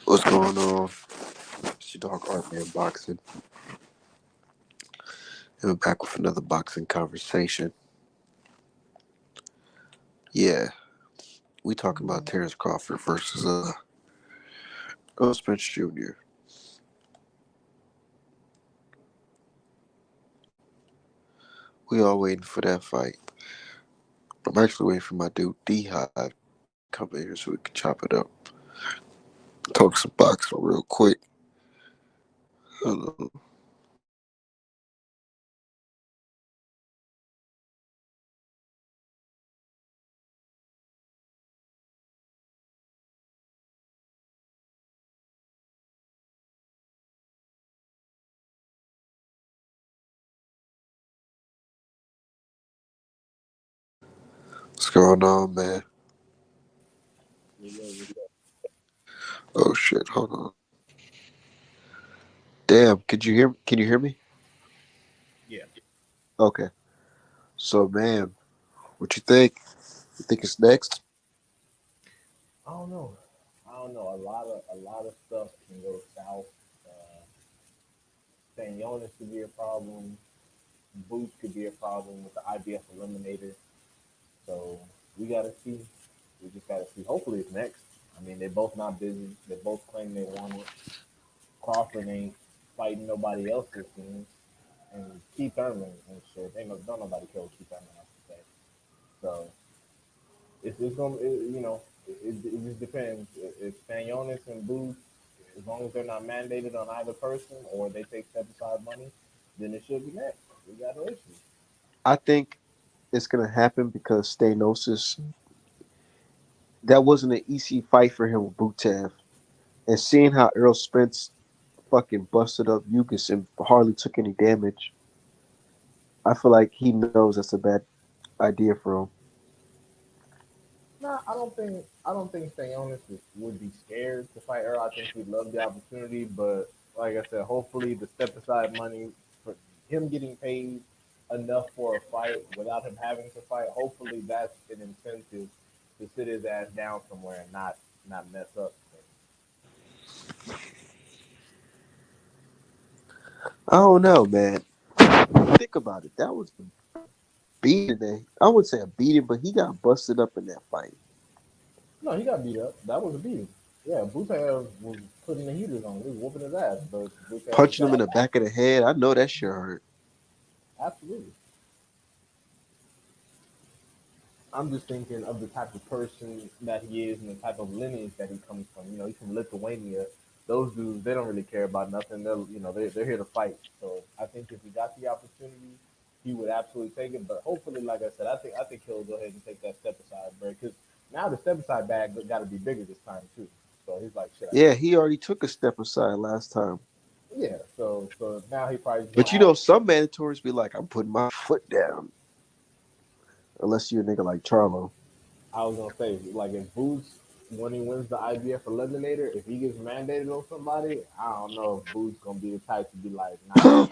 What's going on? It's your dog Art Man Boxing. And we're back with another boxing conversation. Yeah, we talking about Terrence Crawford versus Spence Jr. We all waiting for that fight. I'm actually waiting for my dude D Hive to come in here so we can chop it up. Talk some boxing real quick. Hold on. What's going on, man? Oh shit, hold on. Damn, could you hear? Can you hear me? Yeah, Okay. So, man, what you think? You think it's next? I don't know. I don't know. A lot of stuff can go south. Uh, Stanionis could be a problem. Boots could be a problem with the IBF eliminator. So we gotta see. We just gotta see. Hopefully it's next. I mean, they're both not busy. They both claim they want it. Crawford ain't fighting nobody else this seems. And Keith Thurman and shit. Ain't no, don't nobody care what Keith Thurman has to say. So it's gonna it just depends. If Stanionis and Boots, as long as they're not mandated on either person or they take step aside money, then it should be next. We got no issues. I think it's gonna happen because Stanosis that wasn't an easy fight for him with Butev. And seeing how Earl Spence fucking busted up Yugas and hardly took any damage, I feel like he knows that's a bad idea for him. Nah, I don't think Stanionis would be scared to fight Earl. I think he'd love the opportunity, but like I said, hopefully the step aside money for him getting paid enough for a fight without him having to fight. Hopefully that's an incentive to sit his ass down somewhere and not mess up. I don't know, man. Think about it. That was a beating. I would say a beating, but he got busted up in that fight. No, he got beat up. That was a beating. Yeah, Butev was putting the heaters on. He was whooping his ass, but Butev Punching him in got the back of the head. I know that shit hurt. absolutely. I'm just thinking of the type of person that he is and the type of lineage that he comes from. He's from Lithuania. Those dudes, they don't really care about nothing. They're here to fight. So I think if he got the opportunity, he would absolutely take it. But hopefully, like I said, I think he'll go ahead and take that step aside break because now the step aside bag got to be bigger this time too. So he's like, shit, I Yeah, can't. he already took a step aside last time. Yeah. So now he probably just But gonna add. some mandatories be like, I'm putting my foot down. Unless you're a nigga like Charlo. I was gonna say, like, if Boots, when he wins the IBF Eliminator, if he gets mandated on somebody, I don't know if Boots gonna be the type to be like, nah,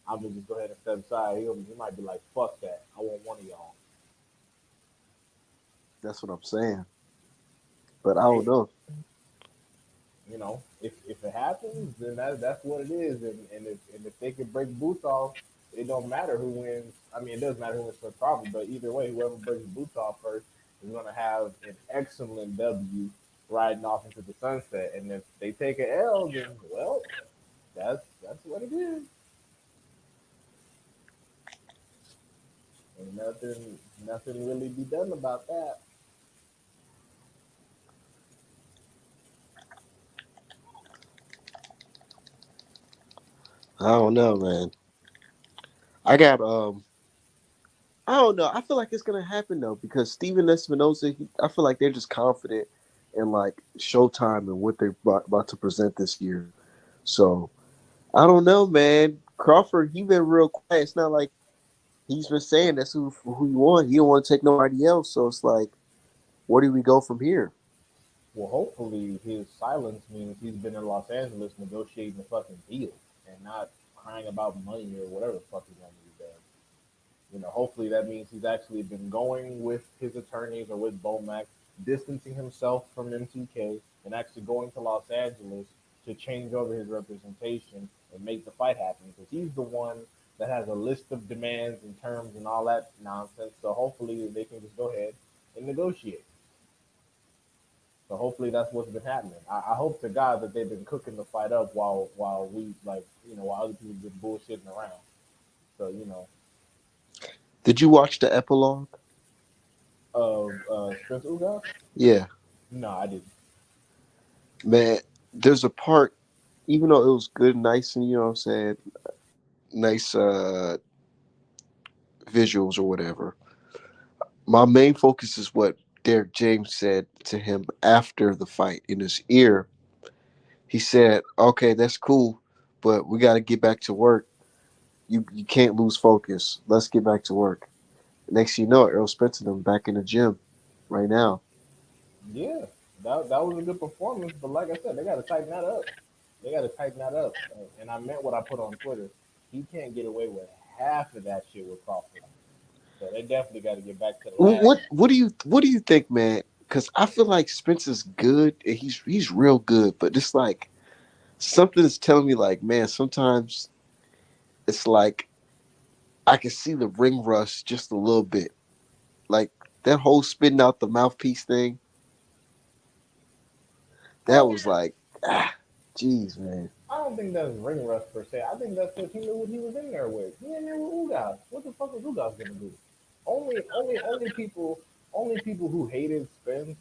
I'm gonna just go ahead and step aside. He might be like, fuck that, I want one of y'all. That's what I'm saying. But I don't Hey, know. if it happens, then that's what it is. And if they can break Boots off, it don't matter who wins. I mean, it does matter who wins first, probably, but either way, whoever breaks Boots off first is gonna have an excellent W riding off into the sunset. And if they take an L, then well, that's what it is. And nothing really be done about that. I don't know, man. I got I don't know. I feel like it's gonna happen though because Steven Espinosa. I feel like they're just confident in like Showtime and what they're about to present this year. So I don't know, man. Crawford, he been real quiet. It's not like he's been saying that's who you want. He don't want to take nobody else. So it's like, where do we go from here? Well, hopefully his silence means he's been in Los Angeles negotiating a fucking deal and not crying about money or whatever the fuck he's going to do there. Hopefully that means he's actually been going with his attorneys or with Bomac, distancing himself from MTK and actually going to Los Angeles to change over his representation and make the fight happen because he's the one that has a list of demands and terms and all that nonsense. So hopefully they can just go ahead and negotiate. So hopefully that's what's been happening. I hope to God that they've been cooking the fight up while we like while other people been bullshitting around. So Did you watch the epilogue? Spence Ugas? Yeah, No, I didn't. man. There's a part, even though it was good, nice, and what I'm saying, nice visuals or whatever. My main focus is what Derek James said to him after the fight in his ear. He said, "Okay, that's cool, but we got to get back to work. You can't lose focus. Let's get back to work." Next thing you know, Errol Spence and them back in the gym right now. Yeah, that was a good performance, but like I said, they got to tighten that up. They got to tighten that up. And I meant what I put on Twitter. He can't get away with half of that shit with Crawford. So they definitely got to get back to the lab. What do you think, man? Because I feel like Spence is good. And he's real good, but it's like something is telling me, like, man, sometimes it's like I can see the ring rust just a little bit. Like that whole spitting out the mouthpiece thing. I That don't, was like, jeez, man. I don't think that's ring rust per se. I think that's because he knew what he was in there with. He in there with Ugas. What the fuck was Ugas gonna do? Only people who hated Spence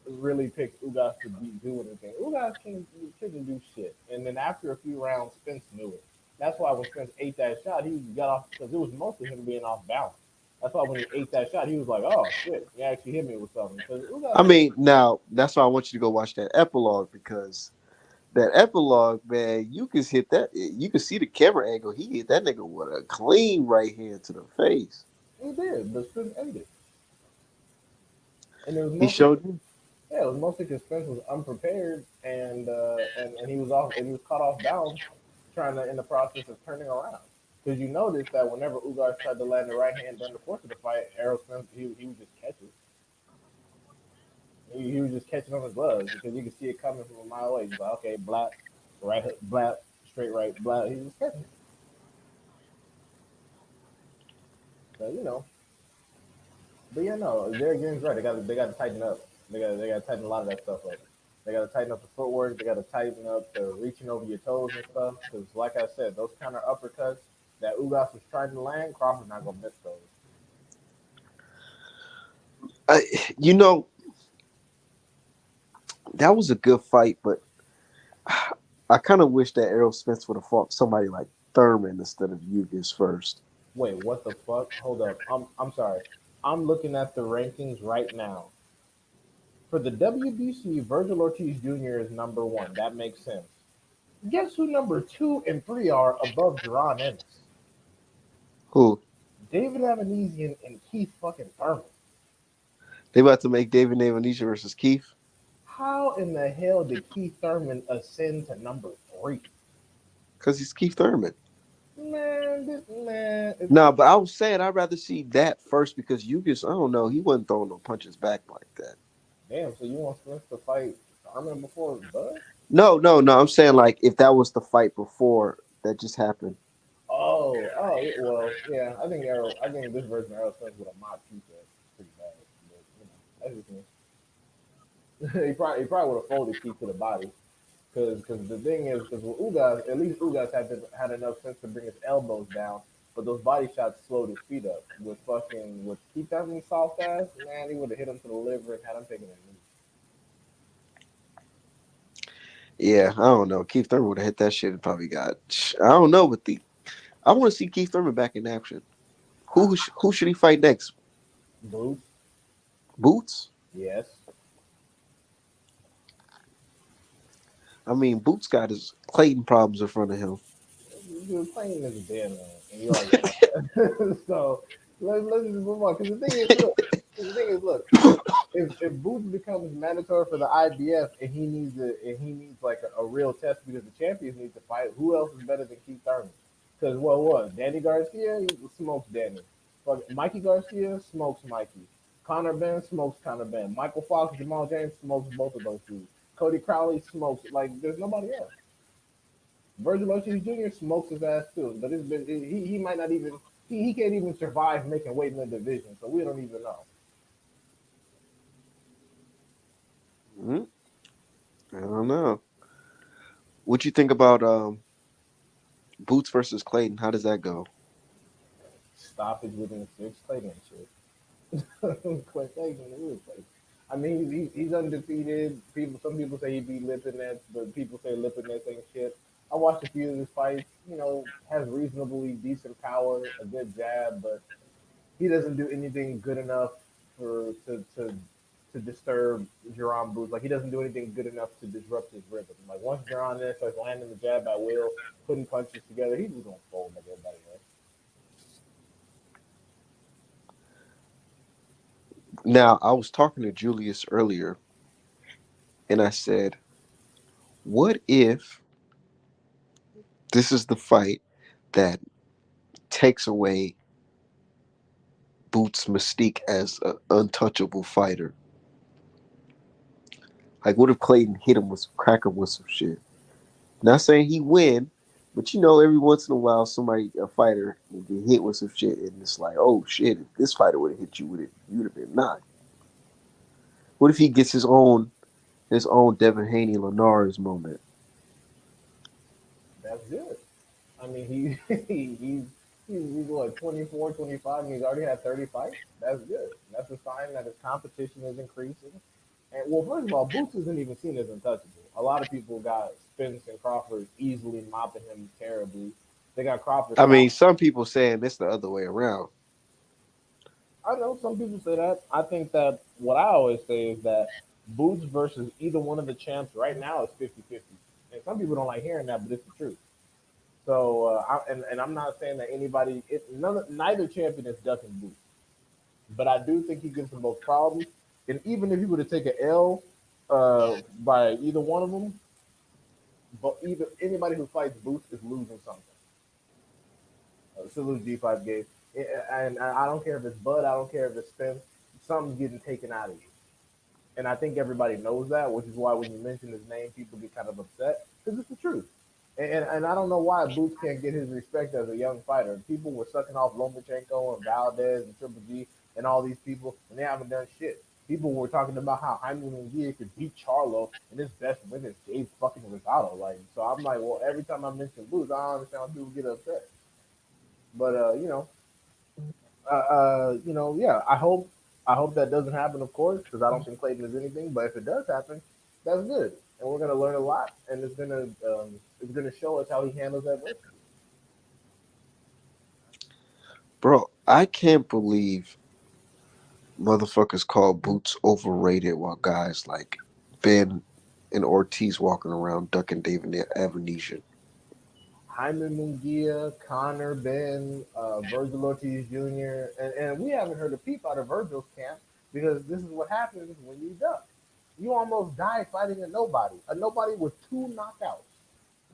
really picked Ugas to do anything. Ugas couldn't do shit. And then after a few rounds, Spence knew it. That's why when Spence ate that shot, he got off because it was mostly him being off balance. That's why when he ate that shot, he was like, "Oh shit, he actually hit me with something." Because I Ugas ain't. mean, now that's why I want you to go watch that epilogue because that epilogue, man, you can hit that. You can see the camera angle. He hit that nigga with a clean right hand to the face. He did, but Spence ate it, and it was He mostly showed you. yeah, it was mostly because Spence was unprepared and he was off and he was caught off balance trying to in the process of turning around. Because you notice that whenever Ugas tried to land the right hand during the course of the fight, Errol Spence he would just catch it. He was just catching on his gloves because you could see it coming from a mile away. He's like, okay, black, right hook, black, straight right, black. He was catching it. So but yeah, no, Derek Green's right. They got to tighten up. They got to tighten a lot of that stuff up. They got to tighten up the footwork. They got to tighten up the reaching over your toes and stuff. Because like I said, those kind of uppercuts that Ugas was trying to land, Crawford's not gonna miss those. I, you know, that was a good fight, but I kind of wish that Errol Spence would have fought somebody like Thurman instead of Yugas first. Wait, what the fuck? Hold up. I'm sorry. I'm looking at the rankings right now. For the WBC, Virgil Ortiz Jr. is number one. That makes sense. Guess who number two and three are above Jerron Ennis? Who David Avanesian and Keith fucking Thurman. they about to make David Navanisha versus Keith? How in the hell did Keith Thurman ascend to number three? Because he's Keith Thurman. Man, No, but I was saying I'd rather see that first because Yugas, I don't know, he wasn't throwing no punches back like that. damn. So you want Spence to fight Thurman before Bud? No, no, no. I'm saying like if that was the fight before that just happened. Yeah, well, yeah. I think this version of Errol Spence would have mopped Keith ass pretty bad. But that's just me. He probably would have folded Keith to the body. Because the thing is, because with Ugas, at least Ugas had enough sense to bring his elbows down, but those body shots slowed his feet up. With Keith Thurman's soft ass, man, he would have hit him to the liver and had him taking a knee. Yeah, I don't know. Keith Thurman would have hit that shit and probably got. I don't know, but I want to see Keith Thurman back in action. Who should he fight next? Boots, Boots? yes. I mean, Boots got his Clayton problems in front of him. You're playing as a dead man, and you already know that. So let's just move on. Because the thing is, look. If Boots becomes mandatory for the IBF and he needs like a real test because the champions need to fight, who else is better than Keith Thurman? Because what? Danny Garcia he smokes Danny. Fuck, Mikey Garcia smokes Mikey. Conor Ben smokes Conor Ben. Michael Fox, Jamal James smokes both of those dudes. Cody Crowley smokes like there's nobody else. Virgil Ortiz Jr. smokes his ass too, but it's been he might not even he can't even survive making weight in the division, so we don't even know. Mm, I don't know. What you think about Boots versus Clayton? How does that go? Stoppage within six, Clayton shit. Clayton is like, I mean, he's undefeated. Some people say he beat Lipinets, but people say Lipinets ain't shit. I watched a few of his fights. You know, has reasonably decent power, a good jab, but he doesn't do anything good enough for to disturb Jerron Booth. Like he doesn't do anything good enough to disrupt his rhythm. Like once Jerron there starts landing the jab at will, putting punches together, he's just gonna fold like everybody else. Now, I was talking to Julius earlier, and I said, "What if this is the fight that takes away Boots' mystique as an untouchable fighter? Like, what if Clayton hit him with crack him with some shit? Not saying he win, but you know, every once in a while, somebody a fighter will get hit with some shit, and it's like, oh shit, if this fighter would have hit you with it, you'd have been knocked. What if he gets his own Devin Haney Linares moment? That's good. I mean, he's what 24, 25, and he's already had 30 fights. That's good. That's a sign that his competition is increasing. And well, first of all, Boots isn't even seen as untouchable. A lot of people got Spence and Crawford easily mopping him terribly. They got Crawford I mean, stopped. some people saying it's the other way around. I know some people say that. I think that what I always say is that Boots versus either one of the champs right now is 50-50. And some people don't like hearing that, but it's the truth. So, and I'm not saying that neither champion is ducking Boots, but I do think he gives them both problems. And even if he were to take an L by either one of them, but either anybody who fights Boots is losing something. Salute G5 gave, and I don't care if it's Bud, I don't care if it's Spence, something's getting taken out of you. And I think everybody knows that, which is why when you mention his name, people get kind of upset because it's the truth. And I don't know why Boots can't get his respect as a young fighter. People were sucking off Lomachenko and Valdez and Triple G and all these people, and they haven't done shit. People were talking about how Jaime Munguia could beat Charlo, and his best win is Jay fucking Rosado. Like, so I'm like, well, every time I mention Boots, I don't understand why people get upset. But yeah. I hope that doesn't happen, of course, because I don't think Clayton is anything. But if it does happen, that's good, and we're gonna learn a lot, and it's gonna show us how he handles adversity. Bro, I can't believe motherfuckers call Boots overrated while guys like Ben and Ortiz walking around ducking David Avenesian. Jaime Munguia, Connor, Ben, Virgil Ortiz Jr., and we haven't heard a peep out of Virgil's camp because this is what happens when you duck. You almost die fighting a nobody with two knockouts.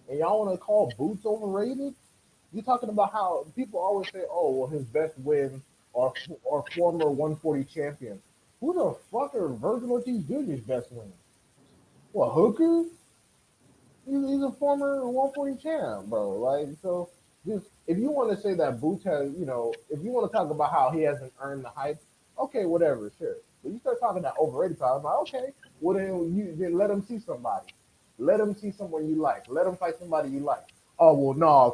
And y'all want to call Boots overrated? You talking about how people always say, "Oh, well, his best wins are former 140 champions." Who the fuck are Virgil Ortiz Jr.'s best wins? What Hooker? He's a former 140 champ, bro. Like, so just if you want to say that Boots has, if you want to talk about how he hasn't earned the hype, okay, whatever, sure. But you start talking that overrated part, I'm like, okay, well then let him see somebody, let him see someone you like, let him fight somebody you like. Oh well, nah,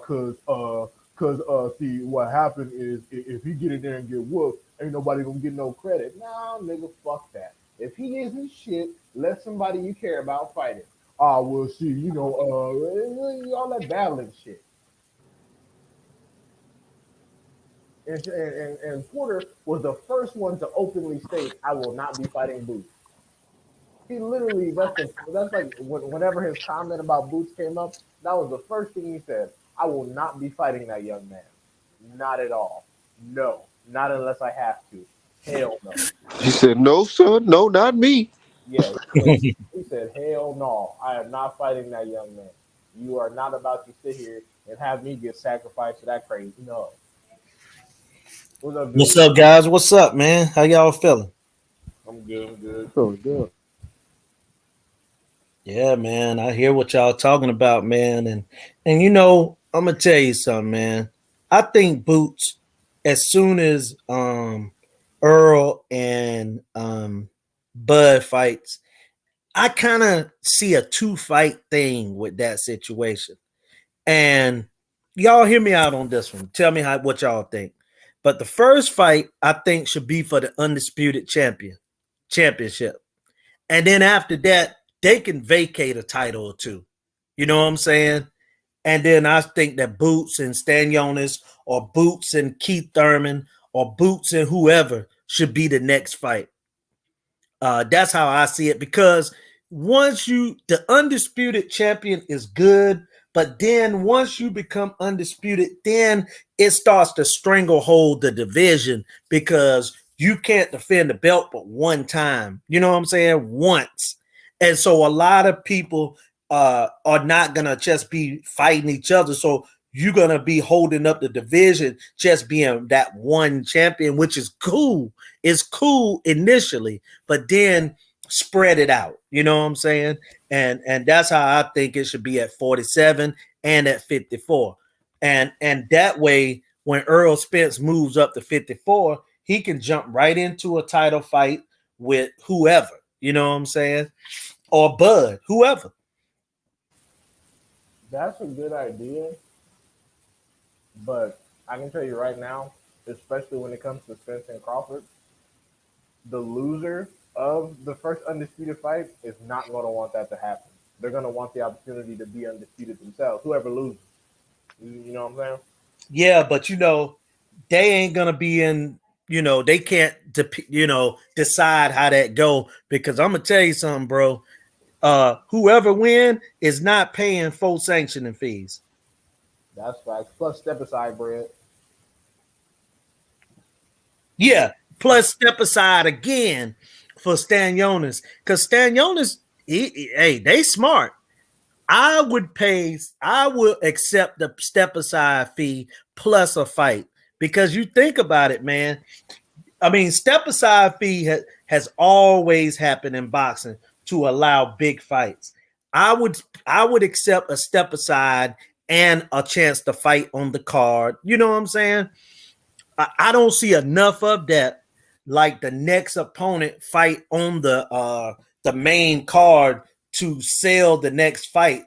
see what happened is if he get in there and get whooped, ain't nobody gonna get no credit. Nah, nigga, fuck that. If he isn't shit, let somebody you care about fight him. Oh, we'll see, all that battling shit. And Porter was the first one to openly state, "I will not be fighting Boots." He literally, that's like whenever his comment about Boots came up, that was the first thing he said. "I will not be fighting that young man, not at all. No, not unless I have to. Hell no." He said, "No, son, no, not me." Yeah, he said, "Hell no, I am not fighting that young man. You are not about to sit here and have me get sacrificed to that crazy. No." What's up, What's Julius? up, guys? What's up, man? How y'all feeling? I'm good. I'm good. Feeling good. Yeah, man. I hear what y'all talking about, man. And I'm gonna tell you something, man. I think Boots, as soon as Earl and Bud fights, I kind of see a two fight thing with that situation. And y'all hear me out on this one. Tell me what y'all think. But the first fight I think should be for the undisputed championship. And then after that, they can vacate a title or two. You know what I'm saying? And then I think that Boots and Stanionis or Boots and Keith Thurman or Boots and whoever should be the next fight. That's how I see it because the undisputed champion is good, but then once you become undisputed, then it starts to stranglehold the division because you can't defend the belt but one time. You know what I'm saying? Once. And so a lot of people are not going to just be fighting each other. So you're going to be holding up the division just being that one champion, which is cool. It's cool initially, but then spread it out. You know what I'm saying? And that's how I think it should be at 47 and at 54. And that way, when Earl Spence moves up to 54, he can jump right into a title fight with whoever. You know what I'm saying? Or Bud, whoever. That's a good idea, but I can tell you right now, especially when it comes to Spence and Crawford, the loser of the first undisputed fight is not going to want that to happen. They're going to want the opportunity to be undisputed themselves. Whoever loses, you know what I'm saying? Yeah, but they ain't gonna be in. They can't. Decide how that go because I'm gonna tell you something, bro. Whoever win is not paying full sanctioning fees. That's facts. Plus, step aside bread. Yeah. Plus, step aside again for Stanionis because Stanionis, hey, they smart. I would accept the step aside fee plus a fight because you think about it, man. I mean, step aside fee has always happened in boxing to allow big fights. I would accept a step aside and a chance to fight on the card. You know what I'm saying? I don't see enough of that. Like the next opponent fight on the main card to sell the next fight.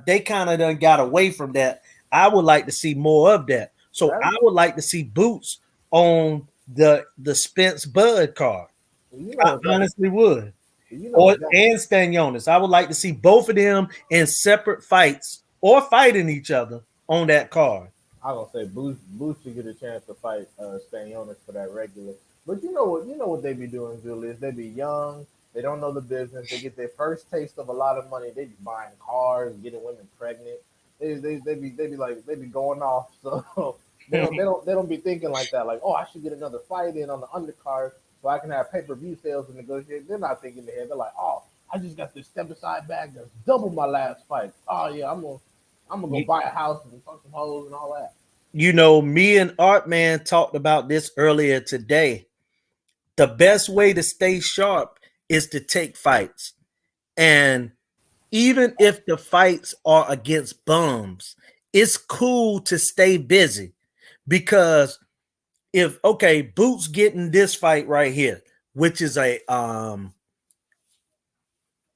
They kind of done got away from that. I would like to see more of that. So That's I would like to see Boots on the Spence Bud card. you I know that honestly would. you know Or that and Stanionis. I would like to see both of them in separate fights or fighting each other on that card. I was gonna say Boost should get a chance to fight Stanionis for that regular. But you know what they be doing, Julius. They be young. They don't know the business. They get their first taste of a lot of money. They be buying cars, getting women pregnant. They be going off. So they don't be thinking like that. Like, oh, I should get another fight in on the undercard so I can have pay per view sales and negotiate. They're not thinking ahead. They're like, oh, I just got this step aside bag that's double my last fight. Oh yeah, I'm gonna go You, buy a house and fuck some hoes and all that. me and Art Man talked about this earlier today. The best way to stay sharp is to take fights. And even if the fights are against bums, it's cool to stay busy because if okay, Boots getting this fight right here, which is a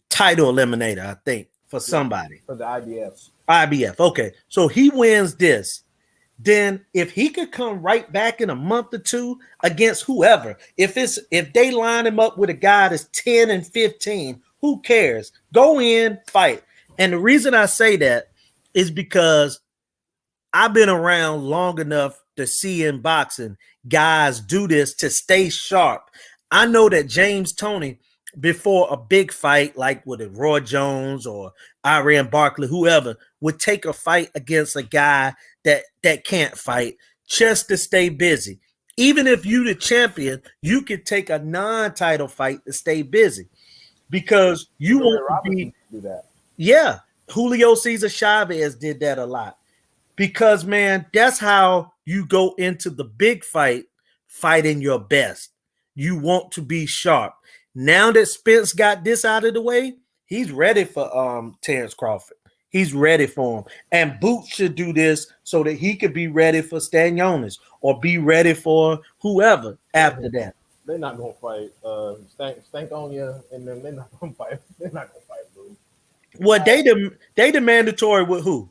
title eliminator, I think, for Yeah, somebody. for the IBF. IBF. Okay. So he wins this. Then if he could come right back in a month or two against whoever, if they line him up with a guy that's 10 and 15, who cares? Go in, fight. And the reason I say that is because I've been around long enough to see in boxing guys do this to stay sharp. I know that James Toney, before a big fight like with Roy Jones or Iran Barkley, whoever, would take a fight against a guy that can't fight just to stay busy. Even if you the champion, you could take a non-title fight to stay busy because you Sugar Ray want to Robinson be, used to do that. yeah. Julio Cesar Chavez did that a lot because man, that's how you go into the big fight fighting your best. You want to be sharp. Now that Spence got this out of the way, he's ready for Terrence Crawford. He's ready for him. And Boots should do this so that he could be ready for Stanionis or be ready for whoever after that. They're not gonna fight. Stankonia and them. They're not gonna fight. They're not gonna fight Boo. Well, they the mandatory with who?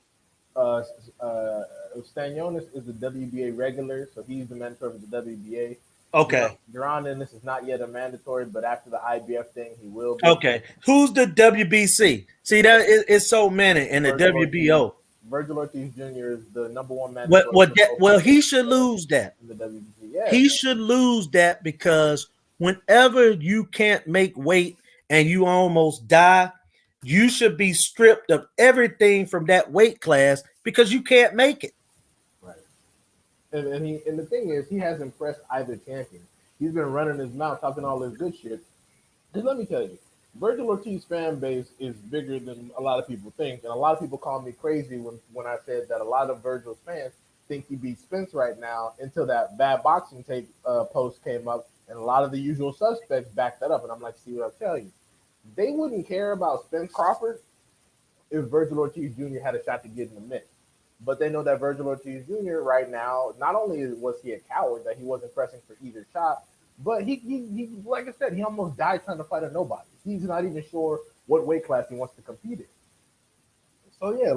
Uh, uh, Stanionis is the WBA regular, so he's the mentor of the WBA. Okay. Duran, and this is not yet a mandatory, but after the IBF thing, he will be. Okay. Who's the WBC? See, that it's so many in the Virgil Ortiz, WBO. Virgil Ortiz Jr. is the number one mandatory Well, he should lose that. in the WBC. Yeah, He should lose that because whenever you can't make weight and you almost die, you should be stripped of everything from that weight class because you can't make it. right. And the thing is, he has impressed either champion. He's been running his mouth talking all this good shit. Because let me tell you, Virgil Ortiz fan base is bigger than a lot of people think, and a lot of people call me crazy when I said that a lot of Virgil's fans think he beats Spence right now until that bad boxing tape post came up, and a lot of the usual suspects backed that up. And I'm like, see what I tell you? They wouldn't care about Spence Crawford if Virgil Ortiz Jr. had a shot to get in the mix. But they know that Virgil Ortiz Jr. right now, not only was he a coward that he wasn't pressing for either shot, but he like I said, he almost died trying to fight a nobody. He's not even sure what weight class he wants to compete in. So yeah,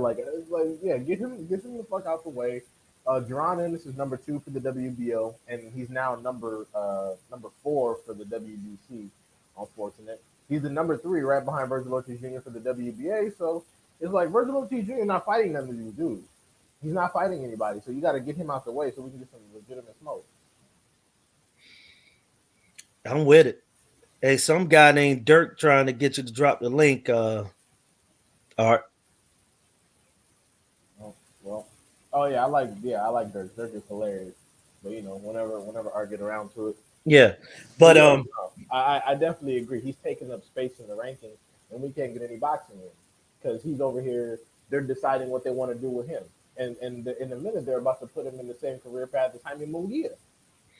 yeah, get him the fuck out the way. Jerron Ennis is number 2 for the WBO, and he's now number 4 for the WBC. Unfortunate. He's the number 3 right behind Virgil Ortiz Jr. for the WBA. So it's like Virgil Ortiz Jr. not fighting none of these dudes. He's not fighting anybody. So you got to get him out the way so we can get some legitimate smoke. I'm with it. Hey, some guy named Dirk trying to get you to drop the link. Art. Oh, well, oh yeah, I like Dirk. Dirk is hilarious. But whenever I get around to it, Yeah, but I definitely agree. He's taking up space in the rankings, and we can't get any boxing in because he's over here. They're deciding what they want to do with him, and in a minute they're about to put him in the same career path as Jaime Munguia.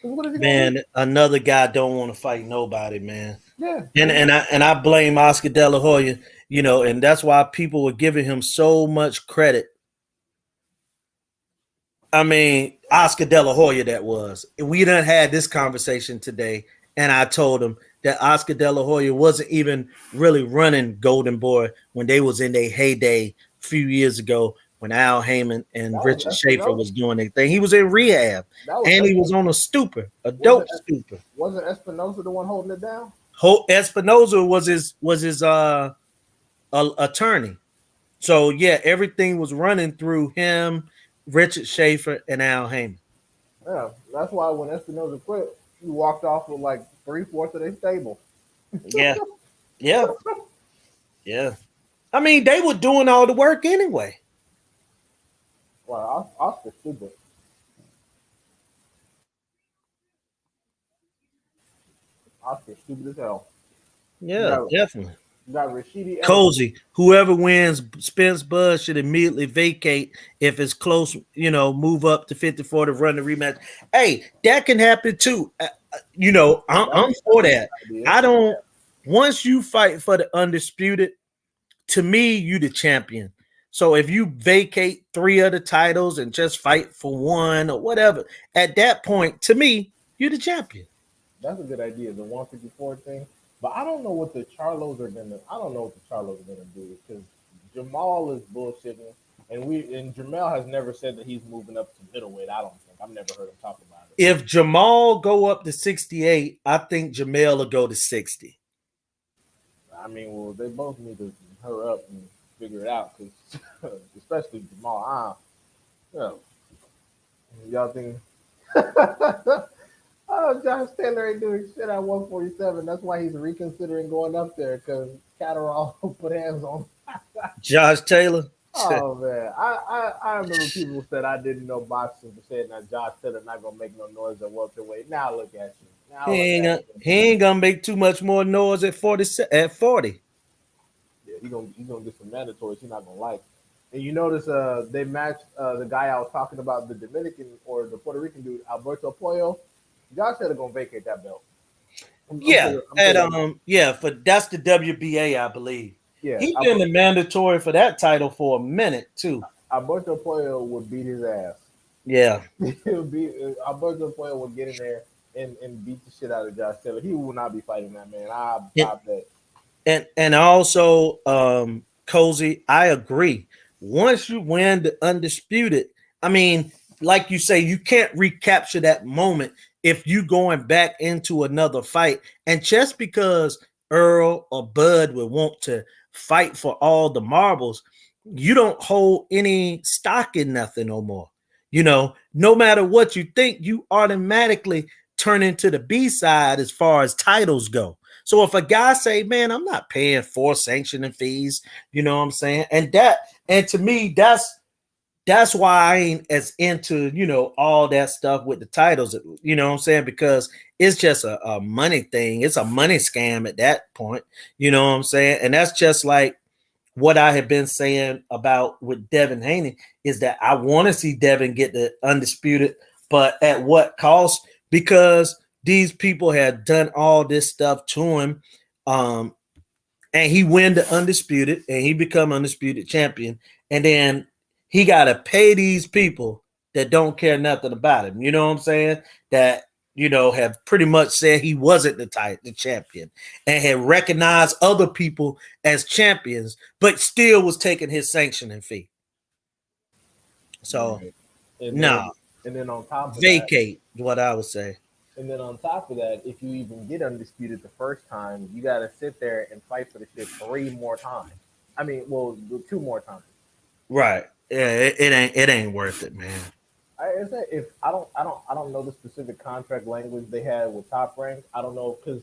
What is he man, another guy don't want to fight nobody, man. Yeah, And I blame Oscar De La Hoya, and that's why people were giving him so much credit. I mean, Oscar De La Hoya, that was. We done had this conversation today, and I told him that Oscar De La Hoya wasn't even really running Golden Boy when they was in their heyday a few years ago when Al Heyman and Richard Schaefer was doing their thing. He was in rehab, and he was on a stupor, a dope stupor. Wasn't Espinosa the one holding it down? Espinosa was his attorney. So yeah, everything was running through him, Richard Schaefer, and Al Heyman. Yeah, that's why when Espinosa quit, he walked off with like 3/4 of their stable. Yeah, yeah. I mean, they were doing all the work anyway. Wow, Oscar's stupid. Oscar's stupid as hell. Yeah, definitely. You got Rashidi Cozy. Whoever wins Spence Bud should immediately vacate if it's close, move up to 54 to run the rematch. Hey, that can happen too. I'm for that. I don't, once you fight for the undisputed, to me, you the champion. So if you vacate 3 other titles and just fight for one or whatever, at that point, to me, you're the champion. That's a good idea, the 154 thing. But I don't know what the Charlos are gonna. I don't know what the Charlos are gonna do because Jamal is bullshitting, and Jamal has never said that he's moving up to middleweight. I don't think I've never heard him talk about it. If Jamal go up to 68, I think Jamal will go to 60. I mean, well, they both need to hurry up and figure it out because, especially Jamal. Y'all think? Oh, Josh Taylor ain't doing shit at 147. That's why he's reconsidering going up there because Catterall put hands on Josh Taylor. Oh man, I remember people said I didn't know boxing for saying that Josh Taylor not gonna make no noise at welterweight. Now look at you. Now He ain't gonna make too much more noise at 40. Yeah, he's gonna get some mandatories he's not gonna like. And you notice they matched the guy I was talking about, the Dominican or the Puerto Rican dude, Alberto Pollo. Josh Taylor gonna vacate that belt. I'm Yeah, thinking. I'm and thinking. yeah, for that's the WBA, I believe. Yeah, He been the mandatory for that title for a minute too. Alberto Puello would beat his ass. Yeah, He'll be Alberto Puello would get in there and beat the shit out of Josh Taylor. He will not be fighting that man. and I bet. and also, Cozy, I agree. Once you win the undisputed, I mean, like you say, you can't recapture that moment if you going back into another fight. And just because Earl or Bud would want to fight for all the marbles, you don't hold any stock in nothing no more. No matter what you think, you automatically turn into the B side as far as titles go. So if a guy say, "Man, I'm not paying for sanctioning fees," you know what I'm saying, and to me, that's why I ain't as into all that stuff with the titles. You know what I'm saying? Because it's just a money thing. It's a money scam at that point. You know what I'm saying? And that's just like what I have been saying about with Devin Haney is that I want to see Devin get the undisputed, but at what cost? Because these people had done all this stuff to him, um, and he win the undisputed, and he become undisputed champion, and then he got to pay these people that don't care nothing about him. You know what I'm saying? That have pretty much said he wasn't the champion, and had recognized other people as champions, but still was taking his sanctioning fee. So Right. And nah, then and then on top of that, vacate what I would say. and then on top of that, if you even get undisputed the first time, you got to sit there and fight for the shit three more times. I mean, well, two more times. Right? Yeah, it ain't worth it, man. I say if I don't know the specific contract language they had with Top Rank. I don't know because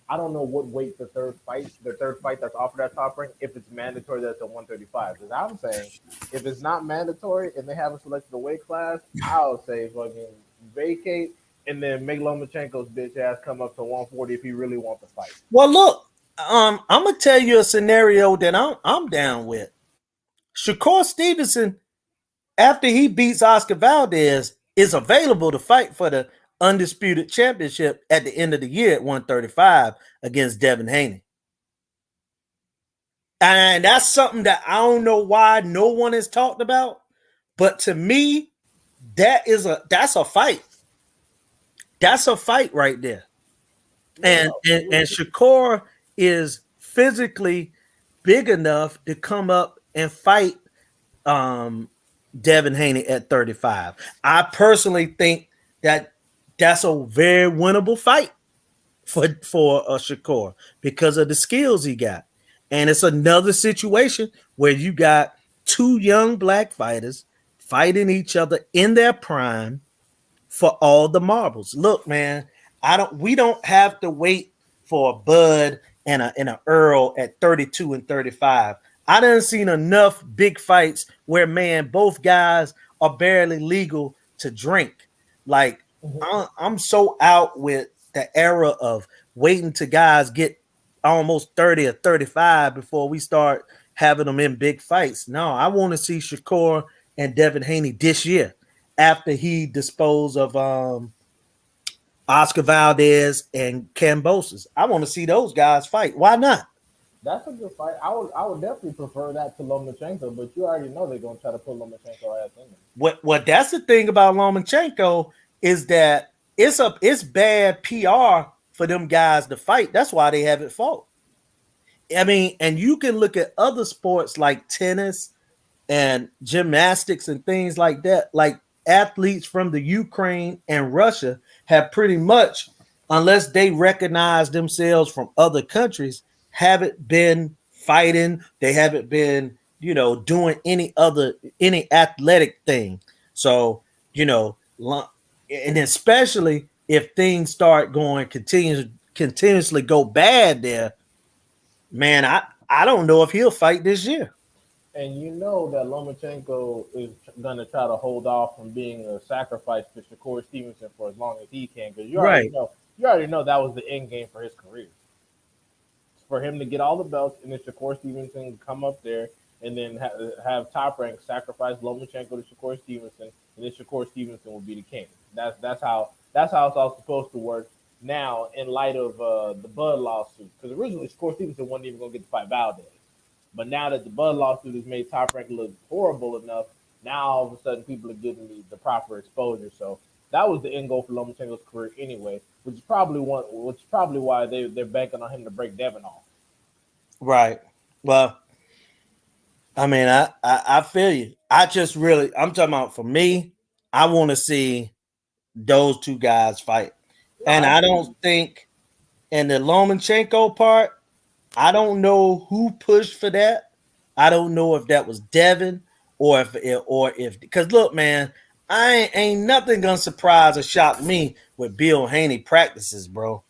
I don't know what weight the third fight that's offered at Top Rank, if it's mandatory that's at 135. Because I'm saying if it's not mandatory and they haven't selected a weight class, I'll say fucking vacate and then make Lomachenko's bitch ass come up to 140 if he really wants to fight. Well, look, I'm gonna tell you a scenario that I'm down with. Shakur Stevenson, after he beats Oscar Valdez, is available to fight for the undisputed championship at the end of the year at 135 against Devin Haney. And that's something that I don't know why no one has talked about. But to me, that's a fight. That's a fight right there. Yeah, And Shakur is physically big enough to come up and fight um Devin Haney at 35. I personally think that that's a very winnable fight for Shakur because of the skills he got. And it's another situation where you got two young black fighters fighting each other in their prime for all the marbles. Look, man, we don't have to wait for a Bud and a Earl at 32 and 35. I done seen enough big fights where, man, both guys are barely legal to drink. Like I'm so out with the era of waiting to guys get almost 30 or 35 before we start having them in big fights. No, I want to see Shakur and Devin Haney this year after he disposed of Oscar Valdez and Cambosos. I want to see those guys fight. Why not? that's a good fight. I would definitely prefer that to Lomachenko, but you already know they're gonna try to put Lomachenko ass in there. What that's the thing about Lomachenko is that it's bad PR for them guys to fight. That's why they haven't fought. I mean, and you can look at other sports like tennis and gymnastics and things like that. Like athletes from the Ukraine and Russia have pretty much, unless they recognize themselves from other countries, haven't been fighting. They haven't been, doing any athletic thing. So, you know, and especially if things start going continuously go bad there, man, I don't know if he'll fight this year. And you know that Lomachenko is gonna try to hold off from being a sacrifice to Shakur Stevenson for as long as he can, because Right. you already know that was the end game for his career, for him to get all the belts, and then Shakur Stevenson come up there and then have Top Rank sacrifice Lomachenko to Shakur Stevenson, and then Shakur Stevenson will be the king. That's how it's all supposed to work. now in light of the Bud lawsuit. Because originally, Score Stevenson wasn't even going to get to fight Valdez. But now that the Bud lawsuit has made Top Rank look horrible enough, now all of a sudden people are getting the proper exposure. So that was the end goal for Lomachenko's career anyway, which is probably why they're banking on him to break Devin off. Right. Well, I mean, I feel you. I'm talking about for me, I want to see those two guys fight. And I don't think in the Lomachenko part, I don't know who pushed for that. I don't know if that was Devin or if because look, man, I ain't nothing gonna surprise or shock me with Bill Haney practices, bro.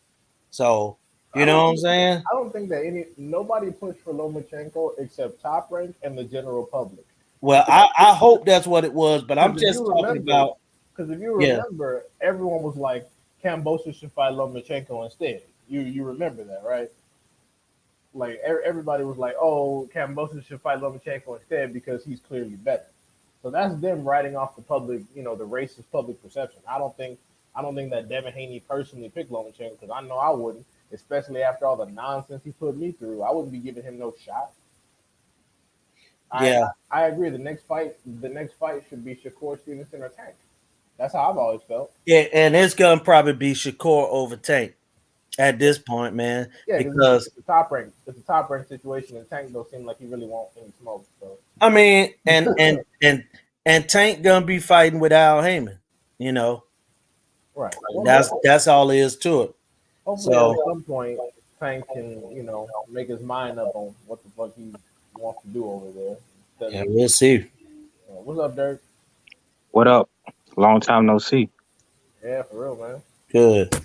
So you know what I'm saying? I don't think that nobody pushed for Lomachenko except Top Rank and the general public. Well, I hope that's what it was, but I'm just talking about. Because if you remember, everyone was like, Kambosos should fight Lomachenko instead. You remember that, right? Like everybody was like, "Oh, Kambosos should fight Lomachenko instead because he's clearly better." So that's them writing off the public, the racist public perception. I don't think that Devin Haney personally picked Lomachenko because I know I wouldn't, especially after all the nonsense he put me through. I wouldn't be giving him no shot. Yeah, I agree. The next fight should be Shakur Stevenson or Tank. That's how I've always felt. Yeah, and it's gonna probably be Shakur over Tank at this point, man. Yeah, because it's a top rank situation, and Tank don't seem like he really wants any smoke. So I mean, and Tank gonna be fighting with Al Heyman, right. That's all there is to it. Hopefully, at some point, Tank can make his mind up on what the fuck he wants to do over there. Yeah, we'll see. What's up, Dirk? What up? Long time no see. Yeah, for real, man. Good.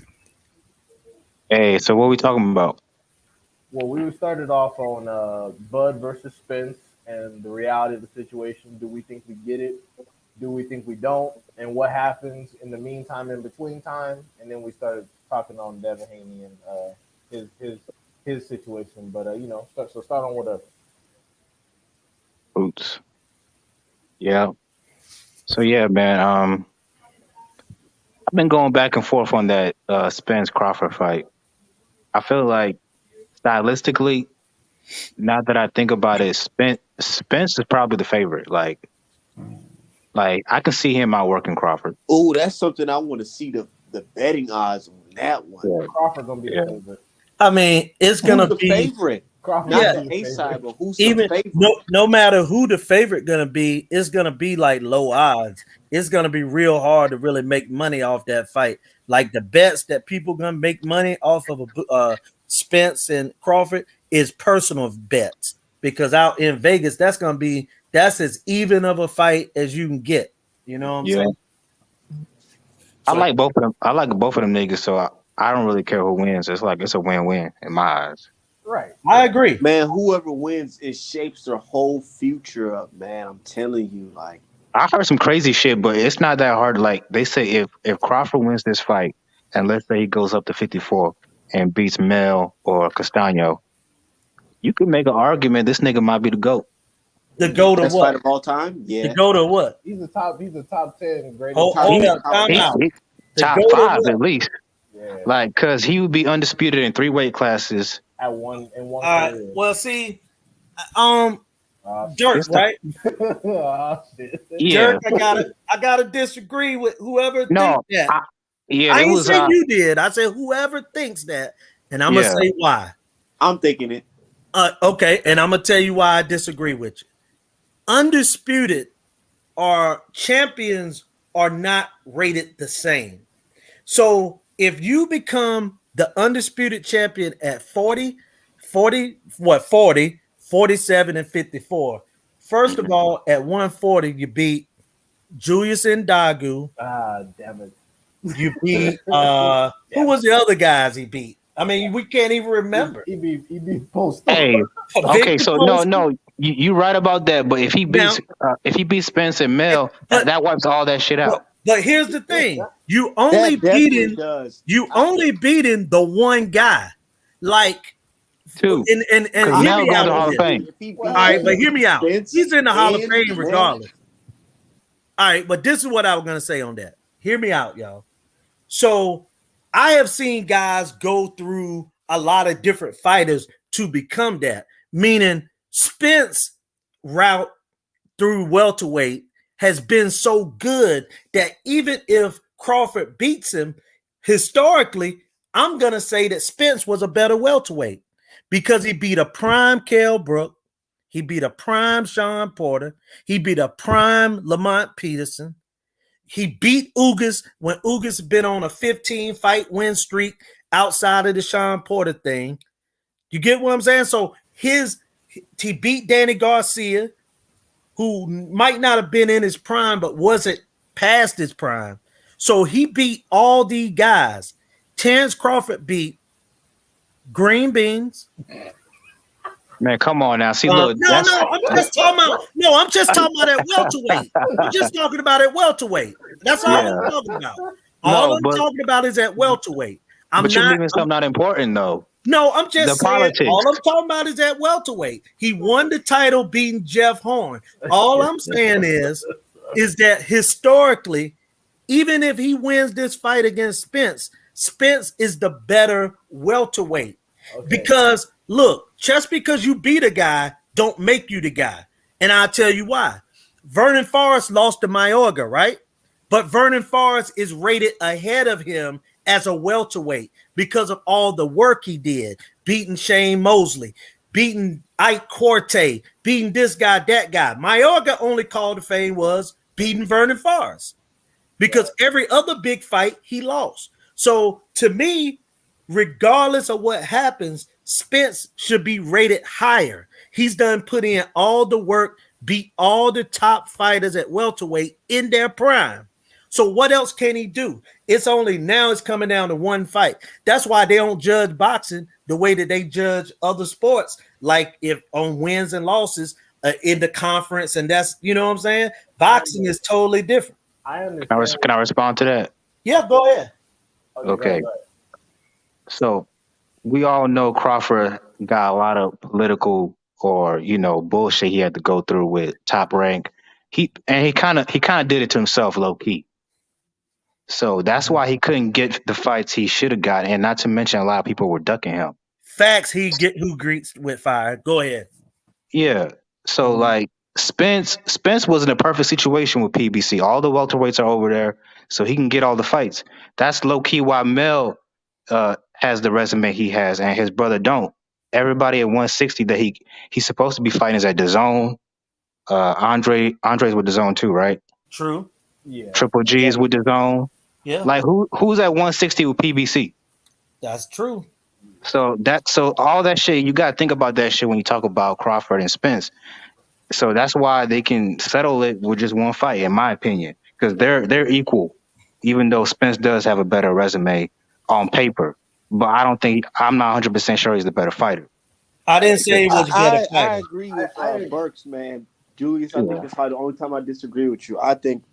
Hey, so what we talking about? Well, we started off on Bud versus Spence and the reality of the situation. Do we think we get it? Do we think we don't? And what happens in the meantime, in between time? And then we started talking on Devin Haney and his situation. But so start on whatever. Boots. Yeah. So yeah, man. I've been going back and forth on that Spence Crawford fight. I feel like stylistically, now that I think about it, Spence is probably the favorite. Like I can see him outworking Crawford. Oh, that's something I want to see the betting odds on that one. Yeah. Crawford gonna be the favorite. I mean, it's gonna be favorite. Crawford, not the A side, but who's the favorite? No matter who the favorite gonna be, it's gonna be like low odds. It's gonna be real hard to really make money off that fight. Like the bets that people gonna make money off of Spence and Crawford is personal bets because out in Vegas, that's as even of a fight as you can get. You know what I'm saying? I like both of them. I like both of them niggas, so I don't really care who wins. It's like it's a win-win in my eyes. Right. I agree. Man, whoever wins, it shapes their whole future up, man. I'm telling you, like I heard some crazy shit, but it's not that hard. Like they say, if Crawford wins this fight, and let's say he goes up to 54 and beats Mel or Castano, you could make an argument this nigga might be the GOAT. The GOAT of best what? fight of all time? Yeah. The GOAT of what? He's a top 10 greatest. Hold up, time out. Top 5 at least. Yeah. Like, cause he would be undisputed in 3 weight classes. At one. All right. Well, see, Dirk, right? Oh, shit. Yeah. Dirk, I gotta disagree with whoever thinks that. I ain't say you did. I said whoever thinks that, and I'm gonna say why. I'm thinking it. Okay, and I'm gonna tell you why I disagree with you. Undisputed or champions are not rated the same. So if you become the undisputed champion at 40, 47, and 54, first of all, at 140, you beat Julius Ndagu. Ah, damn it. You beat who was the other guys he beat? I mean, we can't even remember. He beat Post. Hey, okay, so no, you right about that. But if he beats Spence and Mel, that wipes all that shit out. But here's the thing: you only beating the one guy, like two. And hear me out. Hall of Fame. All right, but hear me out. He's in the Hall of Fame regardless. All right, but this is what I was gonna say on that. Hear me out, y'all. So I have seen guys go through a lot of different fighters to become that. Meaning Spence route through welterweight has been so good that even if Crawford beats him, historically, I'm going to say that Spence was a better welterweight because he beat a prime Kell Brook. He beat a prime Sean Porter. He beat a prime Lamont Peterson. He beat Ugas when Ugas been on a 15 fight win streak outside of the Sean Porter thing. You get what I'm saying? So he beat Danny Garcia, who might not have been in his prime, but wasn't past his prime. So he beat all these guys. Terrence Crawford beat Green Beans. Man, come on now. See, look, No, I'm just talking about. No, I'm just talking about at welterweight. I'm just talking about at welterweight. That's all yeah. I'm talking about. All No, I'm talking about is at welterweight. but you're leaving something not important though. No, I'm The just saying. politics. All I'm talking about is at welterweight. He won the title beating Jeff Horn. All I'm saying is that historically, even if he wins this fight against Spence, Spence is the better welterweight. Okay. Because look, just because you beat a guy don't make you the guy. And I'll tell you why. Vernon Forrest lost to Mayorga, right? But Vernon Forrest is rated ahead of him as a welterweight because of all the work he did, beating Shane Mosley, beating Ike Corte, beating this guy, that guy. Mayorga only call to fame was beating Vernon Forrest because every other big fight he lost. So to me, regardless of what happens, Spence should be rated higher. He's done put in all the work, beat all the top fighters at welterweight in their prime. So what else can he do? It's only now it's coming down to one fight. That's why they don't judge boxing the way that they judge other sports, like if on wins and losses in the conference. And that's, you know what I'm saying? Boxing is totally different. I understand. Can I respond to that? Yeah, go ahead. Okay. So we all know Crawford got a lot of political or bullshit he had to go through with Top Rank. He kind of did it to himself low key. So that's why he couldn't get the fights he should have got, and not to mention a lot of people were ducking him. Facts, he get who greets with fire. Go ahead. Yeah. So like Spence was in a perfect situation with PBC. All the welterweights are over there, so he can get all the fights. That's low key why Mel has the resume he has, and his brother don't. Everybody at 160 that he's supposed to be fighting is at the zone. Andre's with the zone too, right? True. Yeah. Triple G is with the zone. Yeah. Like who's at 160 with PBC? That's true. So all that shit, you gotta think about that shit when you talk about Crawford and Spence. So that's why they can settle it with just one fight, in my opinion, because they're equal, even though Spence does have a better resume on paper. But I'm not 100% sure he's the better fighter. I didn't say he was a better fighter. I agree with Burks, man. Julius, I think that's probably the only time I disagree with you. I think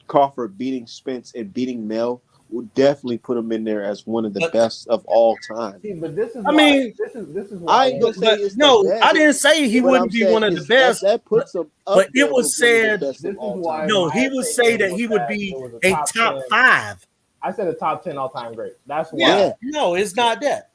Crawford beating Spence and beating Mel will definitely put him in there as one of the best of all time. See, but this is this is why I ain't gonna say it's no, the best. I didn't say he wouldn't be one of the best. That puts him up but there it was said this is why no, he would say that he would be a top 5. I said a top 10 all-time great. That's why. Yeah. No, it's not that.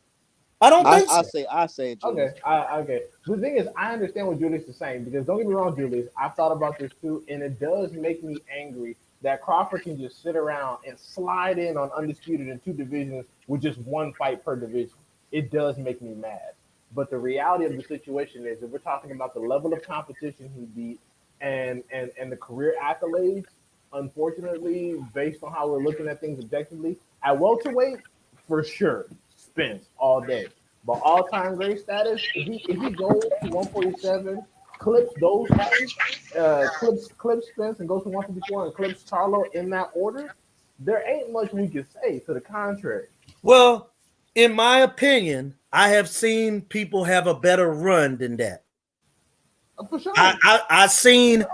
I don't think so. I say it. Okay. Okay. The thing is, I understand what Julius is saying because don't get me wrong, Julius. I've thought about this too, and it does make me angry that Crawford can just sit around and slide in on Undisputed in 2 divisions with just 1 fight per division. It does make me mad. But the reality of the situation is that we're talking about the level of competition he beat and the career accolades. Unfortunately, based on how we're looking at things objectively, at welterweight, for sure, Spence all day. But all-time great status, if he goes to 147, clips those guys, clips Spence and goes to 154 and clips Charlo in that order, there ain't much we can say to the contrary. Well, in my opinion, I have seen people have a better run than that. For sure. I seen,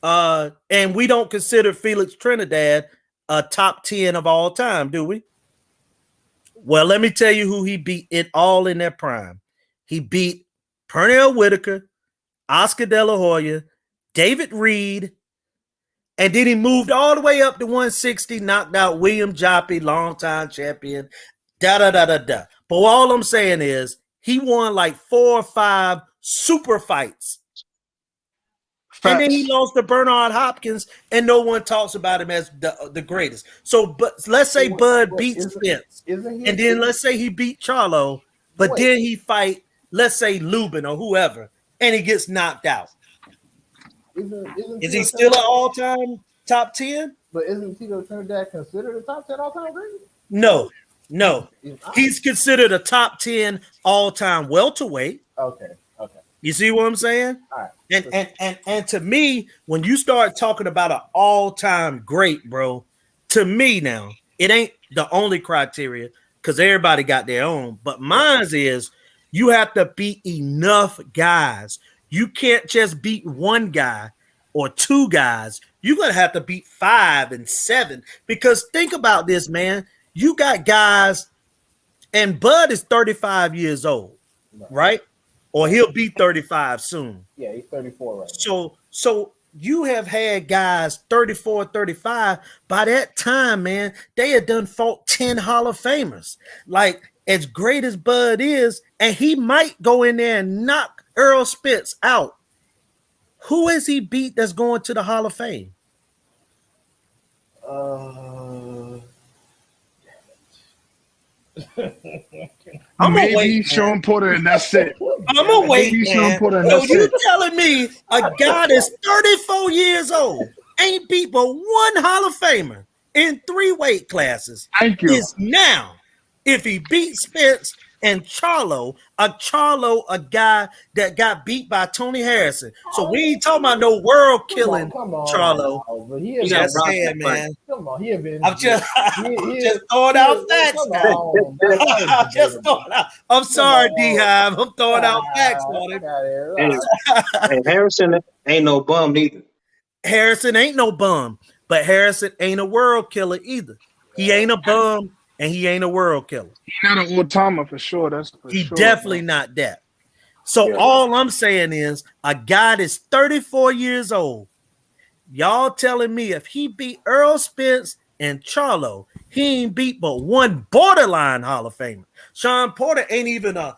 and we don't consider Felix Trinidad a top 10 of all time, do we? Well, let me tell you who he beat all in their prime. He beat Pernell Whitaker, Oscar De La Hoya, David Reed, And then he moved all the way up to 160, knocked out William Joppy, longtime champion. Da da da da da. But all I'm saying is he won like 4 or 5 super fights. And then he Facts. lost to Bernard Hopkins, and no one talks about him as the greatest. So, but let's say Bud beats Spence, and then let's say he beat Charlo, but then he fight, let's say Lubin or whoever, and he gets knocked out. Is he still an all-time top 10? But isn't Tito Trinidad considered a top 10 all-time great? No. He's considered a top 10 all-time welterweight. Okay. You see what I'm saying? All right. And to me, when you start talking about an all-time great, bro, to me now, it ain't the only criteria because everybody got their own. But mine is you have to beat enough guys. You can't just beat one guy or two guys. You're going to have to beat 5 and 7 because think about this, man. You got guys, and Bud is 35 years old, right? Or he'll be 35 soon. Yeah, he's 34 right now. So you have had guys 34, 35. By that time, man, they had done fought 10 Hall of Famers. Like, as great as Bud is, and he might go in there and knock Earl Spence out. Who has he beat that's going to the Hall of Fame? Maybe Sean Porter, and that's it. I'm gonna wait, Maybe Sean man. Porter, and So that's you it. telling me a guy that's 34 years old ain't beat but one Hall of Famer in 3 weight classes? Thank you. Is now, if he beats Spence and Charlo, a guy that got beat by Tony Harrison. So we ain't talking about no world killing Charlo. But he I'm has just been, saying, man. come on, he has been. I'm just he throwing out facts come now. on, man. I'm just throwing out. I'm sorry, D-Hive. I'm throwing out facts on him. And Harrison ain't no bum neither. Harrison ain't no bum, but Harrison ain't a world killer either. He ain't a bum and he ain't a world killer. He's not an all-timer for sure. That's for He sure. definitely not that. So all I'm saying is a guy that's 34 years old. Y'all telling me if he beat Earl Spence and Charlo, he ain't beat but one borderline Hall of Famer. Sean Porter ain't even a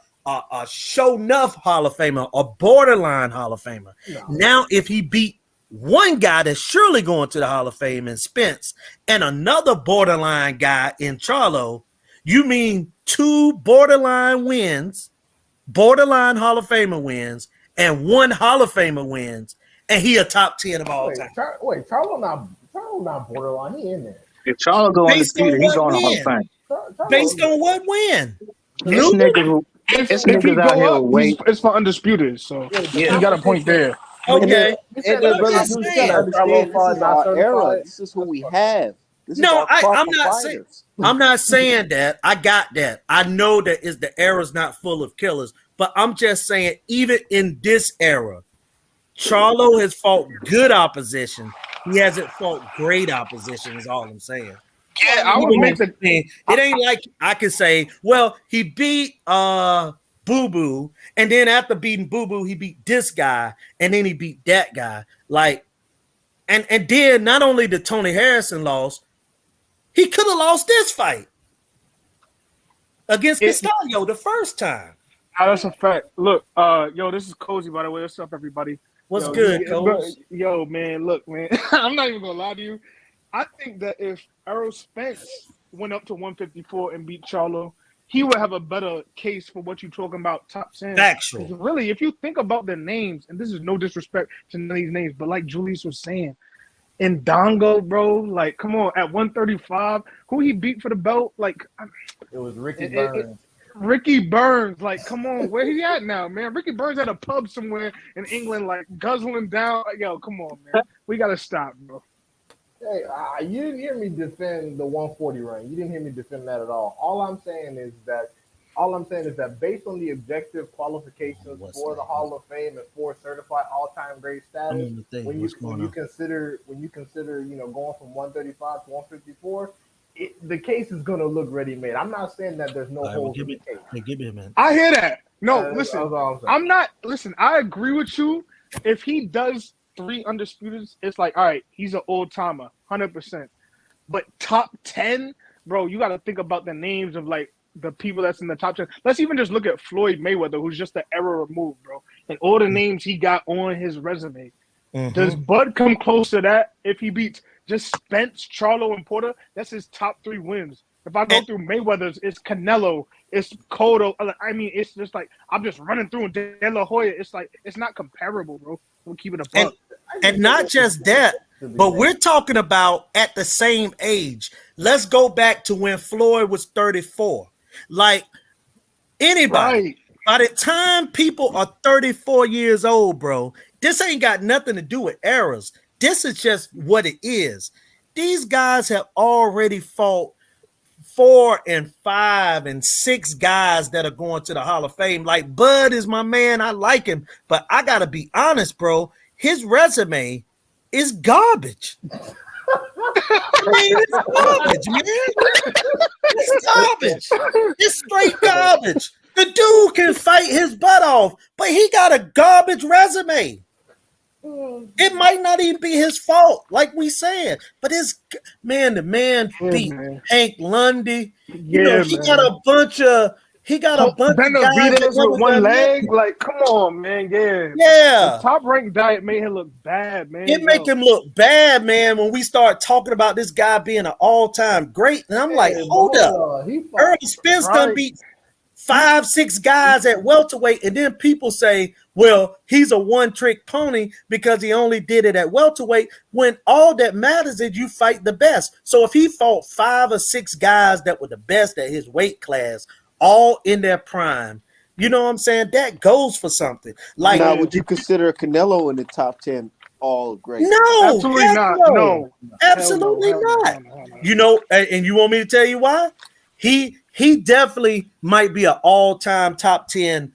show enough Hall of Famer, a borderline Hall of Famer. No. Now, if he beat one guy that's surely going to the Hall of Fame in Spence and another borderline guy in Charlo, you mean 2 borderline wins, borderline Hall of Famer wins, and 1 Hall of Famer wins, and he a top 10 of all time. Charlo not borderline. He in there. If Charlo go undisputed, he's going to Hall of Fame. Based on what win? It's niggas out here wait. It's for undisputed, so you got a point there. Okay. And then, brother, you gotta understand this is our era. This is who we have. I'm not saying that. I got that. I know that the era's not full of killers, but I'm just saying, even in this era, Charlo has fought good opposition. He hasn't fought great opposition, is all I'm saying. Yeah, I would make the thing. It ain't like I could say, well, he beat Boo Boo, and then after beating Boo Boo, he beat this guy, and then he beat that guy. Like, and then not only did Tony Harrison lose, he could have lost this fight against Castillo the first time. Oh, that's a fact. Look, yo, this is Cozy, by the way. What's up, everybody? What's good, Cozy? Yo, man, look, man. I'm not even gonna lie to you. I think that if Errol Spence went up to 154 and beat Charlo, he would have a better case for what you're talking about, top 10. Factual. Really, if you think about the names, and this is no disrespect to none of these names, but like Julius was saying, Ndongo, bro, like, come on, at 135, who he beat for the belt? Like, it was Ricky Burns. Ricky Burns, like, come on, where he at now, man? Ricky Burns at a pub somewhere in England, like, guzzling down. Yo, come on, man. We got to stop, bro. Hey, you didn't hear me defend the 140 run. You didn't hear me defend that at all. All I'm saying is that based on the objective qualifications for the Hall of Fame and for certified all-time great status, when you consider going from 135 to 154, the case is going to look ready-made. I'm not saying that there's no holes in the case. Give me a minute. I hear that. No, listen. I'm not. Listen, I agree with you. If he does 3 undisputeds, it's like, all right, he's an old timer, 100%. But top 10, bro, you got to think about the names of like the people that's in the top 10. Let's even just look at Floyd Mayweather, who's just an era removed, bro, and all the names he got on his resume. Does Bud come close to that if he beats just Spence, Charlo, and Porter? That's his top 3 wins. If I go through Mayweather's, it's Canelo, it's Cotto. I mean, it's just like I'm just running through De La Hoya. It's like it's not comparable, bro. We'll keep it a buck. And not just that, but we're talking about at the same age. Let's go back to when Floyd was 34. Like anybody, Right. by the time people are 34 years old, bro, this ain't got nothing to do with eras. This is just what it is. These guys have already fought 4 and 5 and 6 guys that are going to the Hall of Fame. Like Bud is my man. I like him, but I gotta be honest, bro. His resume is garbage. It's garbage, man. It's garbage. It's straight garbage. The dude can fight his butt off, but he got a garbage resume. It might not even be his fault, like we said, but it's man. The man beat Hank Lundy. You know, he got a bunch of of guys Benavidez with one leg. Like, come on, man. Yeah. The top ranked diet made him look bad, man. It make him look bad, man. When we start talking about this guy being an all-time great, and I'm like, hold up, Earl Spence done beat 5, 6 guys at welterweight, and then people say, well, he's a one-trick pony because he only did it at welterweight, when all that matters is you fight the best. So if he fought 5 or 6 guys that were the best at his weight class, all in their prime, you know what I'm saying? That goes for something. Like, now, would you consider Canelo in the top 10 all great? No, absolutely not. No, absolutely not. You know, and you want me to tell you why? He definitely might be an all-time top 10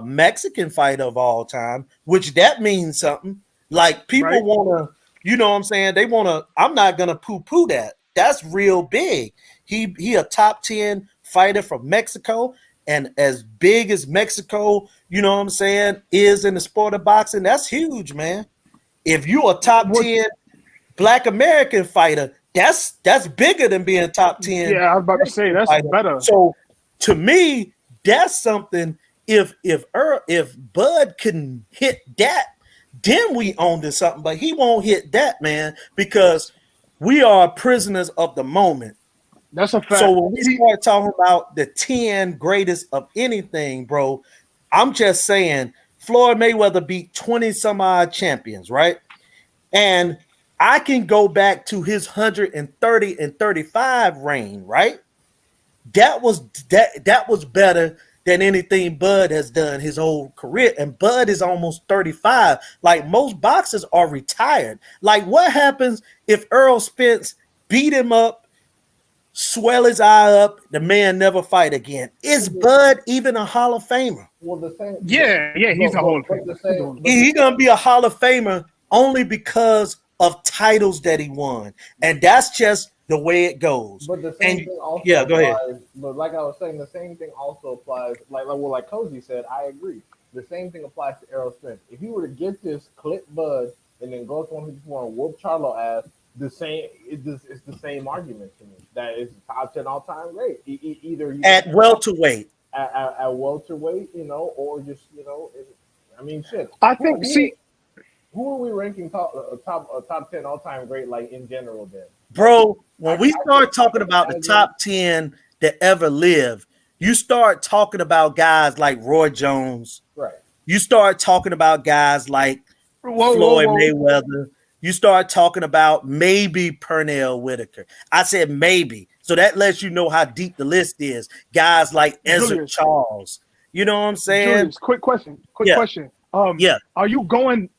Mexican fighter of all time, which that means something. Like people want to, you know what I'm saying? They want to, I'm not going to poo-poo that. That's real big. He a top 10 fighter from Mexico, and as big as Mexico, you know what I'm saying, is in the sport of boxing, that's huge, man. If you a top 10 Black American fighter, that's bigger than being top 10. Yeah, I was about to say that's fighter. better. So to me, that's something. If Bud can hit that, then we own to something. But he won't hit that, man, because we are prisoners of the moment. That's a fact. So when we start talking about the 10 greatest of anything, bro, I'm just saying Floyd Mayweather beat 20 some odd champions, right? And I can go back to his 130 and 35 reign, right? That was better than anything Bud has done his whole career. And Bud is almost 35. Like most boxers are retired. Like what happens if Earl Spence beat him up, swell his eye up, the man never fight again? Is Bud even a Hall of Famer? Well, the same. Yeah, he's a Hall of Famer. He's gonna be a Hall of Famer only because of titles that he won, and that's just the way it goes. But the same thing also go applies, ahead. But like I was saying, the same thing also applies. Like Cozy said, I agree. The same thing applies to Errol Spence. If he were to get this, clip Bud, and then go to 154 and whoop Charlo ass, it's the same argument to me that it's top 10 all time great. Either at welterweight, at welterweight, you know, or just I mean, shit. I think. Who are we ranking top 10 all time great like in general then? Bro, when we start talking about the top 10 that ever lived, you start talking about guys like Roy Jones. Right. You start talking about guys like Floyd Mayweather. You start talking about maybe Pernell Whitaker. I said maybe. So that lets you know how deep the list is. Guys like Ezra Charles. You know what I'm saying? Julius, quick question. Are you going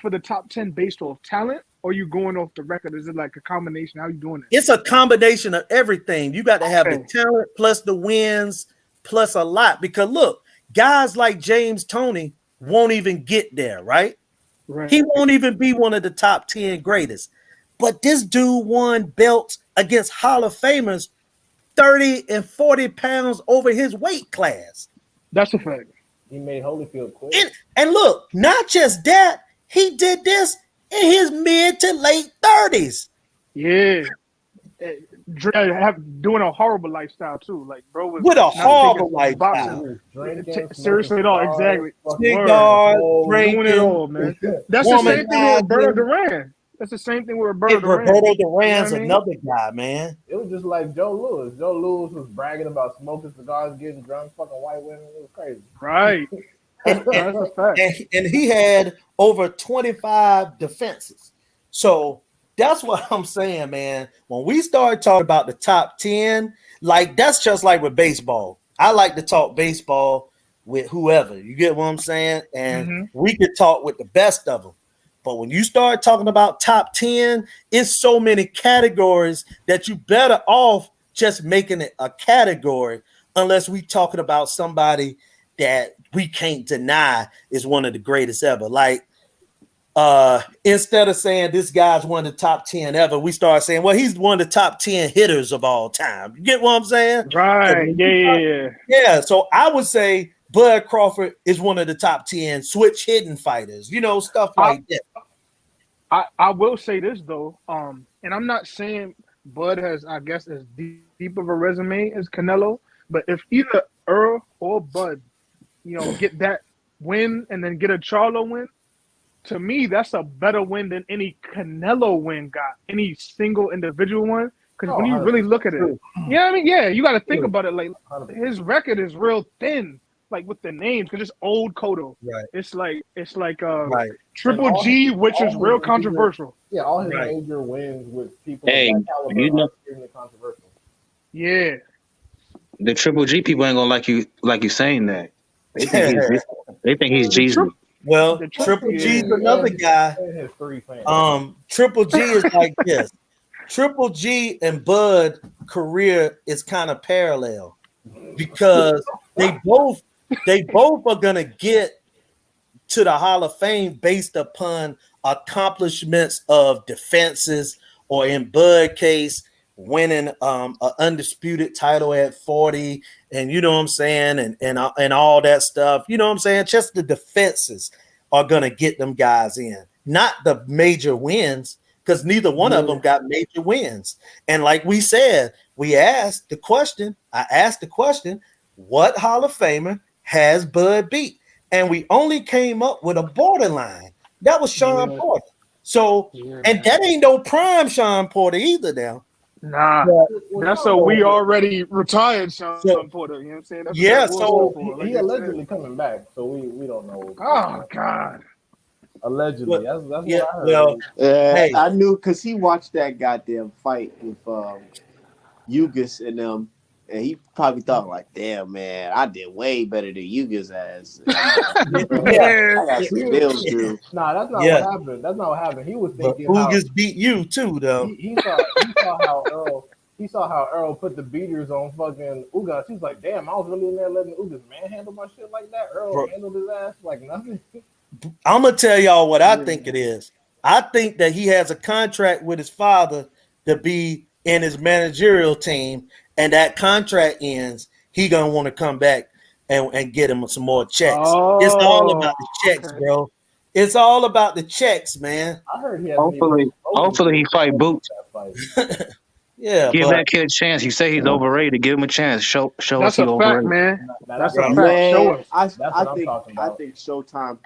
for the top 10 based off talent, or are you going off the record? Is it like a combination? How are you doing it? It's a combination of everything. You got to have the talent plus the wins plus a lot. Because look, guys like James Toney won't even get there, right? He won't even be one of the top 10 greatest. But this dude won belts against Hall of Famers 30 and 40 pounds over his weight class. That's a fact. He made Holyfield quit. And look, not just that, he did this in his mid to late 30s. Yeah. Doing a horrible lifestyle too. Like, bro was With a not taking horrible He boxing lifestyle. was drinking, smoking seriously at all. cigars, Exactly. fucking Word. Cigars, hoes. Doing it drinking, all, man. That's the same thing with Roberto womanizing. Duran. That's the same thing with Roberto And Duran. Roberto You know Duran's what I mean? another guy, man. It was just like Joe Louis. Joe Louis was bragging about smoking cigars, getting drunk, fucking white women. It was crazy. Right. And, That's a fact. and he had over 25 defenses. So that's what I'm saying, man. When we start talking about the top 10, like that's just like with baseball. I like to talk baseball with whoever. You get what I'm saying? And Mhm. we could talk with the best of them. But when you start talking about top 10, it's so many categories that you better off just making it a category unless we talking about somebody that we can't deny is one of the greatest ever. Like instead of saying this guy's one of the top 10 ever, we start saying, well, he's one of the top 10 hitters of all time. You get what I'm saying? Right. Yeah. Yeah. So I would say Bud Crawford is one of the top 10 switch hitting fighters, stuff like that. I will say this though, and I'm not saying Bud has, I guess, as deep of a resume as Canelo, but if either Earl or Bud, get that win and then get a Charlo win, to me that's a better win than any Canelo win got, any single individual one. Because when you really look at it, you know what I mean? Yeah, you got to think about it. Like his record is real thin, like with the names, because it's old Cotto. Right. It's like Right. Triple G, which is real controversial. Yeah, all his Right. major wins with people Hey, of that caliber you know- are extremely controversial. Yeah. The Triple G people ain't gonna like you saying that. They think he's The Jesus. Well, The Triple yeah. G's another guy. And his three fans. Triple G is like this. Triple G and Bud career is kind of parallel because they both are gonna get to the Hall of Fame based upon accomplishments of defenses, or in Bud case, winning an undisputed title at 40, and you know what I'm saying, and all that stuff. You know what I'm saying? Just the defenses are gonna get them guys in, not the major wins, because neither one of them got major wins. And like we said, I asked the question, what Hall of Famer has Bud beat? And we only came up with a borderline. That was Sean Porter. So, and that ain't no prime Sean Porter either now. Nah, that's a we already retired Sean Porter. You know what I'm saying? That's Yeah, what so for. He allegedly coming back, so we don't know. Oh God. Allegedly, that's what yeah, I heard. well, hey. I knew because he watched that goddamn fight with Ugas and them, and he probably thought like, "Damn, man, I did way better than Ugas ass." I got some bills due. Nah, that's not what happened. That's not what happened. He was thinking but Ugas beat you too, though. He saw how Earl put the beaters on fucking Ugas. He's like, damn, I was really in there letting Ugas manhandle my shit like that. Earl handled his ass like nothing. I'm gonna tell y'all what I think it is. I think that he has a contract with his father to be in his managerial team, and that contract ends. He gonna want to come back and get him some more checks. It's all about the checks, bro. It's all about the checks, man. I heard he Hopefully he fight Boots. Yeah, give that kid a chance. He say he's overrated. Give him a chance. Show us that's he's a overrated. fact, man. That's a fact. Man, Show us. I about. think Showtime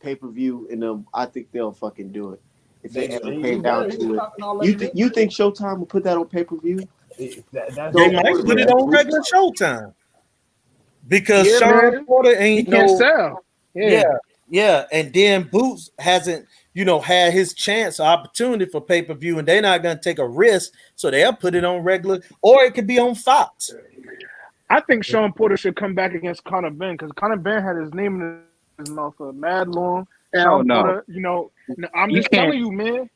pay-per-view and them, I think they'll fucking do it if they ever came down to it. You think Showtime will put that on pay-per-view? They might put it on regular Showtime because Sean Porter ain't he can't sell. Yeah, and then Boots hasn't had his chance or opportunity for pay-per-view, and they're not gonna take a risk, so they'll put it on regular, or it could be on Fox. I think Sean Porter should come back against Conor Benn, because Conor Benn had his name in his mouth for mad long. Hell no. Porter, I'm just telling you, man.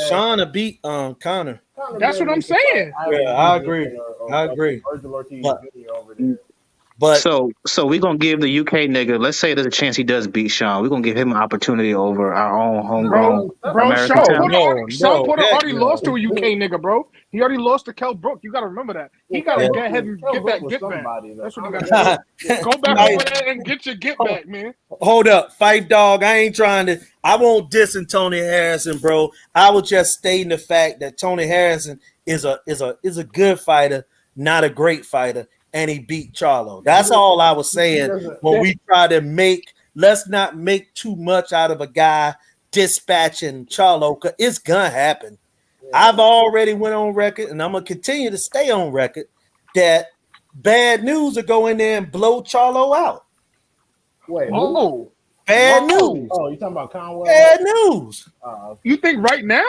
Sean to beat Conor. That's what I'm saying. Yeah, I agree. Virgil Ortiz Jr. over there. But So we gonna give the UK nigga. Let's say there's a chance he does beat Sean. We're gonna give him an opportunity over our own homegrown Bro, American no, talent. Sean no, Porter heck already no. lost to a UK nigga, bro. He already lost to Kell Brook. You gotta remember that. He gotta Yeah. get ahead and Kell get Brook that was get back. somebody, though. That's what you gotta do. Go back Hey, over there and get your get back, man. hold up, Fight Dog. I ain't trying to. I won't dissing Tony Harrison, bro. I was just stating the fact that Tony Harrison is a good fighter, not a great fighter, and he beat Charlo. That's all I was saying when we try to make. Let's not make too much out of a guy dispatching Charlo, because it's gonna happen. I've already went on record, and I'm gonna continue to stay on record that bad news will go in there and blow Charlo out. Wait, who? Oh, Bad Wow. news. Oh, you talking about Conwell? Bad news. you think right now?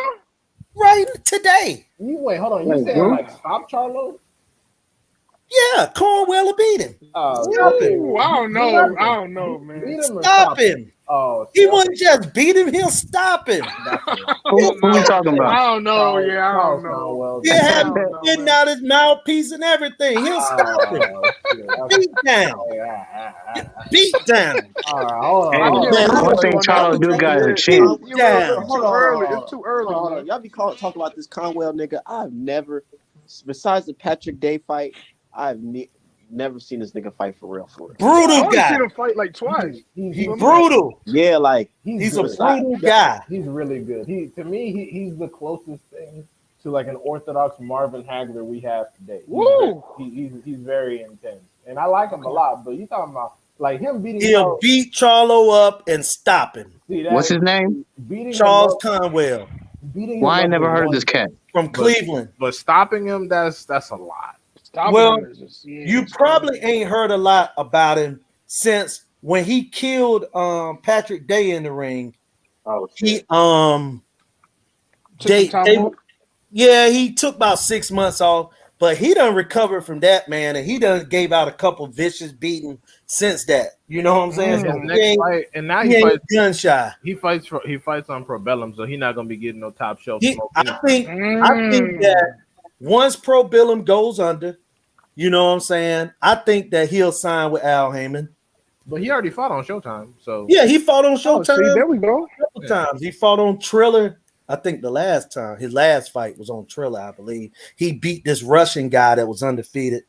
Right today. Wait, hold on. You Wait, saying who? like stop Charlo? Yeah, Cornwell will beat him. Stop him. Ooh, I don't know, Beat man. him or Stop him. Oh, He wouldn't just beat him, he'll stop him. Who we talking about? I don't know. Yeah, I don't know. Conwell. He'll have him I don't know, getting man. out his mouthpiece and everything. He'll stop him. Beat down. Beat down. All right, hold Hey, on. Hold man, on. one thing Charlo do got is a chin. Beat down. It's too early. It's too early, Hold on. man. Y'all be talking about this Conwell nigga. I've never, besides the Patrick Day fight, I've never seen this nigga fight for real. I Brutal only guy. seen him fight like twice. He's brutal. Yeah, like He's a good. brutal guy. He's really good. To me, he's the closest thing to like an orthodox Marvin Hagler we have today. Woo! He's very intense, and I like him a lot. But you talking about like him beating? He'll beat Charlo up and stop him. What's his name? Beating Charles him up, Conwell beating Why I him ain't up never is heard one this cat? thing, from Cleveland. but stopping him, that's a lot. Well, Yeah, you probably ain't heard a lot about him since when he killed Patrick Day in the ring. Oh, He Took some time off. yeah, he took about 6 months off, but he done recovered from that, man, and he done gave out a couple vicious beating since that. You know what I'm saying? So His he next ain't, fight, and now he he ain't fights. gun shy. He fights on Probellum, so he's not gonna be getting no top shelf smoke. I think that once Pro Billum goes under, you know what I'm saying? I think that he'll sign with Al Heyman. But he already fought on Showtime, so Yeah, he fought on Oh, Showtime see, there we go. a couple times. He fought on Triller. I think the last time, his last fight was on Triller, I believe. He beat this Russian guy that was undefeated.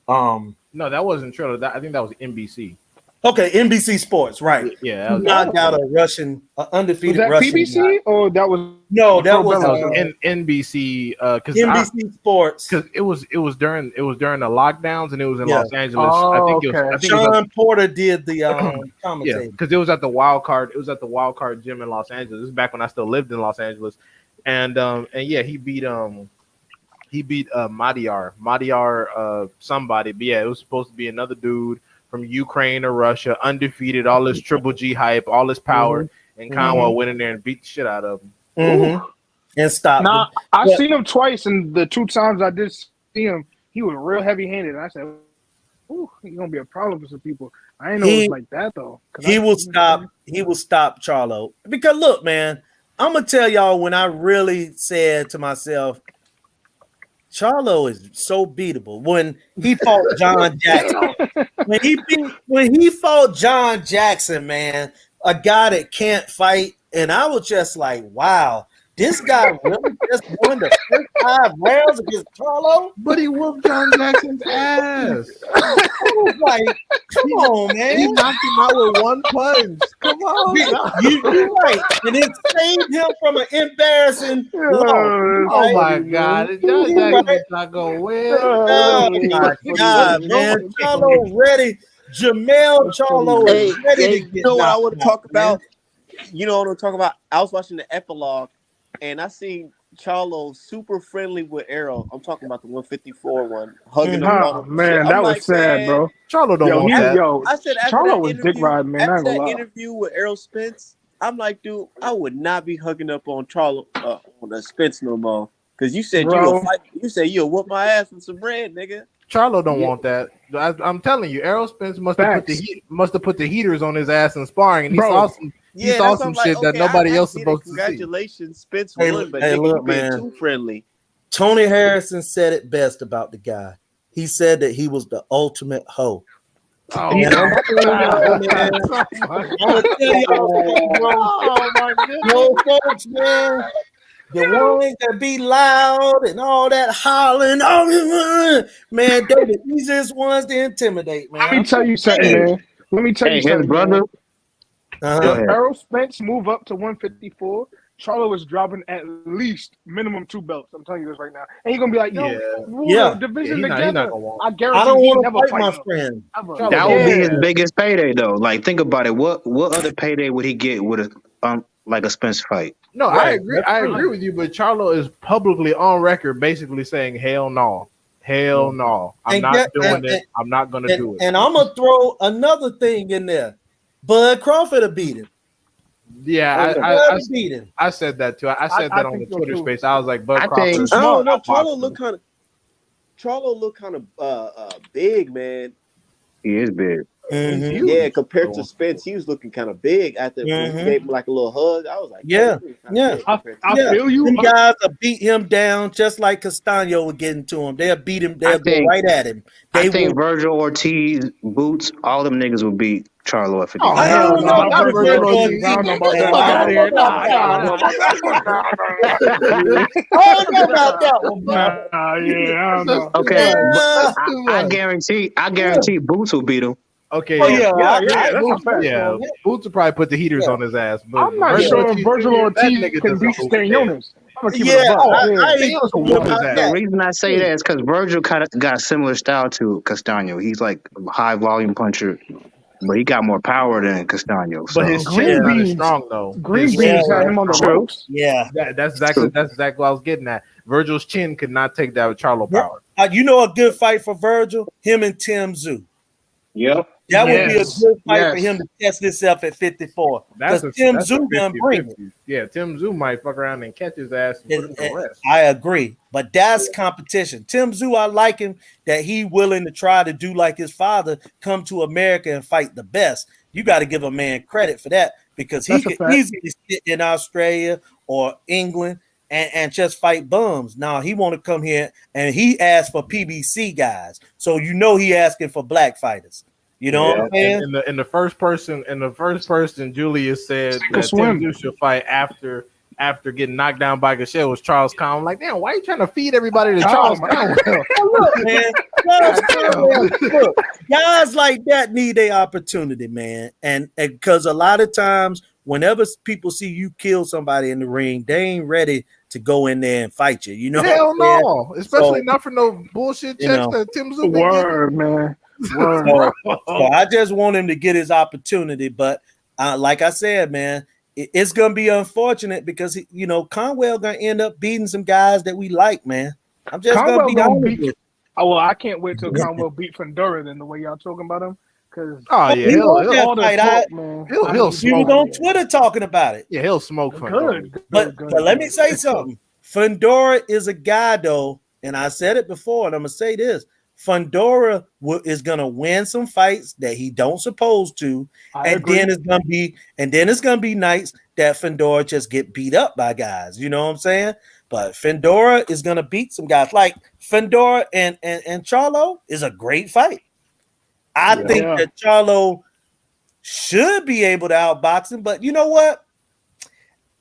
no, that wasn't true. I think that was NBC. Okay, NBC Sports, right. Yeah, He knocked out a Russian, Was undefeated that Russian PBC guy. or that was No, that was Pro NBC because NBC Sports. it was during the lockdowns and it was in Yeah. Los Angeles. Oh, I think it was. okay. I think it was Sean Porter did the yeah, commentating. because it was at the Wild Card. It was at the Wild Card gym in Los Angeles. This is back when I still lived in Los Angeles, and yeah, he beat Madiar somebody. But yeah, it was supposed to be another dude from Ukraine or Russia, undefeated, all this Triple G hype, all this power, and Conwell went in there and beat the shit out of him. Mhm. And stopped Nah, him. I Yeah. seen him twice, and the two times I did see him, he was real heavy-handed. And I said, "Ooh, he's gonna be a problem for some people." I didn't know it was like that though. He will stop. He will stop Charlo because look, man, I'm gonna tell y'all when I really said to myself, Charlo is so beatable. When he fought John Jackson, when he fought John Jackson, man, a guy that can't fight, and I was just like, wow, this guy really just won the first 5 rounds against Charlo. But he whooped John Jackson's ass. I was like, come on, man. He knocked him out with one punch. Come on. You're right, and it saved him from an embarrassing loss. Oh my God! John Jackson is not gonna win. Oh my God, man! Charlo ready. Jamel Charlo is ready to get you know what I want to knocked talk out, man. about? You know what I'm talking about? I was watching the epilogue, and I seen Charlo super friendly with Arrow. I'm talking about the 154 one, hugging him. Oh man, that was sad, bro. Charlo don't want that. I said after Charlo that was dick interview, riding, man. I after ain't gonna that lie. interview with Errol Spence, I'm like, dude, I would not be hugging up on Charlo on the Spence no more. Cause you said Bro. you will fight. You said you'll whoop my ass with some bread, nigga. Charlo don't want that. I'm telling you, Errol Spence must have put the heaters on his ass in sparring, and he saw some. He saw that's some what I'm shit like, that okay, nobody I else get it. supposed to see. Congratulations, Spence Hey, won, but hey, nigga, look, you being man. too friendly. Tony Harrison said it best about the guy. He said that he was the ultimate hoe. Oh, Man, I'm telling y'all, man. my I'm gonna tell y'all, bro. Oh my goodness. Yo, folks, man. The ones that be loud and all that hollering, oh, man, they're the easiest ones to intimidate, man. Let me tell you something, Hey, man. Let me tell you hey, his something, brother. man. Go Uh-huh. If ahead. Errol Spence move up to 154, Charlo was dropping at least minimum 2 belts. I'm telling you this right now. And he's gonna be like, yo, Yeah. rule Yeah. the division He's not together. gonna want. I I guarantee don't he want never to fight fight my him. friend. Ever. Charlo That would be Yeah. his biggest payday, though. Like, think about it. What other payday would he get with a like a Spence fight? No, I Right. agree. That's I true. agree with you, but Charlo is publicly on record, basically saying, "Hell no, hell no, I'm And not get- doing it. I'm not gonna do it." and I'm gonna throw another thing in there. Bud Crawford will beat him. Yeah, Bud will beat him. I said that too. I said that on the think so Twitter too. space. I was like, Bud I Crawford. think- is I don't know. outboxing. Charlo look kind of big, man. He is big. He's Mhm. huge. Yeah, compared to So, Spence, he was looking kind of big after when he Mhm. gave him like a little hug. I was like, Yeah, he look kinda yeah. big compared to I Yeah, feel you. them guys will beat him down just like Castano would get into him. They'll beat him. I They'll go think right at him. I They think will. Virgil Ortiz, Boots, all them niggas will beat Charlo at Oh 55. I hell don't no, know not not about Virgil Virgil Virgil Ortiz. Ortiz. I don't know Ortiz. about Get the that. fuck I out of don't here! know about Nah, that nah, one. nah. I don't know about that one, bro. Yeah, I don't know. Okay, but Yeah. I Yeah. guarantee Boots will beat him. Okay, Oh yeah, yeah, Yeah, I that's a Boots fact. yeah. on that. Boots will probably put the heaters Yeah. on his ass, but I'm not Yeah. sure if Virgil Jr., that Ortiz nigga can doesn't beat move a bit. Stanionis. I'm gonna keep it Yeah, a buck. I Yeah. ain't Stanionis will thinking whoop his about ass. The that. reason I say that is because Virgil kind of got a similar style to Castano. He's like a high volume puncher, but he got more power than Castano. But his So chin's Green not as beans. strong though. Green His beans chin's not had as him on the strong. ropes. Yeah. That's true. exactly what I was getting at. Virgil's chin could not take that with Charlo power. You know a good fight for Virgil? Him and Tim Zoo. Yep. That would be a Yes. good fight for Yes. him to test himself at 54. That's Because a Tim that's Zoo a gonna 50 bring it. 50. Yeah, Tim Zoo might fuck around and catch his ass and put him to rest. I agree, but that's competition. Tim Zoo, I like him that he willing to try to do like his father, come to America and fight the best. You got to give a man credit for that because he That's a could fact. easily sit in Australia or England and just fight bums. Now he want to come here and he asked for PBC guys, so you know he asking for black fighters. You know what I'm saying? And in the first person, Julius said Sink or that Tim swim. Zoo should fight after getting knocked down by Gachel was Charles Conwell. I'm like, damn, why are you trying to feed everybody to Charles my- Conwell? Look, man, look, guys like that need their opportunity, man. And because a lot of times, whenever people see you kill somebody in the ring, they ain't ready to go in there and fight you. You know, Hell what I'm saying? no, especially So, not for no bullshit you checks know. that Tim Zoo been Word, man. Word. So I just want him to get his opportunity. But like I said, man, it's gonna be unfortunate because Conwell gonna end up beating some guys that we like, man. I'm just Conwell gonna be gonna honest beat- with you. Oh well, I can't wait till Conwell beat Fundora then the way y'all talking about him. Cause Oh yeah, He won that all the fight. talk, man. he'll I He was smoke. on Twitter talking about it. Yeah, he'll smoke fun. Good. But let me say something. Fundora is a guy, though, and I said it before, and I'm gonna say this: Fundora is gonna win some fights that he don't supposed to, and then it's gonna be nights that Fundora just get beat up by guys. You know what I'm saying? But Fundora is gonna beat some guys like Fundora and Charlo is a great fight. I think that Charlo should be able to outbox him, but you know what?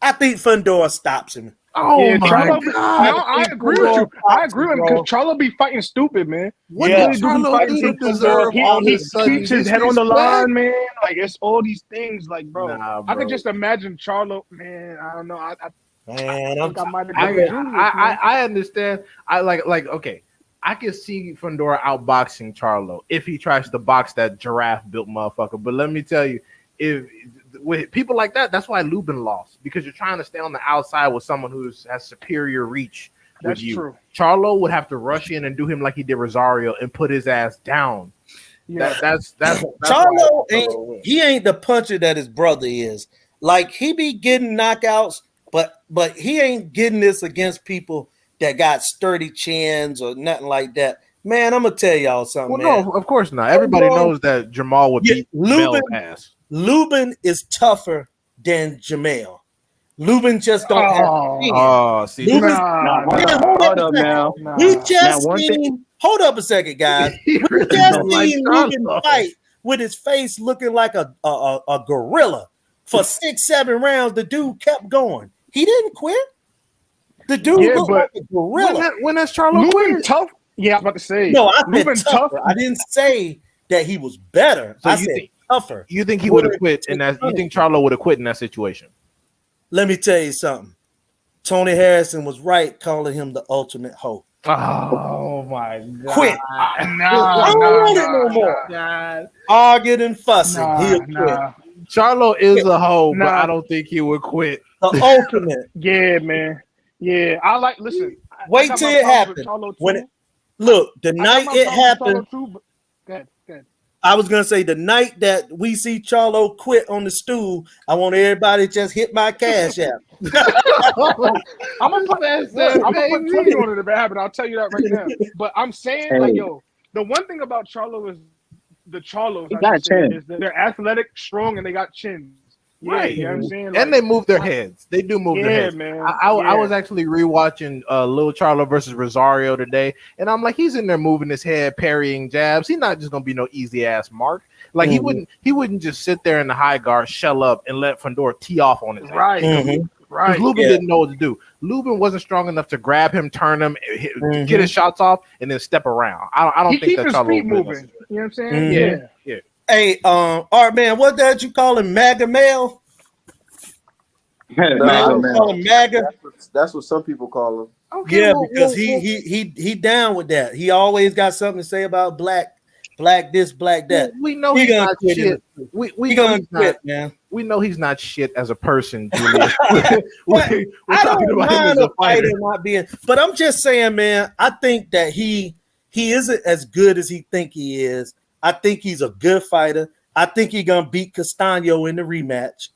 I think Fundora stops him. Oh Yeah, my Charlo, god! no, I agree with you. I agree with him because Charlo be fighting stupid, man. What Yeah. did Charlo do to deserve all He this sudden keeps his head on the disrespect? line, man. Like it's all these things, like bro. Nah, I bro. could just imagine Charlo, man. I don't know. I Man, think I might have I, done with Julius, man. I understand. I like okay. I can see Fundora outboxing Charlo if he tries to box that giraffe built motherfucker. But let me tell you, if with people like that, that's why Lubin lost, because you're trying to stay on the outside with someone who has superior reach. That's with you. true. Charlo would have to rush in and do him like he did Rosario and put his ass down. Yeah. That's Charlo why he ain't the puncher that his brother is. Like he be getting knockouts, but he ain't getting this against people that got sturdy chins or nothing like that. Man, I'm gonna tell y'all something. Well, man. no, of course not. Everybody knows that Jamal would beat Mel's ass. Lubin is tougher than Jamel. Lubin just don't have. Oh, see, Lubin, Hold up now. We just Now, one seen. Hold up a second, guys. We just don't like seen Lubin Charlo. fight with his face looking like a gorilla for 6-7 rounds. The dude kept going. He didn't quit. The dude Yeah, looked but like a gorilla. When has Charlo Lubin quit? tough. Yeah, I was about to say. No, I said Lubin tough. tougher. I didn't say that he was better. So I you said think tougher. you think he would have quit in that? You think Charlo would have quit in that situation? Let me tell you something. Tony Harrison was right calling him the ultimate hoe. Oh my god! Quit. Nah, no more. God. Arguing and fussing. He'll quit. nah. Charlo is a hoe, but Nah. I don't think he would quit. The ultimate. Yeah, man. Yeah, listen. Wait I got till my it problems happens. with Charlo When too. it, look, the I got night my it problems with happened, Charlo too, but go ahead. I was gonna say the night that we see Charlo quit on the stool, I want everybody to just hit my cash app. I'm gonna put Listen, I'm gonna put baby. 20 on it if it happen. I'll tell you that right now. But I'm saying, like, yo, the one thing about Charlo is the Charlos, He I got should say, chin. is that they're athletic, strong, and they got chins. Yeah, Right. you know what I'm saying? And Like, they move their heads. They do move their yeah, heads. man. I Yeah. was actually rewatching Lil Charlo versus Rosario today, and I'm like, he's in there moving his head, parrying jabs. He's not just gonna be no easy ass mark. Like he wouldn't just sit there in the high guard, shell up, and let Fandor tee off on his head. Right. Mhm. Right. Because Lubin didn't know what to do. Lubin wasn't strong enough to grab him, turn him, get his shots off, and then step around. I don't He think keep that his Charlo feet would do moving. You know what I'm saying? Mhm. Yeah. Hey, Art man, what that you call him? MAGA male? No, I don't Call him MAGA? That's what some people call him. Okay, Yeah, well, because well, he down with that. He always got something to say about black this, black that. we know He he's gonna not quit in shit. the- We He know gonna he's quit, not. man. We know he's not shit as a person, Julius. we're I talking don't about him mind as a a fighter. fighter not being, but I'm just saying, man. I think that he isn't as good as he think he is. I think he's a good fighter. I think he's gonna beat Castano in the rematch,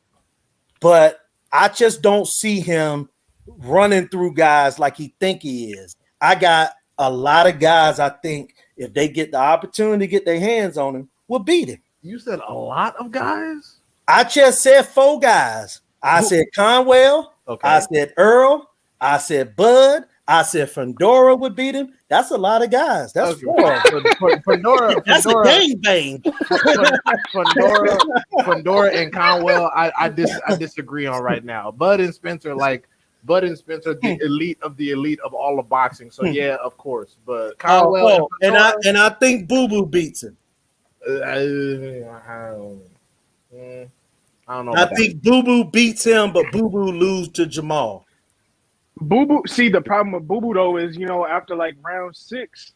but I just don't see him running through guys like he think he is. I got a lot of guys. I think if they get the opportunity to get their hands on him, will beat him. You said a lot of guys. I just said 4 guys. I said Conwell. Okay. I said Earl. I said Bud. I said Fandora would beat him. That's a lot of guys. That's 4. Fandora. That's a gangbang. Fandora and Conwell, I disagree on right now. Bud and Spencer, the elite of all of boxing. So yeah, of course. But Conwell and I think Boo Boo beats him. I don't know. I think Boo Boo beats him, but Boo Boo lose to Jamal. Boo Boo. See, the problem with Boo Boo though is, after like round 6,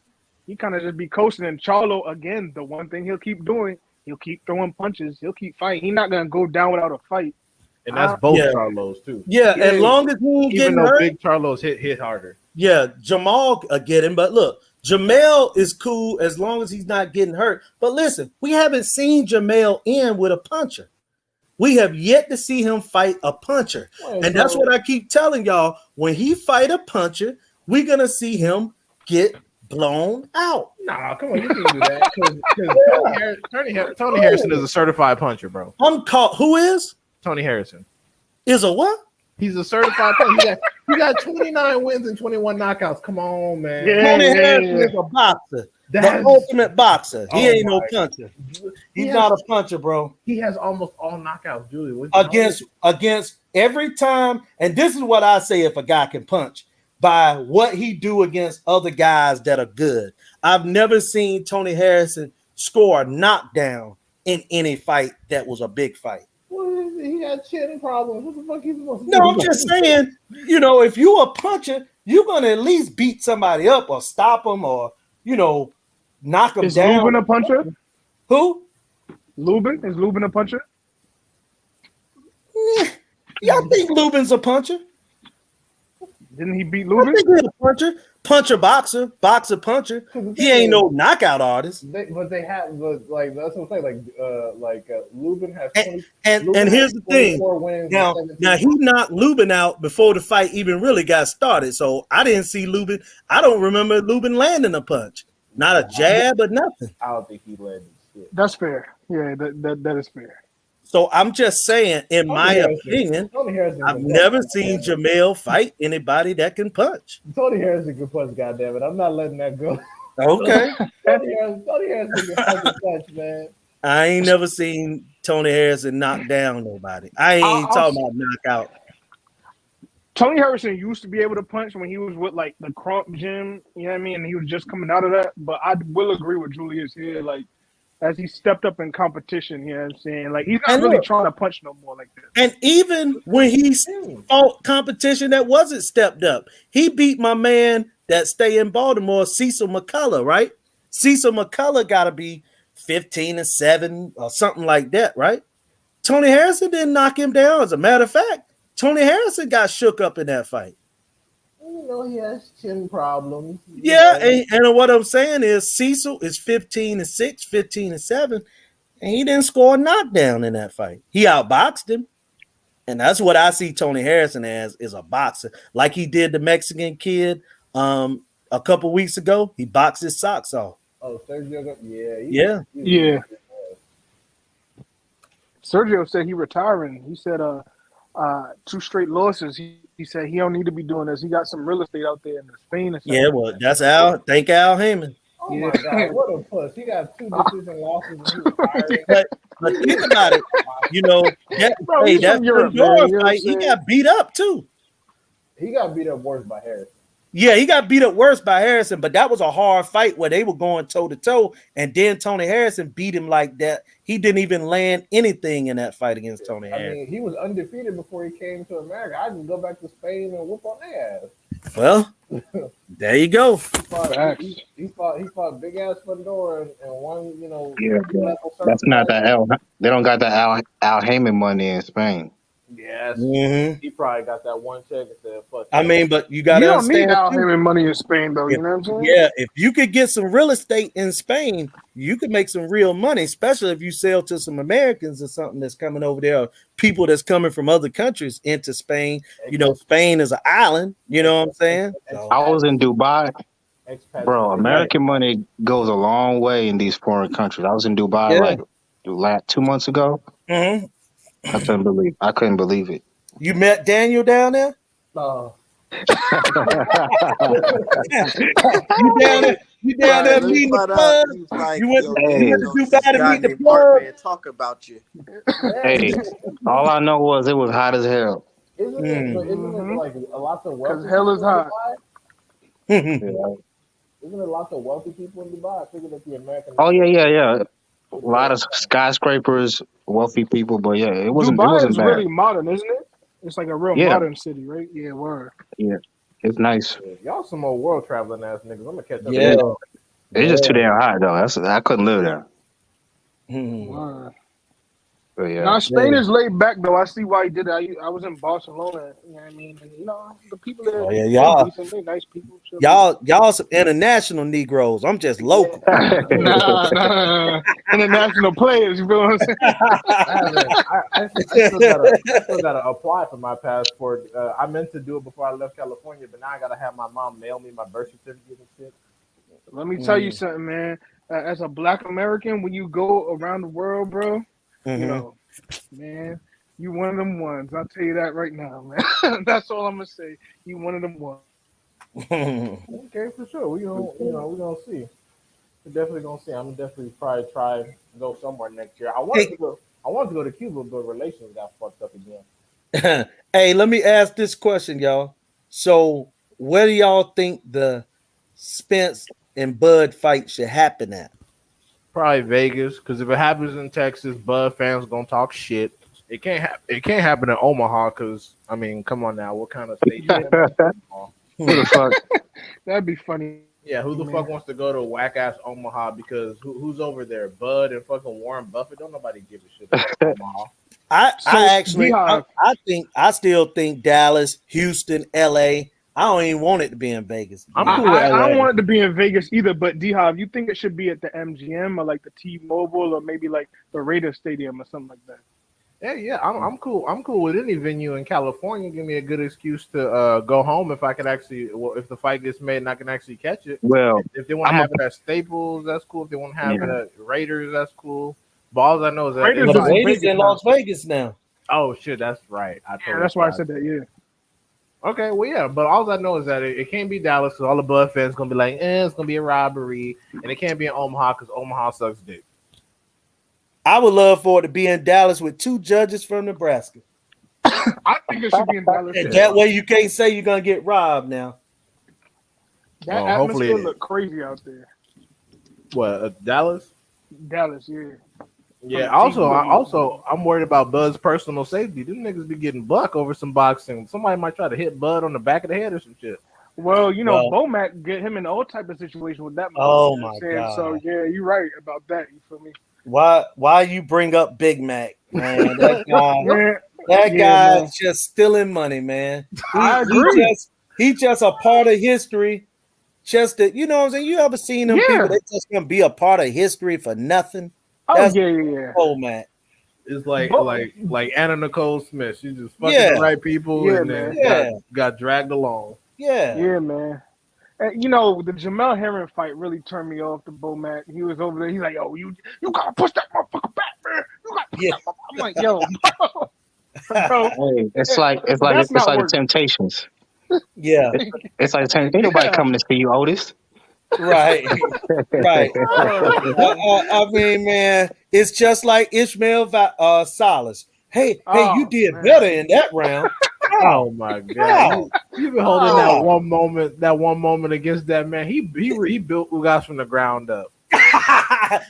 he kind of just be coasting. And Charlo, again, the one thing he'll keep doing, he'll keep throwing punches. He'll keep fighting. He's not gonna go down without a fight. And that's both Charlos too. Yeah, as long as he ain't Even getting though hurt. big Charlos hit harder. Yeah, Jamal get him, but look, Jamel is cool as long as he's not getting hurt. But listen, we haven't seen Jamel in with a puncher. We have yet to see him fight a puncher. And that's what I keep telling y'all. When he fight a puncher, we're going to see him get blown out. Nah, come on, you can't do that. Because Tony Harrison is a certified puncher, bro. Who is? Tony Harrison. Is a what? He's a certified puncher. He got 29 wins and 21 knockouts. Come on, man. Tony Harrison is a boxer. The ultimate boxer. He ain't no puncher. He's not a puncher, bro. He has almost all knockouts, Julie. Against every time, and this is what I say if a guy can punch, by what he do against other guys that are good. I've never seen Tony Harrison score a knockdown in any fight that was a big fight. He got chin problems. What the fuck he's supposed to do? No, I'm just saying, if you a puncher, you're gonna at least beat somebody up or stop them or knock them down. Is Lubin a puncher? Who? Lubin? Is Lubin a puncher? Y'all think Lubin's a puncher? Didn't he beat I Lubin? think he's a puncher. Puncher, boxer, puncher. He ain't no knockout artist. But they have, that's what I'm saying. Lubin has 20. And here's the thing. Now he knocked Lubin out before the fight even really got started. So I didn't see Lubin. I don't remember Lubin landing a punch. Not a jab or nothing. I don't think he landed shit. That's fair. Yeah, that is fair. So I'm just saying, in my opinion, I've never seen Jamel fight anybody that can punch. Tony Harrison can punch, goddammit. I'm not letting that go. Okay. Tony Harrison can punch, man. I ain't never seen Tony Harrison knock down nobody. I ain't I'll, talking about knockout. Tony Harrison used to be able to punch when he was with like the Crump gym, you know what I mean? And he was just coming out of that. But I will agree with Julius here. Like, as he stepped up in competition, you know what I'm saying? Like, he's not And really look, trying to punch no more like this. and even when he fought competition that wasn't stepped up, he beat my man that stay in Baltimore, Cecil McCullough, right? Cecil McCullough got to be 15-7 or something like that, right? Tony Harrison didn't knock him down. As a matter of fact, Tony Harrison got shook up in that fight. You know, he has chin problems. Yeah, and what I'm saying is Cecil is 15-6, 15-7, and he didn't score a knockdown in that fight. He outboxed him. And that's what I see Tony Harrison as, is a boxer. Like he did the Mexican kid a couple weeks ago. He boxed his socks off. Oh, Sergio, Yeah. Yeah. Sergio said he retiring. He said 2 straight losses. He said he don't need to be doing this. He got some real estate out there in Spain or something. Yeah, well, that's Al. Thank Al Heyman. Oh my God, what a puss. He got 2 decision losses and he retiring. But think about it. You know, Bro, he's from Europe, man, you know fight, he got beat up too. He got beat up worse by Harrison. Yeah, he got beat up worse by Harrison, but that was a hard fight where they were going toe to toe, and then Tony Harrison beat him like that. He didn't even land anything in that fight against Tony Harrison. I mean, he was undefeated before he came to America. I just go back to Spain and whoop on their ass. Well, there you go. He fought big ass Fedor and won, you know. Yeah, that's not the Al. They don't got the Al Heyman money in Spain. Yes, Mm-hmm. he probably got that one check and said, "Fuck." I mean, but you got to understand. You don't need Al Heyman money in Spain, though. You know what I'm saying? Yeah, if you could get some real estate in Spain, you could make some real money, especially if you sell to some Americans or something that's coming over there, or people that's coming from other countries into Spain. You know, Spain is an island. You know what I'm saying? So, I was in Dubai. Bro, American money goes a long way in these foreign countries. I was in Dubai like 2 months ago. Mm-hmm. I couldn't believe it. You met Daniel down there? No. You down there meeting the plug? Like, you went to Dubai to meet the plug? Man, talk about you. Hey, all I know was it was hot as hell. Isn't it like a lot of wealthy? Because hell is hot. Isn't there lots of wealthy people in Dubai? I figured that the American. Oh yeah. A lot of skyscrapers, wealthy people, but yeah, it wasn't. Dubai it wasn't is bad. really modern, isn't it? It's like a real modern city, right? Yeah, word. Yeah, it's nice. Yeah, y'all some more world traveling ass niggas. I'm gonna catch up. Yeah, it's just too damn hot though. I couldn't live there. Word. But yeah. Now Spain is laid back though. I see why he did it. I was in Barcelona. You know what I mean? And, you know, the people there. Oh, yeah, y'all. Decent, they nice people. Y'all some international Negroes. I'm just local. Nah. International players. You feel what I'm saying? I still gotta apply for my passport. I meant to do it before I left California, but now I gotta have my mom mail me my birth certificate and shit. Let me tell you something, man. As a Black American, when you go around the world, bro, you know, man, you one of them ones. I'll tell you that right now, man. That's all I'm gonna say. You one of them ones. Okay, for sure. We gonna see. We're definitely gonna see. I'm definitely probably try to go somewhere next year. I wanted to go to Cuba, but relations got fucked up again. Hey, let me ask this question, y'all. So, where do y'all think the Spence and Bud fight should happen at? Probably Vegas, because if it happens in Texas, Bud fans gonna talk shit. It can't happen in Omaha, because I mean, come on now, what kind of state? Who the fuck? That'd be funny. Yeah, who the fuck wants to go to whack ass Omaha? Because who's over there? Bud and fucking Warren Buffett. Don't nobody give a shit about Omaha. I still think Dallas, Houston, LA. I don't even want it to be in Vegas. I don't want it to be in Vegas either, but D-Hop, you think it should be at the MGM or like the T-Mobile or maybe like the Raiders Stadium or something like that? Yeah, I'm cool. I'm cool with any venue in California. Give me a good excuse to go home if I can actually, if the fight gets made and I can actually catch it. Well, if they want to have it at Staples, that's cool. If they want to have it at Raiders, that's cool. But all I know is that Raiders in Las Vegas now. Oh shit, that's right. That's why I said that. Yeah. Okay, well, yeah, but all I know is that it can't be Dallas because all the Bud fans gonna be like, it's gonna be a robbery, and it can't be in Omaha because Omaha sucks dick. I would love for it to be in Dallas with 2 judges from Nebraska. I think it should be in Dallas. And that way you can't say you're gonna get robbed now. That Well, hopefully atmosphere look crazy out there. What, Dallas? Dallas, yeah. Yeah. From the Also, I'm worried about Bud's personal safety. Them niggas be getting buck over some boxing. Somebody might try to hit Bud on the back of the head or some shit. Well, you know, Well- Bomac get him in all type of situation with that. Oh, you know what I'm my saying? God. So yeah, you're right about that. You feel me? Why you bring up Big Mac, man? That guy, Yeah, that Yeah, guy's man. just stealing money, man. I agree. He just a part of history. Just that, you know what I'm saying? You ever seen them Yeah. people that just gonna be a part of history for nothing? Oh That's yeah. Bomac. It's like But- like Anna Nicole Smith. She just fucking Yeah. the right people Yeah, and then man. Yeah. got dragged along. Yeah. Yeah, man. And, you know, the Jamel Herring fight really turned me off to Bomac. He was over there. He's like, "Yo, you gotta push that motherfucker back, man. You gotta push Yeah. that motherfucker." I'm like, "Yo, bro, Hey, it's like That's the not working. Temptations. Yeah. It's like the Temptations. Ain't nobody Yeah. coming to see you, Otis. Right. Right. I mean, man, it's just like Ishmael Salas. Hey, Oh, you did man. better in that round. Oh my god! Wow. You been holding Oh. that one moment against that man. He built Ugas from the ground up.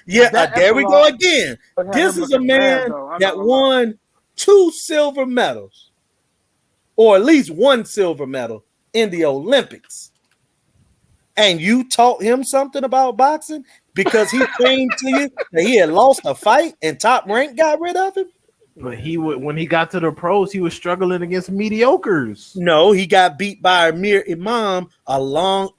Yeah, That there we go epilogue- again. Look how This him is a looking man bad, though. I'm that not- won 2 silver medals, or at least 1 silver medal in the Olympics. And you taught him something about boxing because he claimed to you that he had lost a fight and Top Rank got rid of him? But when he got to the pros, he was struggling against mediocres. No, he got beat by Amir Imam, a long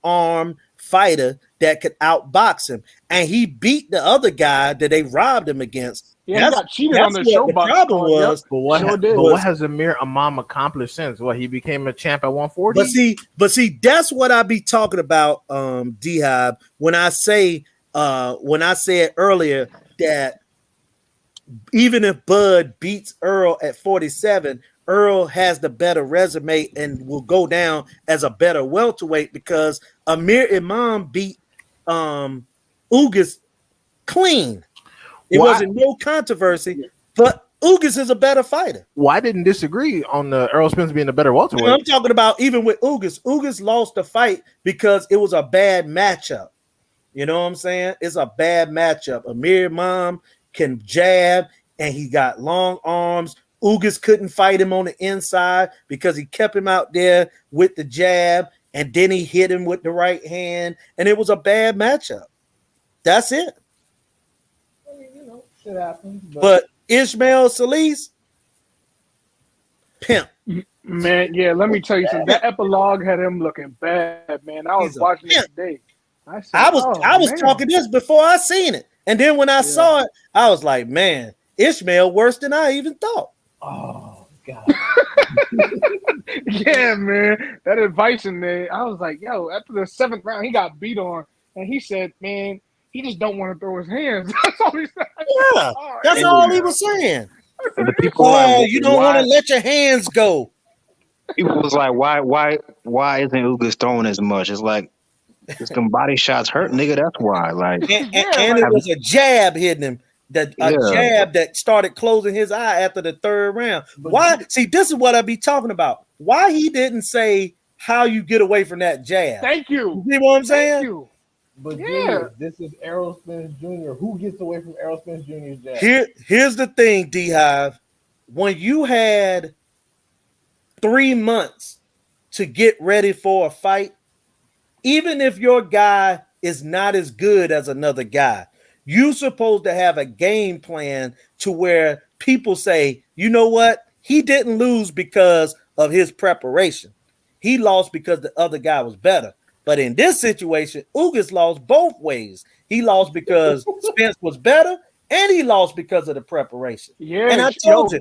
arm fighter that could outbox him, and he beat the other guy that they robbed him against. Yeah, he got cheated on the what show the box problem score, yep. was. But what, Sure did. but what has Amir Imam accomplished since? What, he became a champ at 140? But see, that's what I be talking about, D-Hab, when I said earlier that even if Bud beats Earl at 47, Earl has the better resume and will go down as a better welterweight because Amir Imam beat Ugas clean. It Well, wasn't no controversy, but Ugas is a better fighter. Well, I didn't disagree on the Errol Spence being a better welterweight. I'm talking about even with Ugas. Ugas lost the fight because it was a bad matchup. You know what I'm saying? It's a bad matchup. Amir Imam can jab, and he got long arms. Ugas couldn't fight him on the inside because he kept him out there with the jab, and then he hit him with the right hand, and it was a bad matchup. That's it. I mean, you know, shit happens. But Ishmael Salis, pimp. Man, yeah, let me tell you something. That epilogue had him looking bad, man. I was He's a watching it pimp. today. I said, I was man. talking this before I seen it, and then when I saw it, I was like, man, Ishmael worse than I even thought. Oh god. Yeah, man. That advice in there, I was like, yo, after the 7th round, he got beat on, and he said, man, he just don't want to throw his hands. That's all he said. Yeah, that's all he was saying. And the people Oh, like, you don't want why- to let your hands go. People was like, why isn't Ugas throwing as much? It's like, it's them body shots hurt, nigga. That's why. Like, And Yeah, it was a jab hitting him. A Yeah. jab that started closing his eye after the 3rd round. Why? See, this is what I be talking about. Why he didn't say how you get away from that jab? Thank you. You see what I'm Thank saying? you. But Yeah. Junior, this is Errol Spence Jr. Who gets away from Errol Spence Jr.'s jab? Here's the thing, D-Hive. When you had 3 months to get ready for a fight, even if your guy is not as good as another guy, you're supposed to have a game plan to where people say, you know what? He didn't lose because of his preparation. He lost because the other guy was better. But in this situation, Ugas lost both ways. He lost because Spence was better, and he lost because of the preparation. Yeah, And I told you,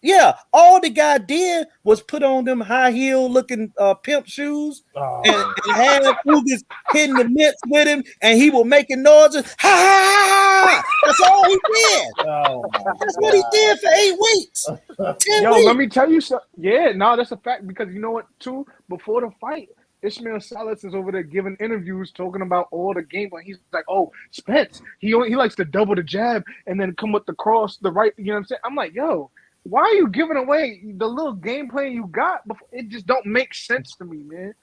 yeah, all the guy did was put on them high heel looking pimp shoes Oh. and had Ugas hitting the mitts with him, and he was making noises. Ha ha ha! That's all he did. Oh, my That's what he did for 8 weeks. 10 Yo, weeks. let me tell you something. Yeah, no, that's a fact because you know what, too? Before the fight, Ishmael Salas is over there giving interviews talking about all the game plan. He's like, "Oh, Spence, he likes to double the jab and then come with the cross, the right." You know what I'm saying? I'm like, "Yo, why are you giving away the little game plan you got? Before? It just don't make sense to me, man."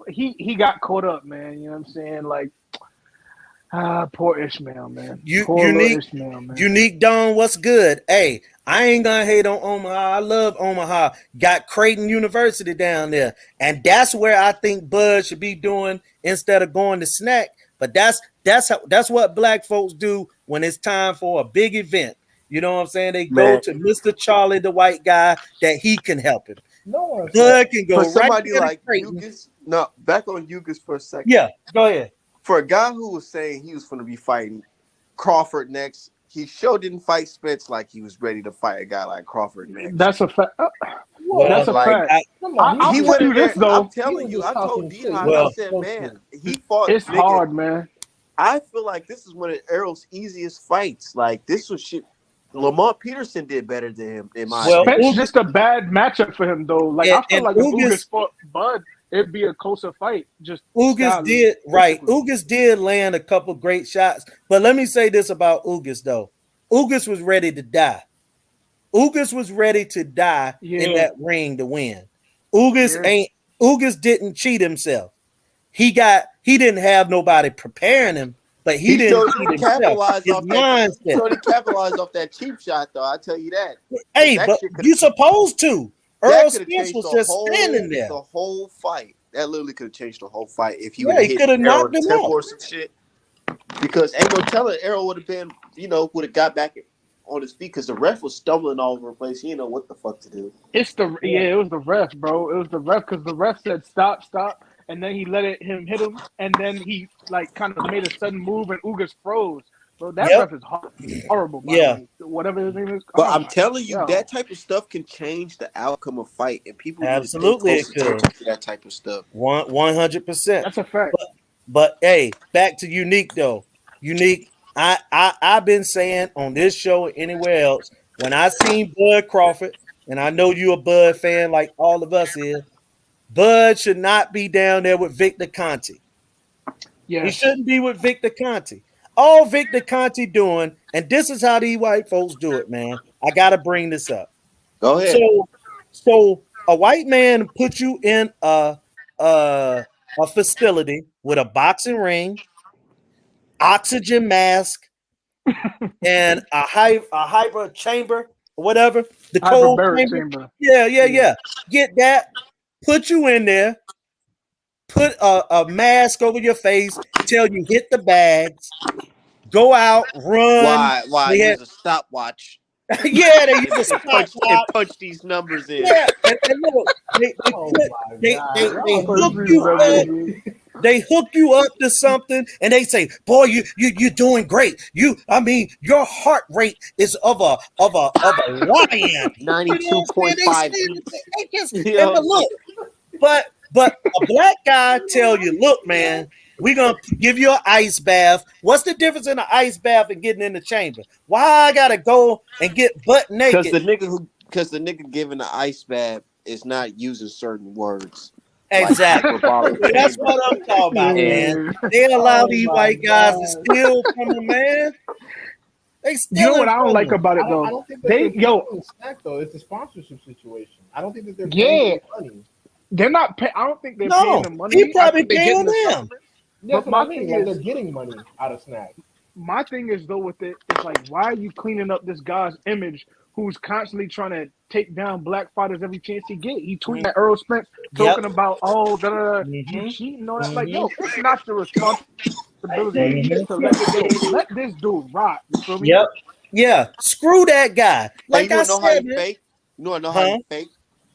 He got caught up, man. You know what I'm saying? Like, poor Ishmael, man. Poor little Ishmael, man. Unique Dawn, what's good? Hey, I ain't gonna hate on Omaha. I love Omaha. Got Creighton University down there, and that's where I think Bud should be doing instead of going to snack. But that's what black folks do when it's time for a big event. You know what I'm saying? They go to Mr. Charlie, the white guy, that he can help him. No one Bud can go for somebody right like Creighton. Ugas. No, back on Ugas for a second. Yeah, go ahead. For a guy who was saying he was going to be fighting Crawford next, he sure didn't fight Spence like he was ready to fight a guy like Crawford next. That's a fact. Well, That's a like, fact. Come he on, went do this though. I'm telling you, I told D-Hop, Well, I said, man, he fought. It's nigga, hard, man. I feel like this is one of Errol's easiest fights. Like, this was shit. Lamont Peterson did better than him, in my Well, opinion. Spence just a bad matchup for him though. Like I feel and like if Ugas- Ugas fought Bud, it'd be a closer fight. Just Ugas style- did right. physically. Ugas did land a couple great shots, but let me say this about Ugas though. Ugas was ready to die. Ugas was ready to die in that ring to win. Ugas didn't cheat himself. He didn't have nobody preparing him, but he didn't cheat himself. capitalized His off that. mindset. He sure capitalized off that cheap shot, though. I tell you that. Hey, that but shit you supposed to. that Earl could have Spence changed was the just whole, standing there. the whole fight. That literally could have changed the whole fight if he Yeah, would have he hit coulda Errol knocked in him the tempo out. or some shit. Because ain't no telling Errol would have been, would have got back on his feet because the ref was stumbling all over the place. He didn't know what the fuck to do. It was the ref, bro. It was the ref because the ref said stop, and then he let him hit him, and then he like kind of made a sudden move, and Ugas froze. Bro, that Yep. ref is horrible. By Yeah. the way. Whatever his name is. But Oh I'm my telling you, God. that type of stuff can change the outcome of fight, and people Absolutely need it to pay close could. attention to that type of stuff. 100%. That's a fact. But hey, back to Unique though. Unique, I've been saying on this show or anywhere else, when I seen Bud Crawford, and I know you a Bud fan like all of us is, Bud should not be down there with Victor Conte. Yeah. He shouldn't be with Victor Conte. All Victor Conte doing, and this is how these white folks do it, man. I gotta bring this up. Go ahead. So a white man put you in a facility with a boxing ring, oxygen mask, and a hyper chamber or whatever. The cold Hyperbaric chamber. chamber. Yeah. Get that. Put you in there. Put a mask over your face. Tell you hit the bags. Go out, run. Why They use a stopwatch yeah, they use a and punch, stopwatch. punch these numbers in? Yeah, and look, they hook you up. They hook you up to something, and they say, "Boy, you're doing great. Your heart rate is of a lion." 92.5 beats. But a black guy tell you, "Look, man, we're gonna give you an ice bath." What's the difference in an ice bath and getting in the chamber? Why I gotta go and get butt naked? Because the nigga giving the ice bath is not using certain words. Exactly. Like, That's what I'm talking about, man. They allow these white guys to steal from the man. They steal. You know what I don't like about it I though? don't think that they're snack though. It's a sponsorship situation. I don't think that they're paying money. They're not pay. I don't think they're paying the money. He probably I think they're paying getting the them. That's But what I my mean. thing Like, is- they're getting money out of snack. My thing is though with it, it's like why are you cleaning up this guy's image who's constantly trying to take down black fighters every chance he get? He tweeted at Earl Spence talking about you cheating and all that. Like, yo, it's not the responsibility to let this dude rock. You feel me? Yep. Yeah. Screw that guy. Like you I know how said, he man. fake? You know how he fake?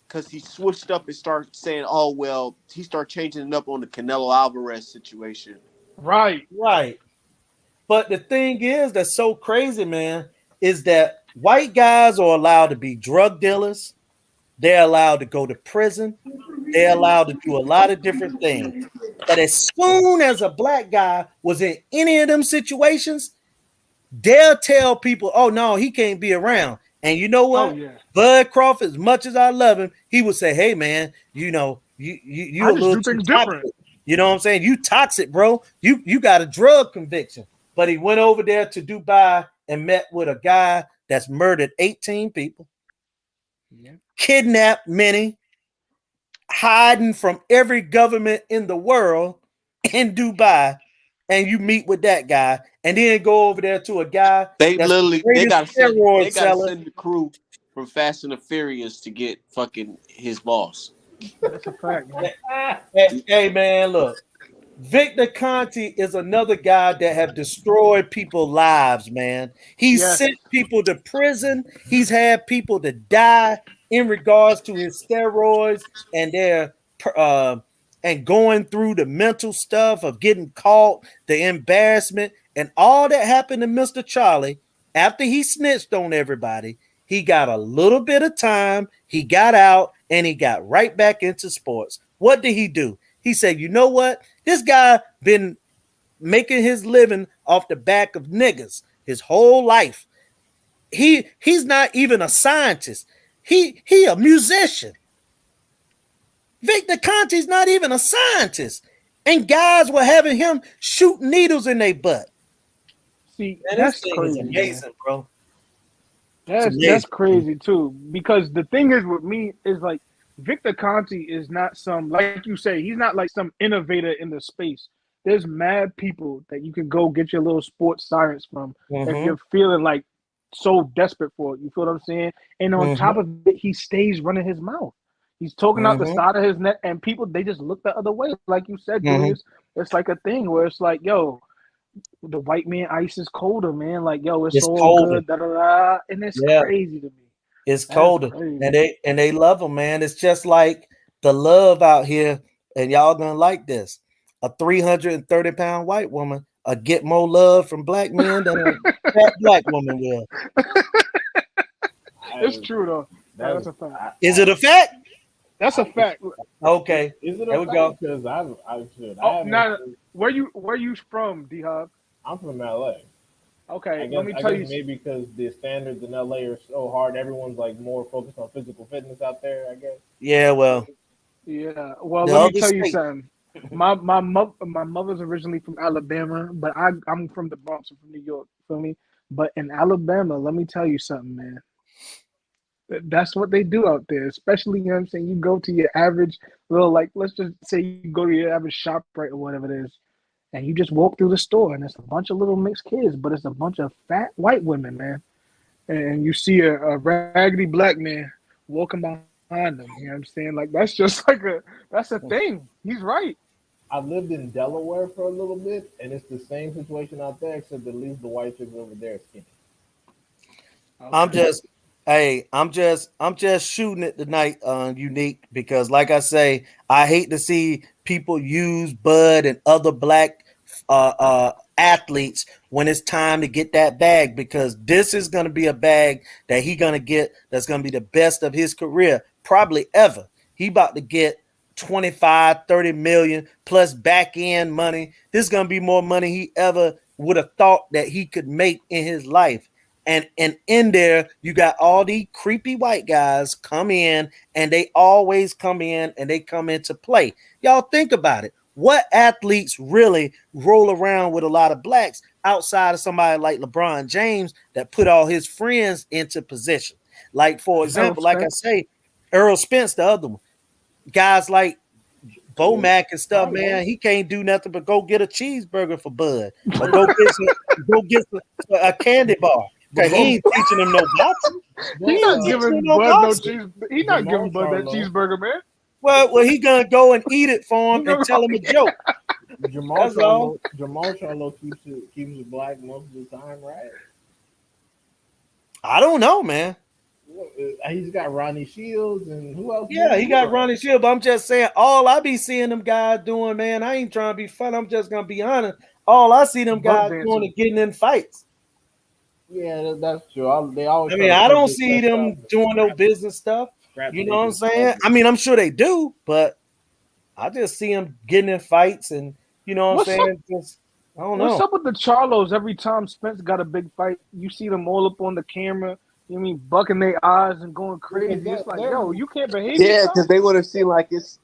Because he switched up and started saying, "Oh well," he started changing it up on the Canelo Alvarez situation. Right. But the thing is that's so crazy, man, is that white guys are allowed to be drug dealers. They're allowed to go to prison. They're allowed to do a lot of different things. But as soon as a black guy was in any of them situations, they'll tell people, "Oh no, he can't be around." And you know what? Oh, yeah. Bud Crawford, as much as I love him, he would say, "Hey man, you You I a just little do too things different. toxic. You know what I'm saying? You toxic, bro. You got a drug conviction. But he went over there to Dubai and met with a guy that's murdered 18 people, Yeah. kidnapped many, hiding from every government in the world in Dubai. And you meet with that guy and then go over there to a guy They that's the literally greatest steroid they gotta seller. send the crew from Fast and the Furious to get fucking his boss. That's a fact, man. Hey man, look. Victor Conti is another guy that have destroyed people's lives, man. He's Yes. sent people to prison. He's had people to die in regards to his steroids and their and going through the mental stuff of getting caught, the embarrassment, and all that happened to Mr. Charlie after he snitched on everybody. He got a little bit of time, he got out, and he got right back into sports. What did he do? He said, you know what? This guy been making his living off the back of niggas his whole life. He's not even a scientist. He a musician. Victor Conti's not even a scientist. And guys were having him shoot needles in their butt. See, Man, that's this thing crazy, is man. amazing, bro. That's crazy too. Because the thing is with me is like Victor Conti is not some, like you say, he's not like some innovator in the space. There's mad people that you can go get your little sports science from if you're feeling like so desperate for it. You feel what I'm saying? And on top of it, he stays running his mouth. He's talking out the side of his neck, and people, they just look the other way. Like you said, Julius, it's like a thing where it's like, yo, the white man ice is colder, man. Like, yo, it's all colder. good, da da da. And it's crazy to me. It's That's colder, crazy. and they love them, man. It's just like the love out here, and y'all gonna like this. A 330-pound white woman get more love from black men than a fat black woman will. It's true though. That's a fact. Is it a fact? That's a fact. Okay, Is it there a we fact? go. Because I should. Oh, now, where you from, D Hub? I'm from LA. Okay, I guess, let me tell you. maybe because the standards in LA are so hard, everyone's like more focused on physical fitness out there. I guess. Yeah, well, Yeah, well, the let me other tell you state. something. My mother's originally from Alabama, but I'm from the Bronx. I'm from New York. Feel me? But in Alabama, let me tell you something, man. That's what they do out there, especially, you know what I'm saying? You go to your average little, like, let's just say you go to your average shop, right, or whatever it is, and you just walk through the store, and it's a bunch of little mixed kids, but it's a bunch of fat white women, man. And you see a raggedy black man walking behind them. You know what I'm saying? Like, that's just like that's a thing. He's right. I lived in Delaware for a little bit, and it's the same situation out there, except at least the white chicks over there are skinny. Okay. I'm just shooting it tonight, Unique, because like I say, I hate to see people use Bud and other black athletes when it's time to get that bag, because this is going to be a bag that he going to get that's going to be the best of his career probably ever. He about to get 25, 30 million plus back end money. This is going to be more money he ever would have thought that he could make in his life. And in there, you got all these creepy white guys come in, and they always come in and they come into play. Y'all think about it. What athletes really roll around with a lot of blacks outside of somebody like LeBron James that put all his friends into position? Like, for example, like I say, Earl Spence, the other one. Guys like Bomac and stuff, man, he can't do nothing but go get a cheeseburger for Bud or go get a candy bar. Okay, he ain't teaching him no boxing. He's not giving Bud no cheese. He's not giving Bud that cheeseburger, man. Well, he gonna go and eat it for him and tell him a joke. Jamal Charlo keeps it black most of the time, right? I don't know, man. He's got Ronnie Shields and who else? Yeah, he got Ronnie Shields. But I'm just saying, all I be seeing them guys doing, man, I ain't trying to be fun. I'm just gonna be honest. All I see them guys doing is getting in fights. Yeah, that's true. They always. I mean, I don't see them doing no business stuff. You know what I'm saying? I mean, I'm sure they do, but I just see them getting in fights, and you know what I'm saying? Just, I don't know. What's up with the Charlos? Every time Spence got a big fight, you see them all up on the camera. You mean bucking their eyes and going Because crazy? It's like, they're yo, you can't behave Yeah, yourself. because they want to seem like it's.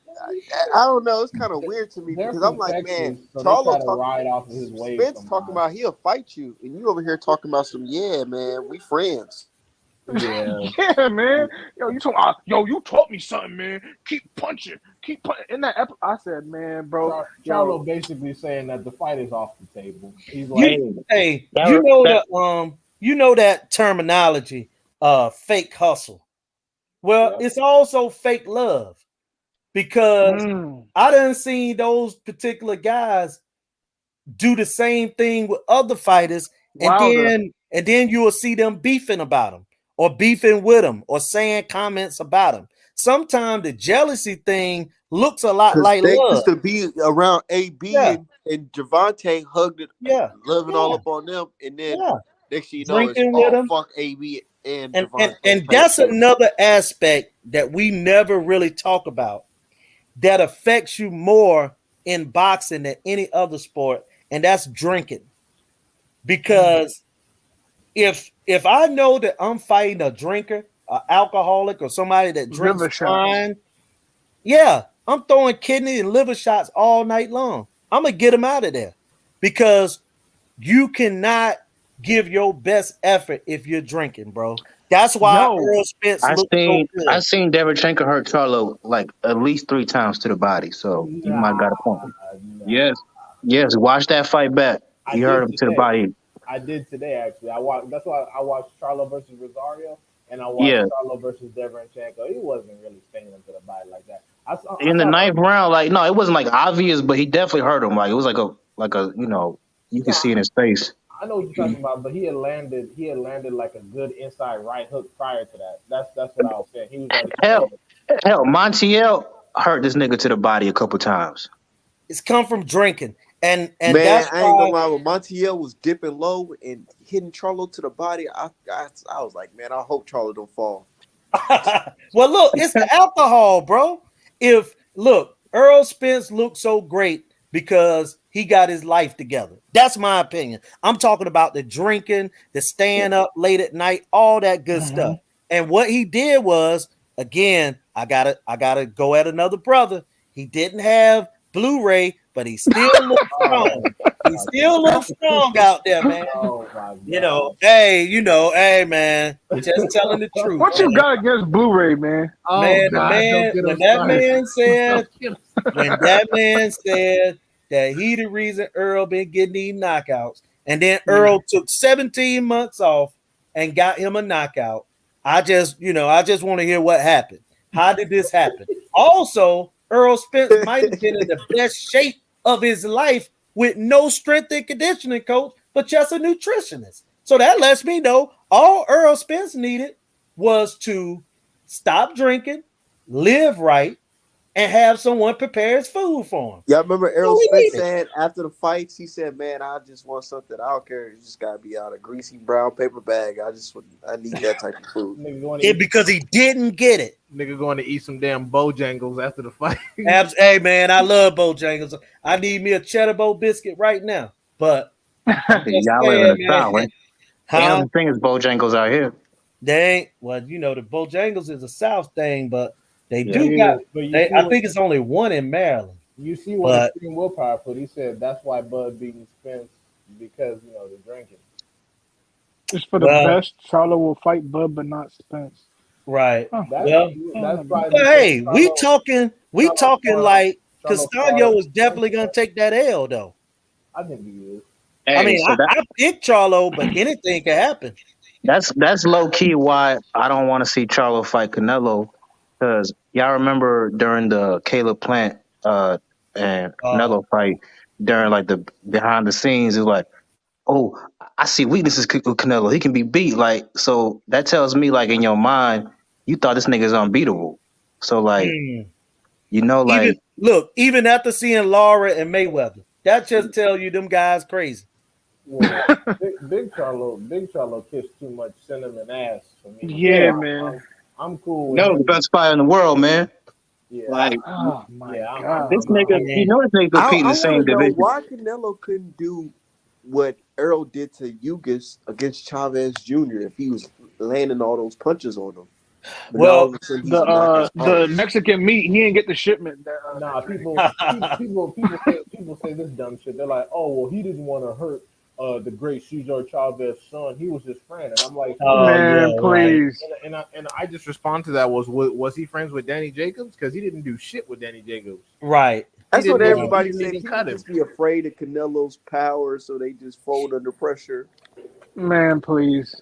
I don't know. It's kind of weird to me they're because I'm from like, Texas, man, so they try Charlo to talking, ride off of his wave Spence talking sometimes. about he'll fight you, and you over here talking about some. Yeah, man, we friends. Yeah, Yeah, man. Yo, you taught me something, man. Keep punching. In that I said, man, bro, Charlo yo, basically saying that the fight is off the table. He's You like, Hey, hey, that that you know that terminology, fake hustle. Well, yeah, it's also fake love because mm, I done seen those particular guys do the same thing with other fighters, Wilder. and then you will see them beefing about them or beefing with them or saying comments about them. Sometimes the jealousy thing looks a lot Because like they love. used to be around AB Yeah, and Javante hugged it, yeah, loving all yeah, up on them, and then yeah. next thing you know, it's Drinking with oh them. fuck AB and And, Javante and type that's shit. another aspect that we never really talk about that affects you more in boxing than any other sport, and that's drinking. Because if I know that I'm fighting a drinker, an alcoholic, or somebody that drinks Liver shots. wine, yeah, I'm throwing kidney and liver shots all night long. I'm gonna get them out of there because you cannot give your best effort if you're drinking, bro. That's why Yo, Earl Spence looks so I good. seen Derevchenko hurt Charlo like at least 3 times to the body. So you nah, might got a point. nah. Yes, yes. Watch that fight back. I He hurt did him to the today. body. I did today actually. I watched. That's why I watched Charlo versus Rosario, and I watched Yeah. Charlo versus Deverenchenko. He wasn't really stinging him to the body like that. I In the saw the ninth round, like no, it wasn't like obvious, but he definitely hurt him. Like it was like a you can nah. see in his face. I know what you're talking about, but he had landed. He had landed like a good inside right hook prior to that. That's what I was saying. He was already Hell, sweating. hell, Montiel hurt this nigga to the body a couple times. It's come from drinking, and Man, that's I ain't gonna why. lie. When Montiel was dipping low and hitting Charlo to the body, I was like, man, I hope Charlo don't fall. Well, look, it's the alcohol, bro. If look, Earl Spence looked so great because he got his life together. That's my opinion. I'm talking about the drinking, the staying up late at night, all that good stuff. mhm. And what he did was, again, I gotta go at another brother. He didn't have Blu-ray, but he still looked Oh strong. He my still looks strong out there, man. Oh my Hey, man, just telling the truth, What you man. got against Blu-ray, man? Oh Man, the God! Don't man, get when him that started. man Don't said, get him when that man said that he the reason Earl been getting these knockouts, and then Yeah. Earl took 17 months off and got him a knockout. I just want to hear what happened. How did this happen? Also, Earl Spence might have been in the best shape of his life with no strength and conditioning coach, but just a nutritionist. So that lets me know all Earl Spence needed was to stop drinking, live right, and have someone prepare his food for him. Y'all remember That's all Errol he Spence needed. saying after the fights, he said, "Man, I just want something. I don't care. It just gotta be out of greasy brown paper bag. I need that type of food." nigga going to eat. Because he didn't get it. Nigga going to eat some damn Bojangles after the fight. Hey man, I love Bojangles. I need me a cheddar bow biscuit right now. But I'm just Y'all live in saying, the man. South, right? Ain't Huh? no thing as Bojangles out here. They ain't well, the Bojangles is a South thing, but they Yeah. do got Yeah. But you they see I what think it's only one in Maryland. you see what But Extreme Willpower put. He said that's why Bud beating Spence because the drinking. It's for the well, best. Charlo will fight Bud, but not Spence. right. Huh. That's Well, that's Mm. probably but because hey, we Charlo talking sparred like Charlo sparred Castano is Spence. definitely gonna take that L though. I think he is. I Hey, mean, so I picked Charlo, but anything can happen. that's low key why I don't want to see Charlo fight Canelo because y'all remember during the Caleb Plant and Uh, Canelo fight during like the behind the scenes it was like, oh, I see weaknesses with Canelo, he can be beat, like, so that tells me like in your mind you thought this nigga is unbeatable, so like, hmm. Even like, look, even after seeing Laura and Mayweather, that just tell you them guys crazy. Well, Big Charlo kissed too much cinnamon ass for me. Yeah, Yeah. man. I'm cool with no, the him. best fighter in the world, man. Yeah, Like Oh my I'm God, this cool. nigga, bro. Yeah. this nigga compete in I the want to same know division. why Canelo couldn't do what Earl did to Yugas against Chavez Jr. if he was landing all those punches on him. But now all Well, of a sudden he's a knockout The artist. Mexican meat, he didn't get the shipment. Nah, people say this dumb shit. They're like, oh well, he didn't want to hurt the great Cesar Chavez's son. He was his friend, and I'm like, oh Man, yeah, right. please. and I just respond to that was he friends with Danny Jacobs? Because he didn't do shit with Danny Jacobs. Right. That's He what didn't everybody even said. He cut would him. just be afraid of Canelo's power, so they just fold under pressure. Man, please.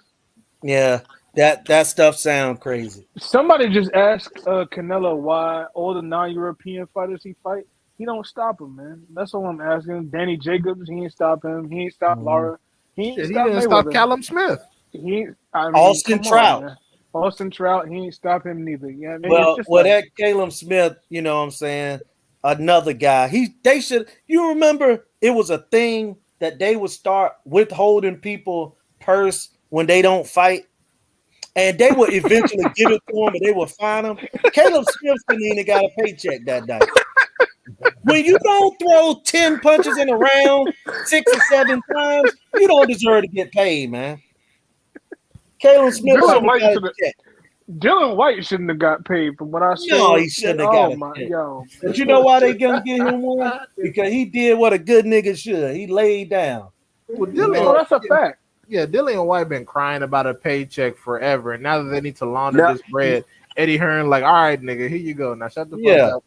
Yeah. That stuff sound crazy. Somebody just asked Canelo why all the non-European fighters he fight, he don't stop him, man. That's all I'm asking. Danny Jacobs, he ain't stop him. He ain't stop Mhm. Lara. He ain't Shit, he stop didn't stop Mayweather. Callum Smith. I mean, Austin come Trout. on, man. Austin Trout, he ain't stop him neither. Yeah, I mean, it's Well, just well, like, that Caleb Smith, you know what I'm saying? Another guy. They should, you remember it was a thing that they would start withholding people purse when they don't fight, and they would eventually give it to them, and they would fine them. Caleb Smith didn't even got a paycheck that day. When you don't throw 10 punches in a round 6 or 7 times, you don't deserve to get paid, man. Caleb Smith Dylan shouldn't have White got a should have. check. Dylan White shouldn't have got paid from what I No, saw. he shouldn't have Oh got a my, check. yo, But you know why they gonna get him one? Because he did what a good nigga should. He laid down. Well, You oh, know? that's a fact. Yeah, Dillian White been crying about a paycheck forever, and now that they need to launder Now, this bread, Eddie Hearn like, all right, nigga, here you go. Now shut the Yeah. fuck up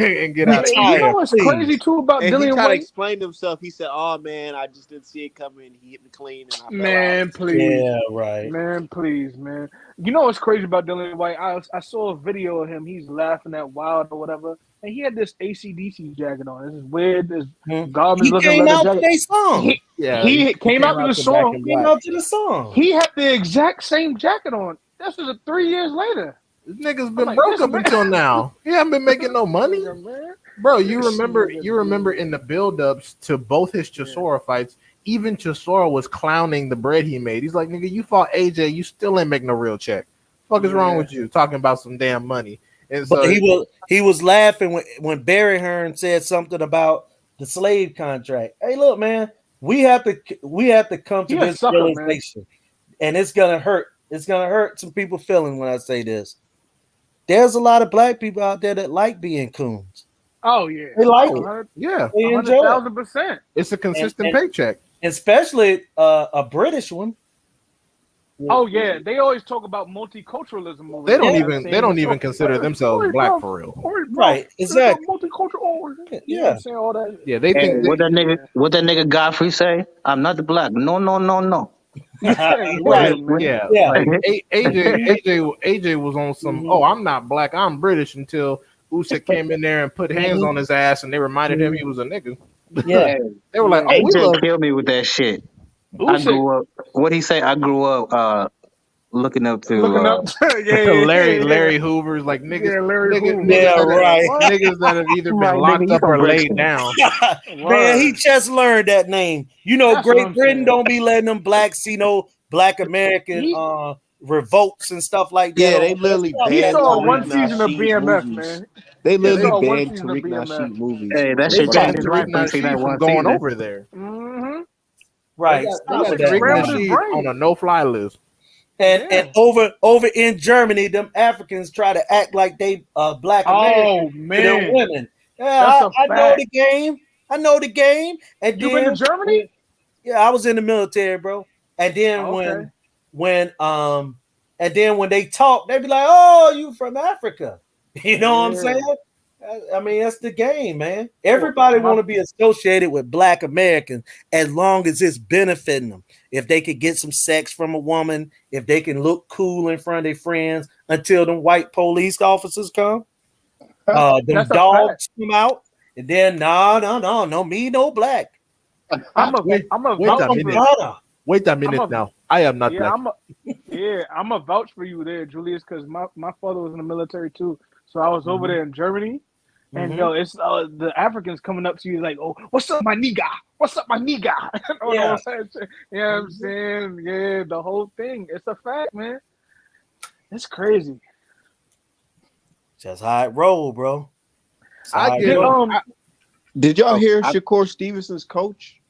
and get We out of You here. know tired, what's please. crazy too about and he Dylan tried to White? explain himself. He said, "Oh man, I just didn't see it coming. He hit me clean, and I fell Man, out." please. Yeah, right. Man, please, man. You know what's crazy about Dylan White? I saw a video of him. He's laughing at Wild or whatever, and he had this ACDC jacket on. This is weird. This garbage He looking came leather out to jacket. their song. Yeah, He came out to the to Back song. in Came Black. out to the song. He had the exact same jacket on. This was 3 years later. This nigga's I'm been like, broke this up man- until now. He haven't been making no money, Man. bro. You This remember? nigga, You remember in the build-ups to both his Chisora fights, even Chisora was clowning the bread he made. He's like, "Nigga, you fought AJ, you still ain't make no real check. Fuck is wrong Yeah. with you? Talking about some damn money." And But so he was laughing when Barry Hearn said something about the slave contract. Hey, look, man, we have to come to He a this sucker, man. realization, and it's gonna hurt. It's gonna hurt some people feeling when I say this. There's a lot of black people out there that like being coons. Oh yeah. They like it. 100, yeah, They enjoy it, 100,000%. it's a consistent and paycheck. especially a British one. Oh yeah, they always talk about multiculturalism over They don't there. even they don't even consider themselves black for real. Right, exactly. Multicultural. You know what Yeah. I'm saying? All that. Yeah, they Hey, think Yeah. what that nigga Godfrey say? I'm not black. No, no, no, no. Yeah, Right. man. yeah, Yeah. like AJ was on some. Mhm. Oh, I'm not black. I'm British until Usyk came in there and put hands on his ass, and they reminded him he was a nigga. Yeah. Hey, They were like, Yeah. "Oh, we AJ love." killed me with that shit. I Usyk grew up. What he say? I grew up looking up to. looking up. Larry Hoover's like niggas, Yeah, Larry Hoover. Yeah, right. niggas that have either been Right, locked nigga, you up or from laid Brixton. down. Man, he just learned that name. You know, That's what Great I'm Britain saying. don't be letting them blacks see no black American He revolts and stuff like that. Yeah, they over there. literally Stop he that banned saw nonsense. one Tariq season of Nasheed's BMF, movies. man. They He literally saw one banned season of Tariq BMF. Nasheed movies. Hey, that They shit banned changed Tariq my thinking that Nasheed from one going season. over there. Mm-hmm. Right. They Stop got with Usyk that Tariq scrambled his nonsense. Nasheed on brain. a no-fly list. And Yeah. over in Germany, them Africans try to act like they black Americans Oh to them man, women. that's Yeah, a I know the fact. game. I know the game. And You been to then Germany? yeah, I was in the military, bro. And then Okay. when they talk, they be like, "Oh, you from Africa?" You know what I'm Yeah. saying? I mean, that's the game, man. Everybody My- want to be associated with Black Americans as long as it's benefiting them. If they could get some sex from a woman, if they can look cool in front of their friends, until them white police officers come, them That's a dogs come out, and then no, me no black. I'm Wait, a wait a vouch minute. for. Ghana. Wait a I'm minute a now. I am not black. I'm a vouch for you there, Julius, because my father was in the military too. So I was over there in Germany, and Mhm. yo, it's the Africans coming up to you like, "Oh, what's up, my nigga? What's up, my nigga?" Yeah. You know what I'm saying? Yeah, the whole thing. It's a fact, man. It's crazy. Just how it roll, bro. That's how I it get Did, roll. um, Did y'all hear I- Shakur Stevenson's coach?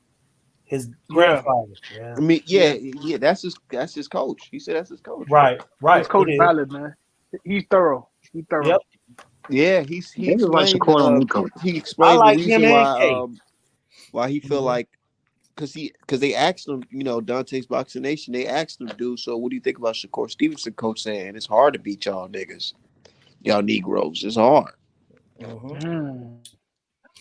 his Yeah. grandfather. Yeah. I mean, Yeah. yeah, that's his coach. He said that's his coach. Right. His Right. coach It is. valid, man. He's thorough. He's Yep. thorough. Yeah, he Niggas like explained Shakur on Nico. he I explained the like him reason and K. why he feel Mhm. like because they asked him, Dante's Boxing Nation, they asked him, dude, so what do you think about Shakur Stevenson? Coach saying it's hard to beat y'all niggas, y'all Negroes. It's hard. Mhm. Mm.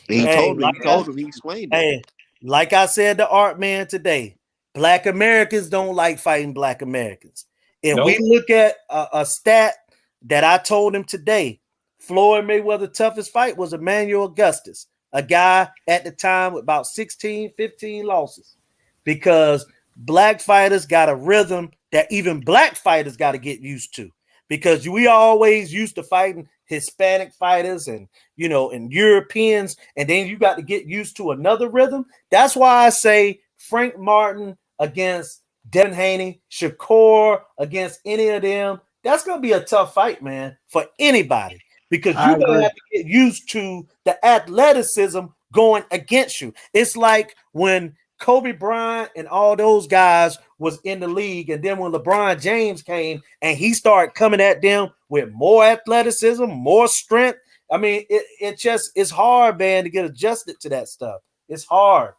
He Hey, told him. He told him. He explained it. hey, like I said to Art Man today, Black Americans don't like fighting Black Americans. If we Nope. look at a stat that I told him today, Floyd Mayweather's toughest fight was Emmanuel Augustus, a guy at the time with about 16, 15 losses, because Black fighters got a rhythm that even Black fighters got to get used to, because we always used to fighting Hispanic fighters and and Europeans, and then you got to get used to another rhythm. That's why I say Frank Martin against Devin Haney, Shakur against any of them. That's gonna be a tough fight, man, for anybody, because I you're gonna agree. have to get used to the athleticism going against you. It's like when Kobe Bryant and all those guys was in the league, and then when LeBron James came and he started coming at them with more athleticism, more strength. I mean, it's hard, man, to get adjusted to that stuff. It's hard.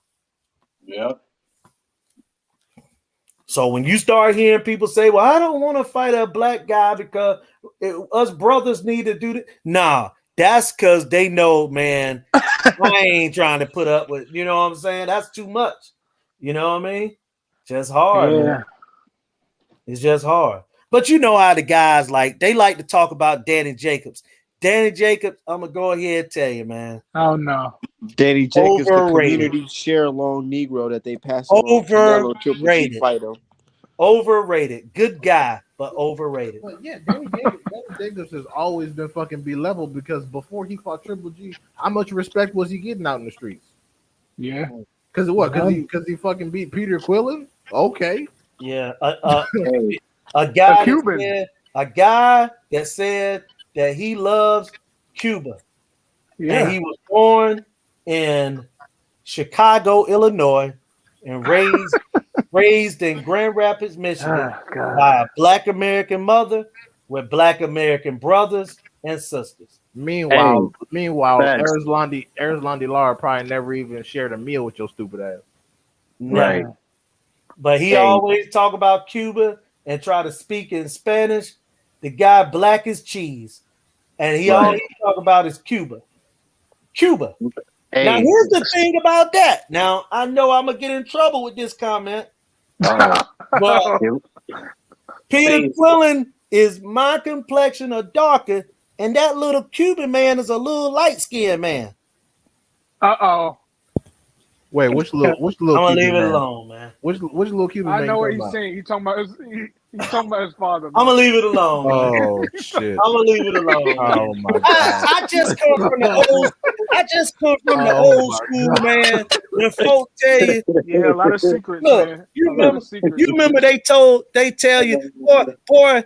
Yeah. So when you start hearing people say, "Well, I don't want to fight a Black guy because us brothers need to do that," nah, that's because they know, man, I ain't trying to put up with, you know what I'm saying? That's too much. You know what I mean? Just hard, man. Yeah. It's just hard. But you know how the guys they like to talk about Danny Jacobs. Danny Jacobs, I'm gonna go ahead and tell you, man. Oh no. Danny Jacobs, the Overrated. community share along Negro that they pass along Canelo Triple G Overrated. fight him. Overrated. Good guy, but overrated. But yeah, Danny Jacobs has always been fucking be level because before he fought Triple G, how much respect was he getting out in the streets? Yeah. Because of what? Yeah. Because he fucking beat Peter Quillen? Okay. Yeah. Hey, A guy A Cuban. that said that he loves Cuba. Yeah. And he was born in Chicago, Illinois, and raised in Grand Rapids, Michigan, Ah, God. by a Black American mother with Black American brothers and sisters. Meanwhile, facts. Erzlandi Lara probably never even shared a meal with your stupid ass. Never. Right. But he Hey. always talk about Cuba and try to speak in Spanish. The guy black as cheese. And he all Right. he talk about is Cuba. Cuba. Now, Hey. here's the thing about that. Now, I know I'm going to get in trouble with this comment, Uh-oh. but Peter Hey. Quillen is my complexion or darker, and that little Cuban man is a little light-skinned man. Uh-oh. Wait, which little I'm going to Cuban leave it man? alone, man. Which little Cuban I man know you what talking he's about? saying. He's talking about his father. I'm Man. going to leave it alone, man. Oh shit! I'm going to leave it alone, man. Oh my god! I just come from the old Oh, my school, God. man. When folks tell you, Yeah, a lot of secrets, look, man. you A lot of secrets. remember they tell you, boy,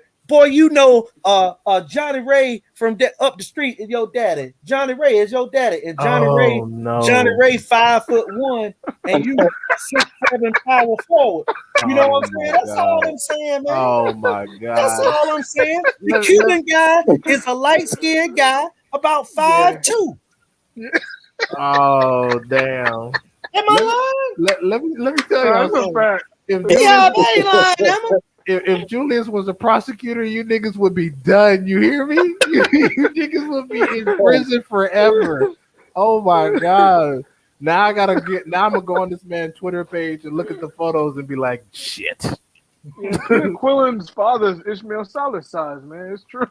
Johnny Ray from up the street is your daddy. Johnny Ray is your daddy, and Johnny Oh no! Ray 5'1", and you 6'7" power forward. You know what I'm saying? That's all I'm saying, man. Oh my That's god! all I'm saying. The Let- Cuban guy is a light-skinned guy, about 5'2". Oh damn! Am I lying? Let me tell y'all That's a something. fact. If Yeah, Julius, I ain't lying, am I? if Julius was a prosecutor, you niggas would be done. You hear me? You niggas would be in prison forever. Oh my god! Now I'm gonna go on this man's Twitter page and look at the photos and be like, shit. Yeah, Peter Quillen's father is Ishmael Salah's size, man. It's true.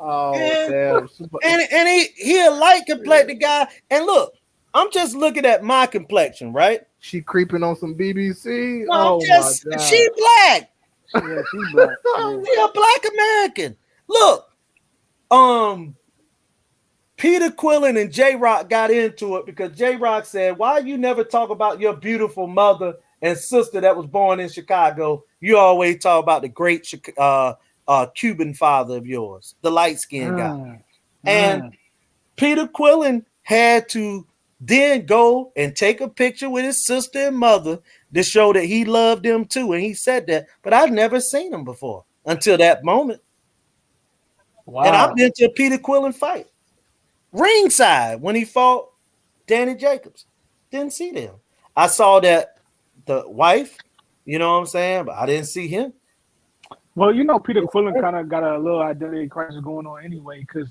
Oh And- damn! And he a light complected guy. And look, I'm just looking at my complexion, right? She creeping on some BBC. No, Oh I'm just my god! she black. Yeah, she's black. Yeah. She a black American. Look, Peter Quillen and J Rock got into it because J Rock said, "Why you never talk about your beautiful mother and sister that was born in Chicago? You always talk about the great Cuban father of yours, the light skinned guy." And Peter Quillen had to then go and take a picture with his sister and mother to show that he loved them too. And he said that, but I've never seen him before until that moment. And I've Wow. been to a Peter Quillen fight ringside when he fought Danny Jacobs. Didn't see them. I saw that the wife, you know what I'm saying, but I didn't see him. Well, you know, Peter Quillen kind of got a little identity crisis going on anyway, because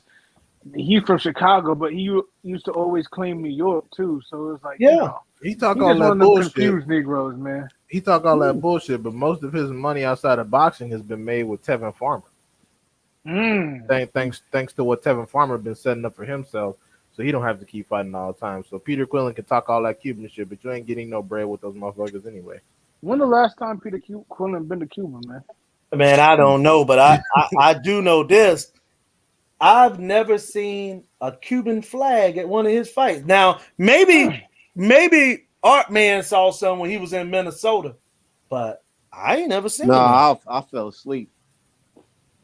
he's from Chicago, but he used to always claim New York too. So it's like, Yeah. He talk he's all just one that of them bullshit. confused Negroes, man. He talk all that bullshit, but most of his money outside of boxing has been made with Tevin Farmer. Thanks to what Tevin Farmer been setting up for himself, so he don't have to keep fighting all the time. So Peter Quillen can talk all that Cuban shit, but you ain't getting no bread with those motherfuckers anyway. When the last time Peter Quillen been to Cuba, man? Man, I don't know, but I do know this. I've never seen a Cuban flag at one of his fights. Now, maybe Art Man saw some when he was in Minnesota, but I ain't never seen No, it. I fell asleep.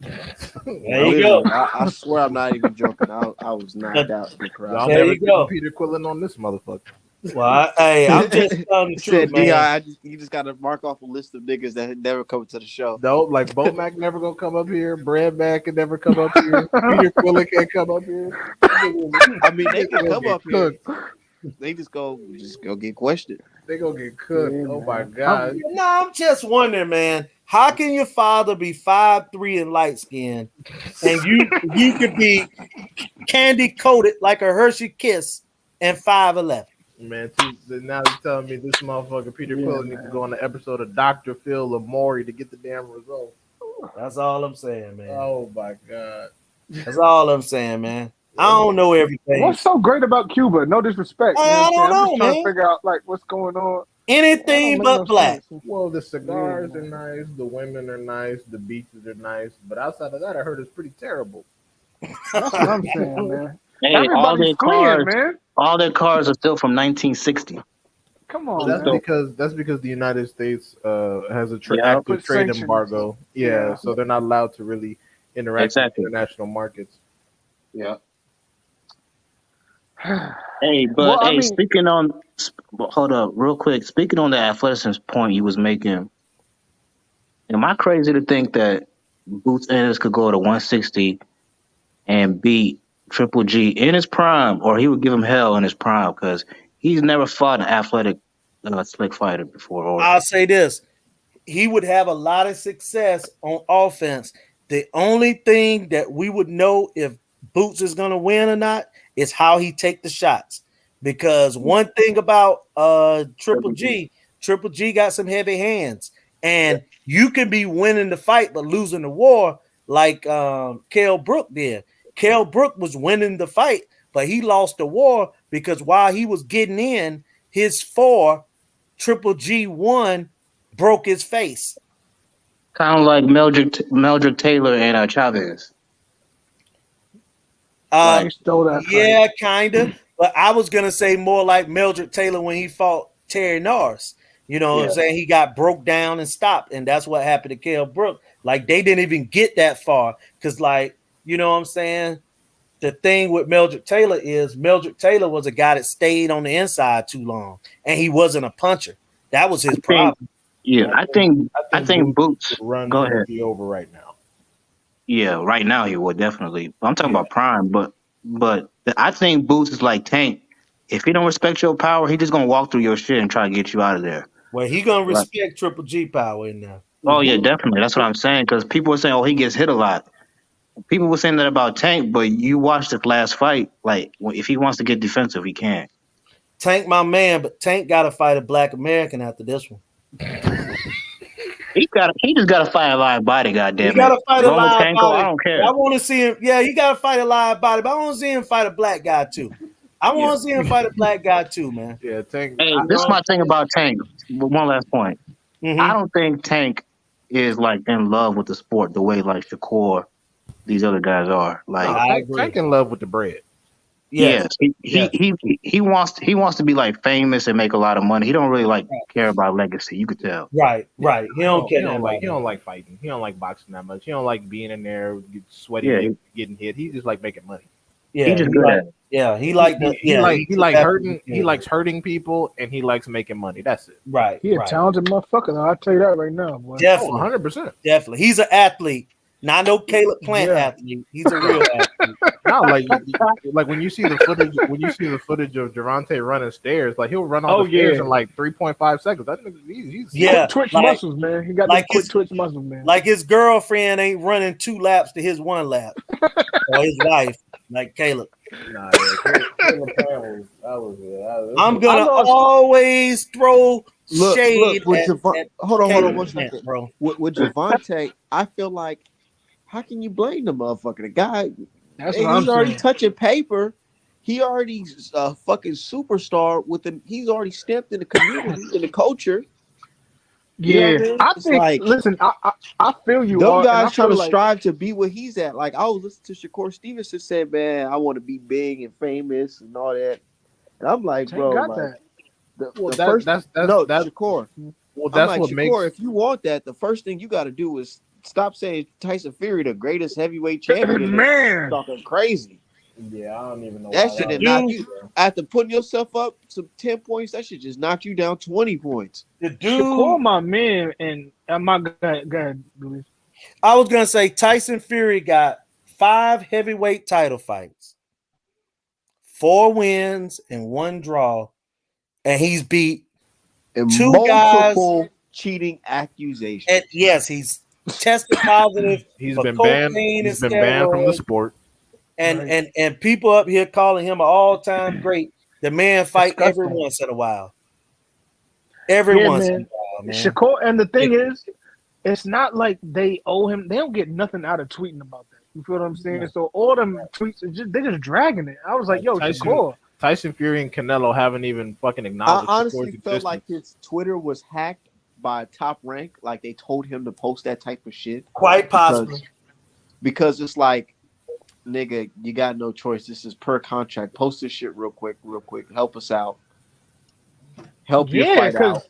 There you go. I swear I'm not even joking. I was knocked out in the crowd. Y'all There never you go. seen Peter Quillen on this motherfucker. Well, I'm just telling the Said truth, man. Dion, you just got to mark off a list of niggas that had never come to the show. Nope, like Bomac never gonna come up here. Brad Mack can never come up here. Peter Quillen can't come up here. I mean, they can come up here. Cooked. They just go get questioned. They gonna get cooked. Yeah, Oh man. my god. No, I'm just wondering, man. How can your father be 5'3" and light skinned, and you could be candy coated like a Hershey Kiss and 5'11"? Man, now you're telling me this motherfucker Peter Quillen needs to go on the episode of Dr. Phil Lamori to get the damn result. That's all I'm saying, man. Oh my god. That's all I'm saying, man. I don't know everything. What's so great about Cuba? No disrespect. You know I what I'm saying? don't I'm just know, trying man. to figure out like what's going on. Anything That don't but make no black. sense. Well, the cigars Yeah, are nice, the women are nice, the beaches are nice, but outside of that, I heard it's pretty terrible. That's what I'm saying, man. Hey, Everybody's fleeing, man. all their cars are still from 1960. Come Well, on, that's man. because the United States has a Yeah. active Put trade sanctions. embargo. Yeah, so they're not allowed to really interact Exactly. with international markets. Yeah. Hey, but Well, I hey, mean, hold up, real quick. Speaking on the athleticism point you was making, am I crazy to think that Boots Ennis could go to 160 and beat Triple G in his prime, or he would give him hell in his prime because he's never fought an athletic, slick fighter before? Or I'll say this. He would have a lot of success on offense. The only thing that we would know if Boots is going to win or not is how he take the shots. Because one thing about Triple G got some heavy hands. And you can be winning the fight but losing the war like Kell Brook did. Kell Brook was winning the fight, but he lost the war because while he was getting in, his 4 Triple G 1 broke his face. kind of like Meldrick Taylor and Chavez. he stole that fight. Yeah, kind of. But I was going to say more like Meldrick Taylor when he fought Terry Norris. You know what I'm saying? He got broke down and stopped. And that's what happened to Kell Brook. Like, they didn't even get that far. Because, like, you know what I'm saying? The thing with Meldrick Taylor is Meldrick Taylor was a guy that stayed on the inside too long. And he wasn't a puncher. That was his problem. Yeah, I think Boots. Run Go ahead. would be over right now. Yeah, right now he would definitely. I'm talking about prime, but I think Boots is like Tank. If he don't respect your power, he just gonna walk through your shit and try to get you out of there. Well, he going to respect Triple G power in there. Oh yeah, definitely. That's what I'm saying. Because people were saying, "Oh, he gets hit a lot." People were saying that about Tank, but you watched this last fight. Like, if he wants to get defensive, he can. Tank, my man, but Tank got to fight a Black American after this one. He just got to fight a live body. Goddamn He got to fight a live Lomachenko, body. I don't care. I want to see him. Yeah, he got to fight a live body, but I want to see him fight a black guy too. I want to see him fight a black guy too, man. Yeah, Tank. Hey, this is my thing about Tank. One last point. Mhm. I don't think Tank is like in love with the sport the way like Shakur, these other guys are. Like, I agree. Tank in love with the bread. Yes. he wants to be like famous and make a lot of money. He don't really like care about legacy. You could tell. Right. He don't care. He don't like fighting. He don't like boxing that much. He don't like being in there, sweaty, Yeah. getting hit. He just like making money. Yeah, He's just he good like at it. he He likes hurting people and he likes making money. That's it. right, He a right. talented motherfucker, though. I'll tell you that right now, boy. Oh, Definitely, 100%. definitely. He's an athlete. Not no Caleb Plant Yeah. athlete. He's a real athlete. No, like when you see the footage of Javante running stairs, like he'll run all Oh, the stairs yeah. in like 3.5 seconds. That nigga, he's Yeah, Quick twitch like muscles, man. He got like them quick his- twitch muscles, man. like his girlfriend ain't running 2 laps to his 1 lap, or his wife, like Caleb. Nah, yeah, Caleb Plant I'm I gonna lost. always throw Look, shade with Javon. at Hold on, Caleb one Plant, second. bro. With Javante, I feel like, how can you blame the motherfucker? The guy, That's he's what I'm already saying. touching paper. He already a fucking superstar he's already stamped in the community, in the culture. You know Yeah, what I mean? I It's think. like Listen, I feel you, them and I guys trying feel to like strive to be where he's at. Like I was listening to Shakur Stevenson say, "Man, I want to be big and famous and all that." And I'm like, Tank bro, got like that. well, the first that's no that Shakur. well, I'm that's like what Shakur. makes If you want that, the first thing you got to do is stop saying Tyson Fury the greatest heavyweight champion. Man, Talking crazy. yeah. I don't even know That why should that have was. knocked Dude, you after putting yourself up some 10 points. That should just knock you down 20 points. the dude, Shakur, my man, and my God, Luis. I was gonna say Tyson Fury got 5 heavyweight title fights, 4 wins and 1 draw, and he's beat And 2 guys. multiple cheating accusations. And yes, he's tested positive He's for been banned. cocaine and He's been banned from the steroids, sport. and Right. and people up here calling him an all-time great. The man fight every Disgusting. once in a while. Every Yeah, once in a man. while, man. Shakur, and the thing is, it's not like they owe him. They don't get nothing out of tweeting about that. You feel what I'm saying? So all them tweets, they're just dragging it. I was like, yo, Shakur. Tyson Fury and Canelo haven't even fucking I acknowledged honestly Shakur's felt existence. like his Twitter was hacked by Top Rank. Like they told him to post that type of shit. Quite possible. Because it's like, nigga, you got no choice. This is per contract. Post this shit real quick. Help us out. Help your Yeah, fight out. because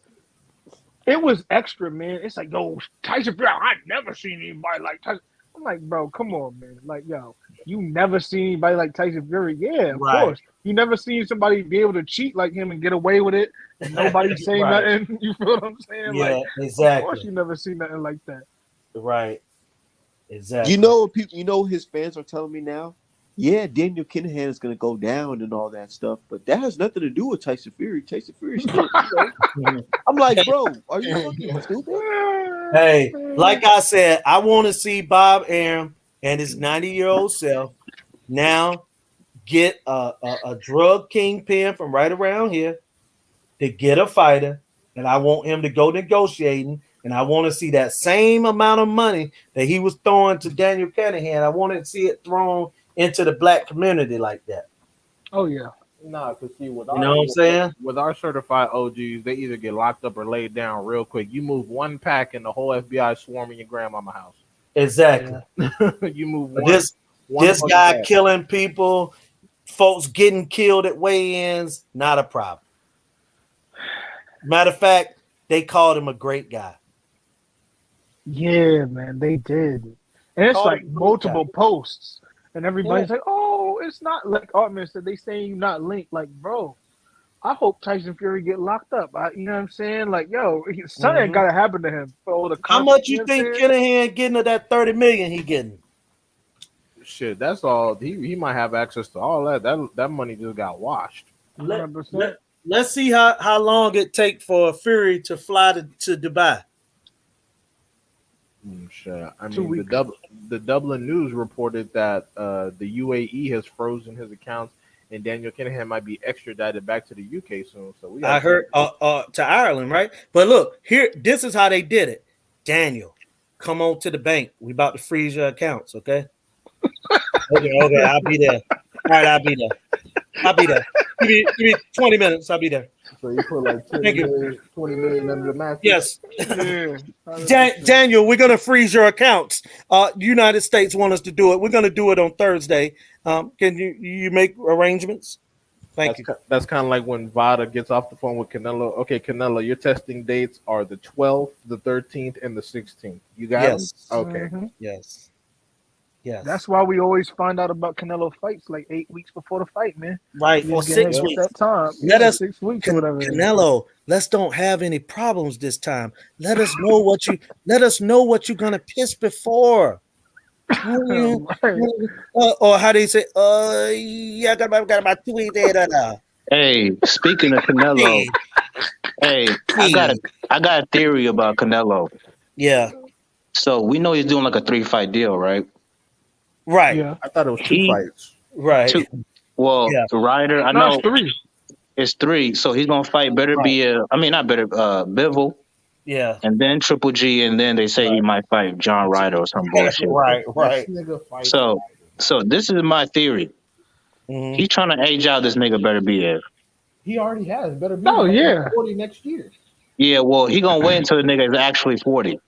it was extra, man. It's like, yo, Tyson Fury, I never seen anybody like Tyson. I'm like, bro, come on, man. Like, yo, you never seen anybody like Tyson Fury. Yeah, of Right. course. You never seen somebody be able to cheat like him and get away with it and nobody say Right. nothing. You feel what I'm saying? Yeah, Like, exactly. of course you never seen nothing like that. Right. Exactly. You know what people? You know what his fans are telling me now? Yeah, Daniel Kinahan is gonna go down and all that stuff, but that has nothing to do with Tyson Fury. Tyson Fury still. I'm like, bro, are you fucking stupid? Hey, like I said, I want to see Bob Arum and his 90-year-old self now get a drug kingpin from right around here to get a fighter, and I want him to go negotiating, and I want to see that same amount of money that he was throwing to Daniel Kinahan. I want to see it thrown into the black community like that. Oh, yeah. Nah, because see, You know what I'm saying? with our certified OGs, they either get locked up or laid down real quick. You move one pack and the whole FBI swarming your grandmama house. Exactly. You move But one. this fucking guy pack. killing people, folks getting killed at weigh-ins, not a problem. Matter of fact, they called him a great guy. Yeah, man, they did. And it's Called like him a great multiple guy. posts. And everybody's like, oh, it's not like Artman said, they saying you not linked. Like, bro, I hope Tyson Fury get locked up. You know what I'm saying? Like, yo, something got to happen to him for all the How content, much you know what I'm think saying? Kinahan getting of that $30 million he getting? Shit, that's all. He might have access to all that. That money just got washed. 100%. Let's see how long it take for Fury to fly to Dubai. Shit. I 2 mean, weeks. the Dublin News reported that the UAE has frozen his accounts, and Daniel Kinahan might be extradited back to the UK soon. So I heard to Ireland, right? But look, here, this is how they did it. Daniel, come on to the bank. We about to freeze your accounts, okay? Okay, I'll be there. All right, I'll be there. Give me 20 minutes. I'll be there. So you put like 20 million under the mattress? Yes. Yeah. Daniel, we're going to freeze your accounts. The United States want us to do it. We're going to do it on Thursday. Can you make arrangements? Thank you. That's kind of like when Vada gets off the phone with Canelo. Okay, Canelo, your testing dates are the 12th, the 13th, and the 16th. You got Yes. them? Okay. Mm-hmm. Yes. Yes. That's why we always find out about Canelo fights like 8 weeks before the fight, man. Right, You or just get 6 hit weeks. that time. Let Yeah, us 6 weeks or whatever. It is. Canelo, let's don't have any problems this time. Let us know what you're gonna piss before. Right. Or how do you say? Yeah, got about 2 weeks there. Hey, speaking of Canelo, Hey, hey, hey. I got a theory about Canelo. Yeah, So we know he's doing like a 3 fight deal, right? right, Yeah. I thought it was two He fights. right. two. Well, Yeah, Ryder, I No, it's know 3. it's three, so he's gonna fight. Better right. be a. I mean, not better. Bivol, Yeah, and then Triple G, and then they say he right. might fight John Ryder or some bullshit. Right, This right. nigga fights So, Ryder. so this is my theory. Hmm. He's trying to age out this nigga. Better be a. He already has. Better be Oh about to be yeah. 40 next year. Yeah, well, he gonna wait until the nigga is actually 40.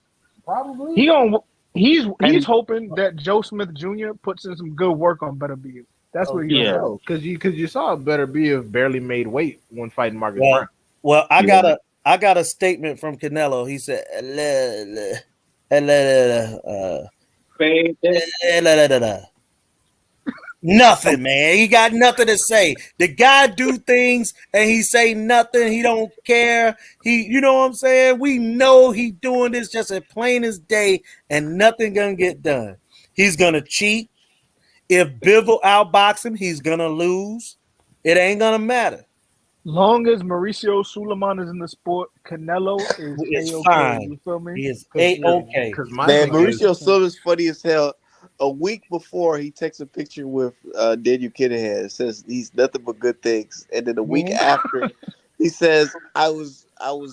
Probably. He gon' he's And hoping that Joe Smith Jr. puts in some good work on Better Be You. That's Oh, what he's for yeah, hoping. sure. Because you saw Better Be if barely made weight when fighting Marcus Well, Brown. well, yeah. I got a statement from Canelo. He said, nothing, man. He got nothing to say. The guy do things and he say nothing. He don't care. You know what I'm saying? We know he doing this just as plain as day, and nothing gonna get done. He's gonna cheat. If Bivol outbox him, he's gonna lose. It ain't gonna matter. Long as Mauricio Suleiman is in the sport, Canelo is It's A-okay. fine. You feel me? He is Because A-okay. my Man, thing is, Mauricio 100%. Silva's funny as hell. A week before, he takes a picture with Daniel Kinahan. It says he's nothing but good things, and then a week Mhm. after, he says, "I was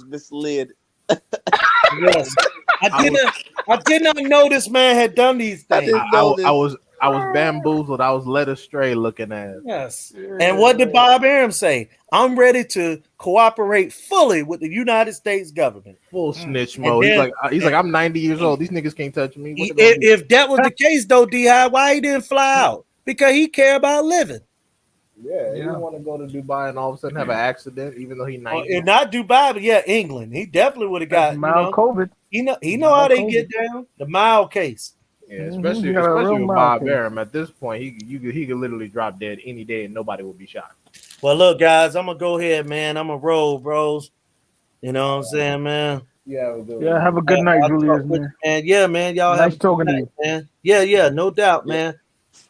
misled." Yes. I was I did not know this man had done these I things. didn't know this. I was bamboozled. I was led astray looking at. Yes. And what did Yeah. Bob Arum say? I'm ready to cooperate fully with the United States government. Full snitch And mode. then He's like I'm 90 years old. These niggas can't touch me. What they gonna do? if that was the case though, D-High, why he didn't fly out? Because he care about living. Yeah, he Yeah. didn't want to go to Dubai and all of a sudden have an accident, even though he's Or, 90. and not Dubai, but yeah, England. He definitely would have That's got, mild COVID. he know how Mild they COVID. get down. The mild case. Yeah, You got a especially real with mild Bob case. Arum. At this point, he could literally drop dead any day and nobody will be shocked. Well, look, guys, I'm gonna go ahead, man. I'm gonna roll, bros. You know what I'm saying, man? Yeah, Yeah, have a good night, I'll Julius, talk with man. you, man. Yeah, man. Y'all have Nice a good talking to night, you. man. Yeah, no doubt, Yeah. man.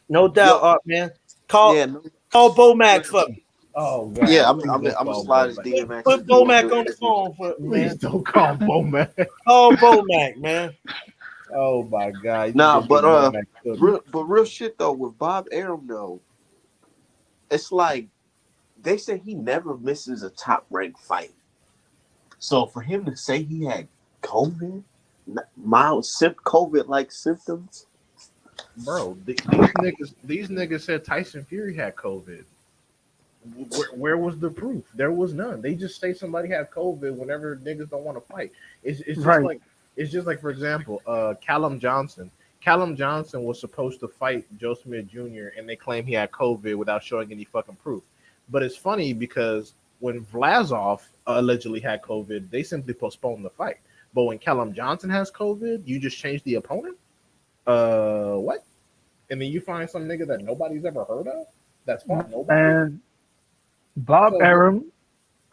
No doubt, Yo, Art, man. Call yeah, no, Bomac for me. Oh yeah. God, I'm please I'm don't gonna call slide his Bomac. DMX Put and do Bomac an on the interview. phone for me, Please man. don't call Bomac. Call Bomac, man. Oh my God, you Nah, just get but Bomac cooked. real shit though with Bob Arum though, it's like they say he never misses a top ranked fight. So for him to say he had COVID, mild COVID like symptoms, Bro, these niggas said Tyson Fury had COVID. Where was the proof? There was none. They just say somebody had COVID whenever niggas don't want to fight. Right. It's just like for example, Callum Johnson. Callum Johnson was supposed to fight Joe Smith Jr. and they claim he had COVID without showing any fucking proof. But it's funny because when Vlasov allegedly had COVID, they simply postponed the fight. But when Callum Johnson has COVID, you just change the opponent. What? And then you find some nigga that nobody's ever heard of. That's fine. Nobody. And Bob So, Arum.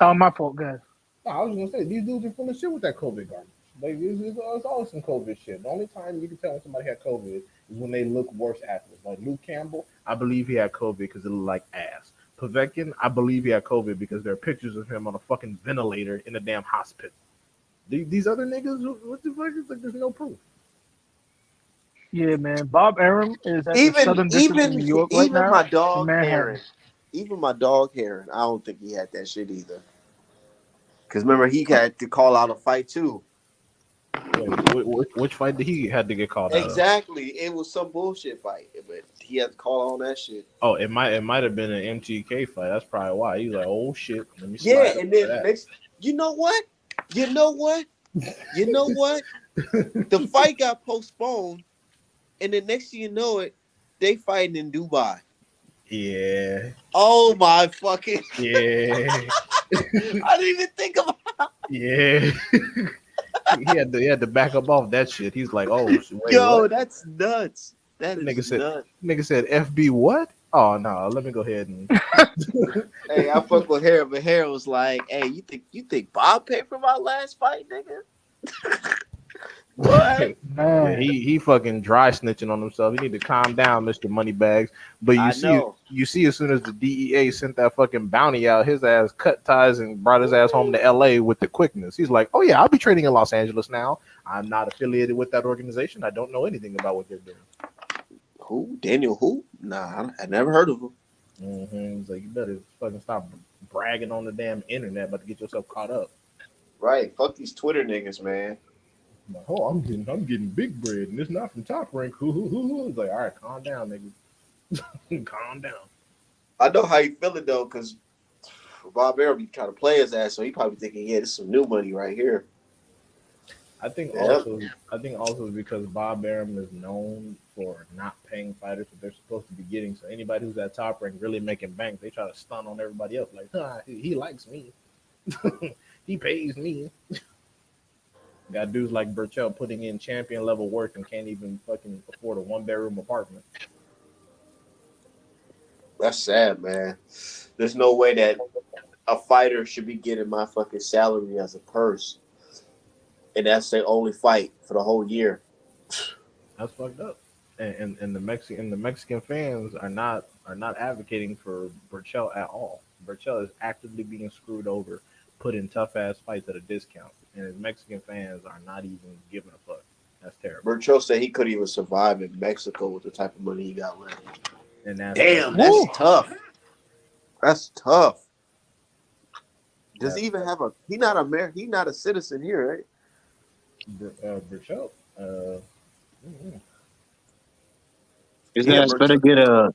Oh, my fault, guys. no, I was gonna say these dudes are full of shit with that COVID garbage. Like it's always some COVID shit. The only time you can tell when somebody had COVID is when they look worse afterwards. Like Luke Campbell, I believe he had COVID because it looked like ass. Povetkin, I believe he had COVID because there are pictures of him on a fucking ventilator in a damn hospital. These other niggas, what the fuck? It's like there's no proof. Yeah, man. Bob Arum is at the even Southern District of even New York right even now my in dog Manhattan. Heron, I don't think he had that shit either. Because remember, he had to call out a fight too. Wait, which fight did he had to get called out of? Exactly, it was some bullshit fight, but he had to call on that shit. Oh, it might have been an MTK fight. That's probably why he's like, oh shit, let me slide Yeah, up and for then that. next, you know what? The fight got postponed, and then next thing you know it, they fighting in Dubai. Yeah, Oh my fucking! yeah, I didn't even think about. yeah. he had to back up off that shit. He's like, oh, wait, Yo, what? that's nuts. That Nigga is said, nuts. FB what? Oh no, let me go ahead and. Hey, I fuck with Harold, but Harold was like, "Hey, you think Bob paid for my last fight, nigga? What? Yeah, Man, he fucking dry snitching on himself. He need to calm down, Mr. Moneybags. But I know. you see, as soon as the DEA sent that fucking bounty out, his ass cut ties and brought his ass home to LA with the quickness. He's like, "Oh yeah, I'll be trading in Los Angeles now. I'm not affiliated with that organization. I don't know anything about what they're doing." Who? Daniel? Who? Nah, I never heard of him. He's like, "You better fucking stop bragging on the damn internet, about to get yourself caught up." Right? Fuck these Twitter niggas, man. I'm like, "Oh, I'm getting big bread, and it's not from Top Rank." He's like, "All right, calm down, nigga. Calm down." I know how you feeling though, because Bob Arum be trying to play his ass, so he probably thinking, "Yeah, this is some new money right here." Yep. I think also because Bob Arum is known for not paying fighters what they're supposed to be getting. So anybody who's at Top Rank really making bank, they try to stun on everybody else. Like, he likes me. He pays me. Got dudes like Burchell putting in champion level work and can't even fucking afford a 1 bedroom apartment. That's sad, man. There's no way that a fighter should be getting my fucking salary as a purse, and that's their only fight for the whole year. That's fucked up. And the Mexican fans are not advocating for Burchell at all. Burchell is actively being screwed over, put in tough ass fights at a discount, and his Mexican fans are not even giving a fuck. That's terrible. Burchell said he couldn't even survive in Mexico with the type of money he got left. And that's Damn, that's woo. tough. That's tough. Does that, he even have a? He not a He not a citizen here, right? Burchell. His Yeah, ass better Burchell. get a.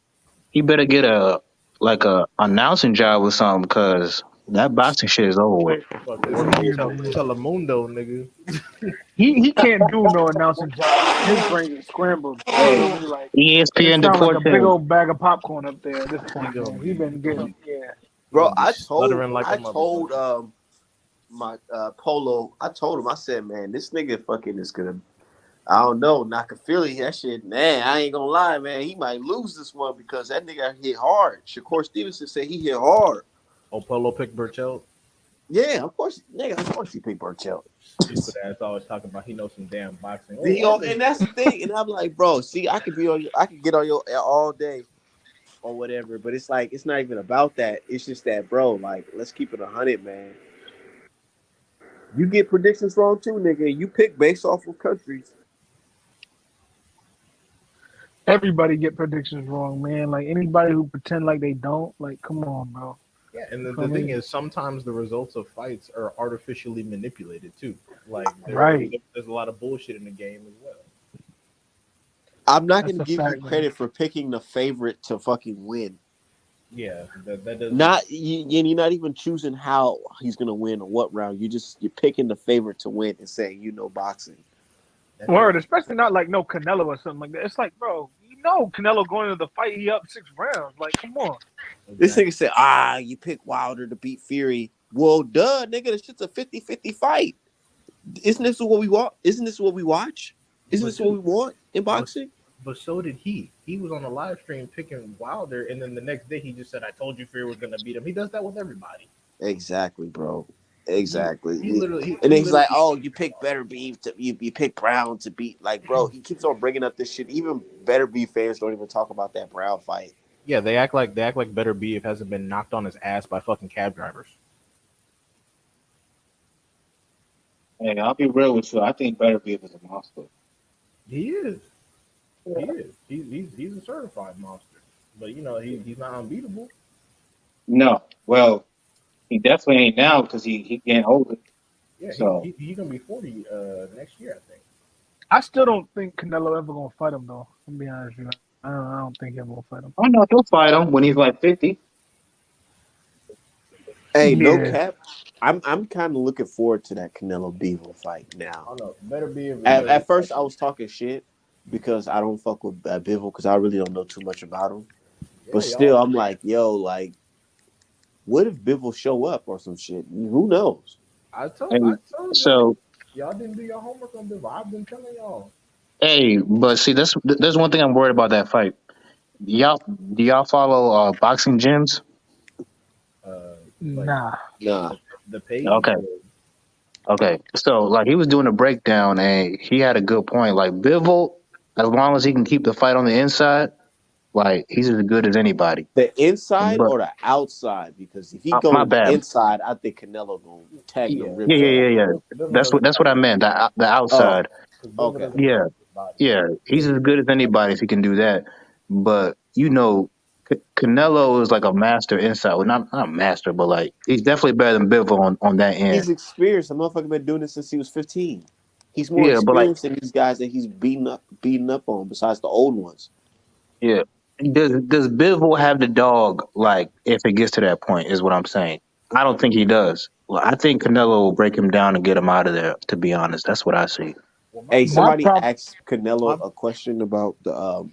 He better get a like a announcing job or something because that boxing shit is over with. Fucking this work for nigga, man. Telemundo, nigga. He can't do no announcing job. His brain is scrambled. You Hey, feel me? Like it ESPN sounds like a big Deportes. old bag of popcorn up there at this He point, gonna man. He be been getting he bro, gonna be stuttering like a I told motherfucker. my Polo, I told him, I said, man, this nigga fucking is gonna, I don't know, Nakafili, that shit, man, I ain't gonna lie, man, he might lose this one because that nigga hit hard. Shakur Stevenson said he hit hard. Polo picked Burchell. Yeah, of course, nigga, of course he picked Burchell. Stupid ass always talking about he knows some damn boxing. And that's the thing, and I'm like, bro, see, I could get on your all day or whatever, but it's like it's not even about that. It's just that, bro, like, let's keep it 100, man. You get predictions wrong too, nigga. You pick based off of countries. everybody get predictions wrong, man. Like anybody who pretend like they don't, like, come on, bro. Yeah, and You the feel thing me? is, sometimes the results of fights are artificially manipulated too. Like Right. there's a lot of bullshit in the game as well. I'm not That's gonna a give you fact, man. credit for picking the favorite to fucking win. Yeah, that doesn't. You're not even choosing how he's gonna win or what round. You're picking the favorite to win and saying boxing. That Word, doesn't. especially not like no Canelo or something like that. It's like, bro, you know Canelo going into the fight, he up 6 rounds. Like, come on. This Exactly. nigga said, you pick Wilder to beat Fury. Well, duh, nigga, this shit's a 50-50 fight. Isn't this what we want? Isn't this what we watch? Isn't But this what we dude, want in but boxing? but so did he. He was on a live stream picking Wilder, and then the next day he just said, "I told you Fury was gonna beat him." He does that with everybody. Exactly, bro. He Exactly. he literally he, And he then he's like, literally "Oh, you pick Better Beef to you pick Brown to beat." Like, bro, he keeps on bringing up this shit. Even Better Beef fans don't even talk about that Brown fight. Yeah, they act like Better Beef hasn't been knocked on his ass by fucking cab drivers. Hey, I'll be real with you. I think Better Beef is a monster. He is. He is. He's a certified monster. But he's not unbeatable. No, well, he definitely ain't now because he getting older. Yeah, So he's gonna be 40 next year, I think. I still don't think Canelo ever gonna fight him though. I'm be honest with you. I don't think he'll gonna fight him. I know he'll fight him when he's like 50. Hey, no Yeah. cap. I'm kind of looking forward to that Canelo Beaver fight now. I don't know. Better Beef At first, I was talking shit because I don't fuck with Bivol because I really don't know too much about him. yeah, But y'all. still, I'm like, yo, like, what if Bivol show up or some shit? Who knows? I told And y'all so y'all didn't do your homework on Beef. I've been telling y'all. Hey, but see, there's one thing I'm worried about that fight. Do y'all follow boxing gyms? Like Nah. Nah. the page Okay, or okay. So like he was doing a breakdown and he had a good point. Like Bivol, as long as he can keep the fight on the inside, like he's as good as anybody. The inside But or the outside? Because if he my go bad. inside, I think Canelo gonna tag the yeah, Yeah, ribs yeah, out. yeah, yeah. Bivol doesn't That's what I protect meant. The Oh, outside. because Bivol okay. doesn't Yeah, protect his body. yeah. He He's as doesn't good as protect anybody if he can do that. But Canelo is like a master inside. Well, not a master, but like he's definitely better than Bivol on that end. He's experienced. The motherfucker been doing this since he was 15. He's more Yeah, but like experienced than these guys that he's beating up on. Besides the old ones. yeah. Does Bivol have the dog? Like if it gets to that point, is what I'm saying. I don't think he does. Well, I think Canelo will break him down and get him out of there. To be honest, that's what I see. well, my Hey, My problem, somebody prop. asked Canelo my a question about the.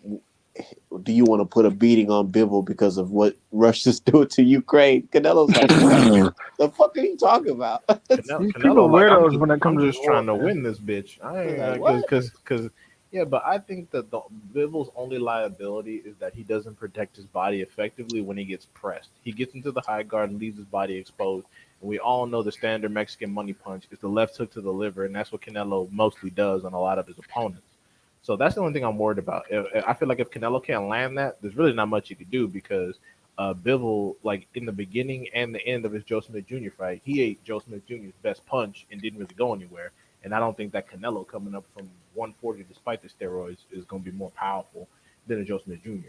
Do you want to put a beating on Bivol because of what Russia's doing to Ukraine? Canelo's like, what? The fuck are you talking about? Canelo, These people Canelo, like weirdos when it I'm comes to just sport, trying to man. win this bitch. I Like, ain't what? because yeah, but I think that the Bivol's only liability is that he doesn't protect his body effectively when he gets pressed. He gets into the high guard and leaves his body exposed. And we all know the standard Mexican money punch is the left hook to the liver, and that's what Canelo mostly does on a lot of his opponents. So that's the only thing I'm worried about. I feel like if Canelo can't land that, there's really not much he could do because Bivol, like in the beginning and the end of his Joe Smith Jr. fight, he ate Joe Smith Jr.'s best punch and didn't really go anywhere. And I don't think that Canelo coming up from 140 despite the steroids is going to be more powerful than a Joe Smith Jr.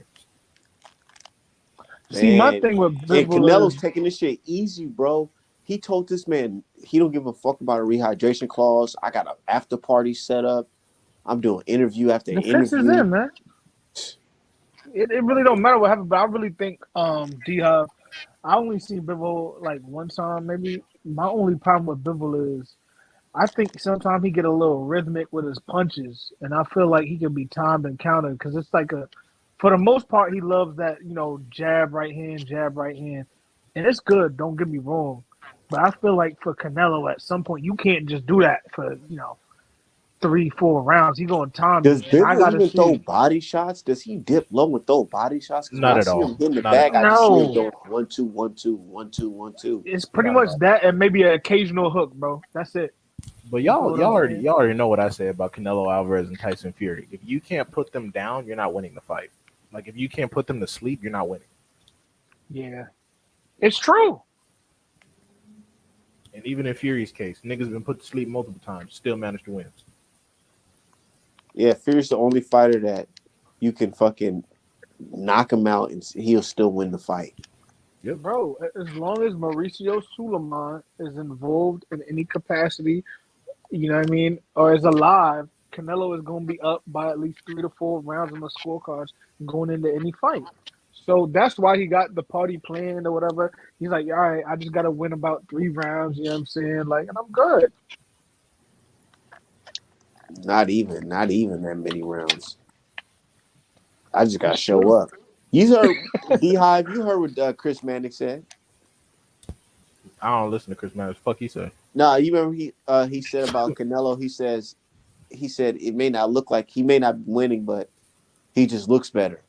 See, my Man, thing with and Bivol Canelo's is taking this shit easy, bro. He told this man he don't give a fuck about a rehydration clause. I got an after party set up. I'm doing interview after the fence is interview. in, man. It really don't matter what happened, but I really think D Hub. I only seen Bivol like one time, maybe. My only problem with Bivol is I think sometimes he get a little rhythmic with his punches, and I feel like he can be timed and countered because it's like a, for the most part, he loves that jab right hand, and it's good. Don't get me wrong, but I feel like for Canelo, at some point, you can't just do that for 3 4 rounds. He gonna time Does you, and I Bivol gotta even throw see. body shots? Does he dip low and throw body shots? Because when Not I at see all. him hitting the Not at bag, all. I just see him No, throwing 1 2 1 2 1 2 1 2. it's pretty Not at much all. that, and maybe an occasional hook, bro. That's it. But You feel y'all, what y'all I'm already, saying? y'all already know what I say about Canelo Alvarez and Tyson Fury. If you can't put them down, you're not winning the fight. Like if you can't put them to sleep, you're not winning. Yeah, it's true. And even in Fury's case, niggas been put to sleep multiple times, still managed to win. Yeah, Fury's the only fighter that you can fucking knock him out and he'll still win the fight. Yep. Bro, as long as Mauricio Suleiman is involved in any capacity, you know what I mean, or is alive, Canelo is going to be up by at least 3 to 4 rounds on the scorecards going into any fight. So that's why he got the party planned or whatever. He's like, all right, I just got to win about 3 rounds, you know what I'm saying? Like, and I'm good. Not even that many rounds. I just gotta It's show true. up. You heard Beehive. You heard what Chris Mannix said. I don't listen to Chris Mannix. Fuck he say. No, you remember he said about Canelo. He said it may not look like he may not be winning, but he just looks better.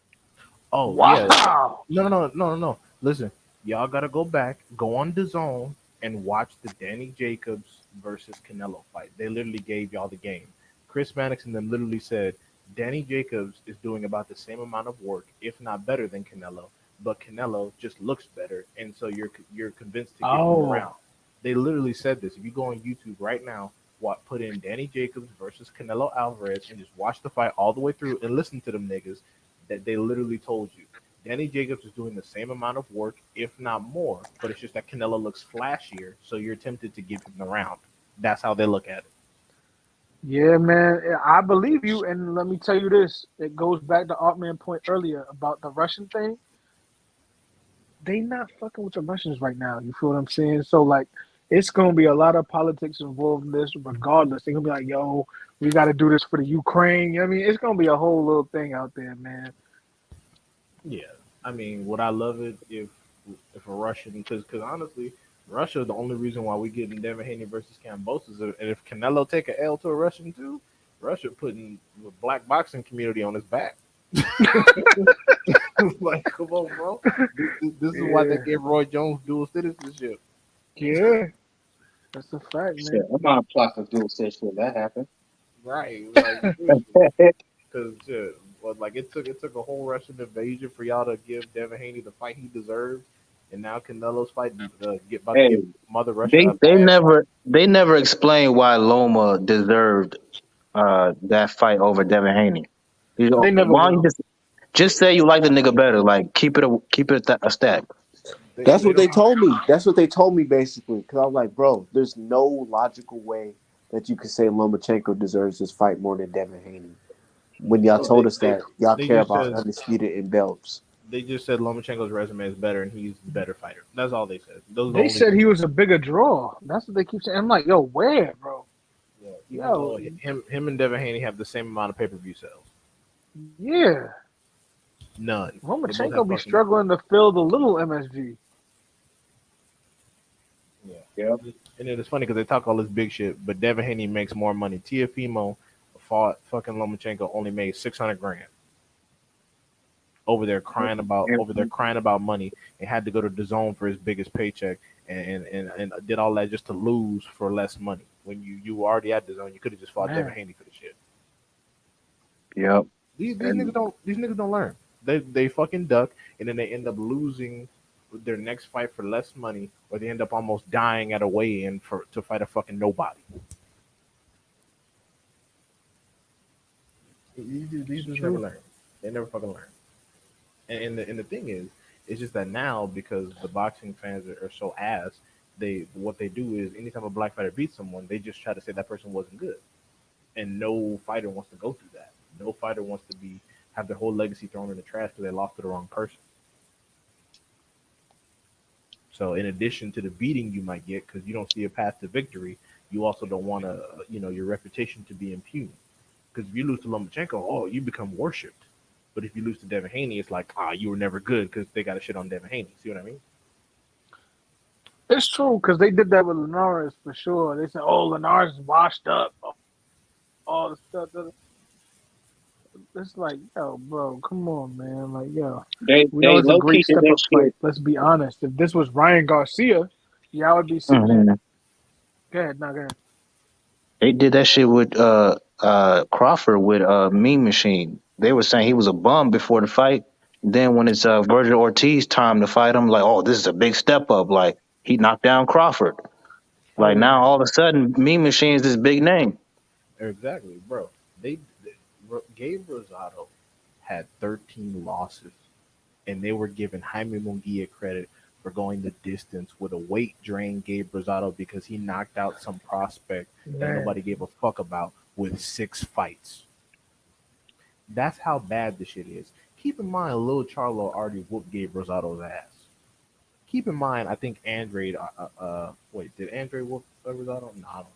Oh yeah. Wow. No. Listen, y'all gotta go back, go on the zone, and watch the Danny Jacobs versus Canelo fight. They literally gave y'all the game. Chris Mannix and them literally said Danny Jacobs is doing about the same amount of work, if not better than Canelo, but Canelo just looks better, and so you're convinced to give him the round. Oh, They literally said this. If you go on YouTube right now, put in Danny Jacobs versus Canelo Alvarez and just watch the fight all the way through and listen to them niggas that they literally told you. Danny Jacobs is doing the same amount of work, if not more, but it's just that Canelo looks flashier, so you're tempted to give him the round. That's how they look at it. yeah, man. I believe you. And let me tell you this. It goes back to Artman's point earlier about the Russian thing. They not fucking with the Russians right now. You feel what I'm saying? So like, it's gonna be a lot of politics involved in this, regardless. They're gonna be like, "Yo, we got to do this for the Ukraine." You know what I mean? It's gonna be a whole little thing out there, man. Yeah, I mean, would I love it if a Russian? Because honestly, Russia the only reason why we getting Devin Haney versus Cambosos, and if Canelo take a L to a Russian too, Russia putting the black boxing community on his back. Like, come on, bro. This is why they Yeah, gave Roy Jones dual citizenship. yeah, that's a fact, Shit, man. I'm not applying for dual citizenship. That happened. Right. Like, seriously. Because well, like it took a whole Russian invasion for y'all to give Devin Haney the fight he deserved, and now Canelo's fighting get about to Hey, give Mother Russia they a they bad fight. never explained why Loma deserved that fight over Devin Haney. They never Why don't you will. just say you like the nigga better? Like keep it a stack. That's They what they don't. told me. That's what they told me basically. Because I was like, bro, there's no logical way that you could say Lomachenko deserves this fight more than Devin Haney. When y'all No, told us that y'all they care just about said undisputed in belts. Lomachenko's resume is better and he's the better fighter. That's all they said. Those are the They only said two he things. was a bigger draw. That's what they keep saying. I'm like, yo, where, bro? Yeah, even Yo, though him and Devin Haney have the same amount of pay-per-view sales, yeah. none. They both have Lomachenko be fucking struggling to fill the little MSG. yeah. Yeah. And it is funny because they talk all this big shit, but Devin Haney makes more money. Tiafimo fought fucking Lomachenko, only made 600 grand over there crying about money and had to go to the zone for his biggest paycheck and did all that just to lose for less money. When you were already at the zone, you could have just fought Devin Man, Haney for the shit. Yep. These And niggas don't learn. They fucking duck and then they end up losing their next fight for less money, or they end up almost dying at a weigh-in for to fight a fucking nobody. These it's dudes never true. learn. They never fucking learn. And the thing is, it's just that now because the boxing fans are so ass, what they do is anytime a black fighter beats someone, they just try to say that person wasn't good, and no fighter wants to go through that. No fighter wants to have their whole legacy thrown in the trash because they lost to the wrong person. So in addition to the beating you might get because you don't see a path to victory, you also don't want to your reputation to be impugned. Because if you lose to Lomachenko, oh, you become worshipped. But if you lose to Devin Haney, it's like, you were never good because they got a shit on Devin Haney. See what I mean? It's true because they did that with Linares for sure. They said, "Oh, Linares is washed up." All the stuff. It's like, yo, bro, come on, man. Like, yo, we know they it's a low key great did step that up shit. fight. Let's be honest. If this was Ryan Garcia, yeah, I would be sitting there. Mhm. Go ahead, now go ahead. They did that shit with Crawford with Mean Machine. They were saying he was a bum before the fight. Then when it's Virgil Ortiz time to fight him, like, oh, this is a big step up. Like he knocked down Crawford. Oh Like now yeah, all of a sudden, Mean Machine is this big name. Exactly, bro. Gabe Rosado had 13 losses, and they were giving Jaime Munguia credit for going the distance with a weight drain Gabe Rosado because he knocked out some prospect that man. nobody gave a fuck about with 6 fights. That's how bad the shit is. Keep in mind, Lil Charlo already whooped Gabe Rosado's ass. Keep in mind, I think Andre. Wait, did Andre whoop Rosado? No,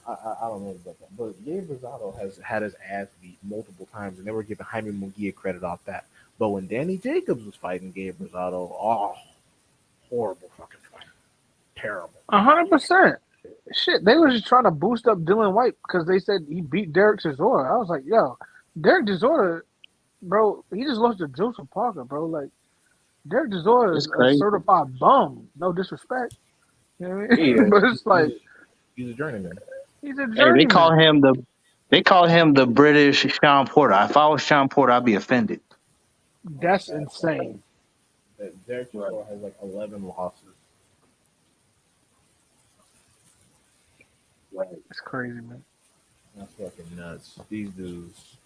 I don't know about that. But Gabe Rosado has had his ass beat multiple times, and they were giving Jaime Munguia credit off that. But when Danny Jacobs was fighting Gabe Rosado, oh, horrible fucking fight. Terrible. 100%. Shit, they was just trying to boost up Dylan White because they said he beat Derek Chisora. I was like, yo, Derek Chisora, bro, he just lost to Joseph Parker, bro. Like, Derek Chisora It's is a crazy. certified bum. No disrespect. You know what I Yeah. mean? But it's He's like, a, he's a journeyman. he's a Hey, journeyman. they call him the British Sean Porter. If I was Sean Porter, I'd be offended. Oh, That's that's funny. insane. Derek Right. Chisora has like 11 losses. Right. It's crazy, man. That's fucking nuts. These dudes.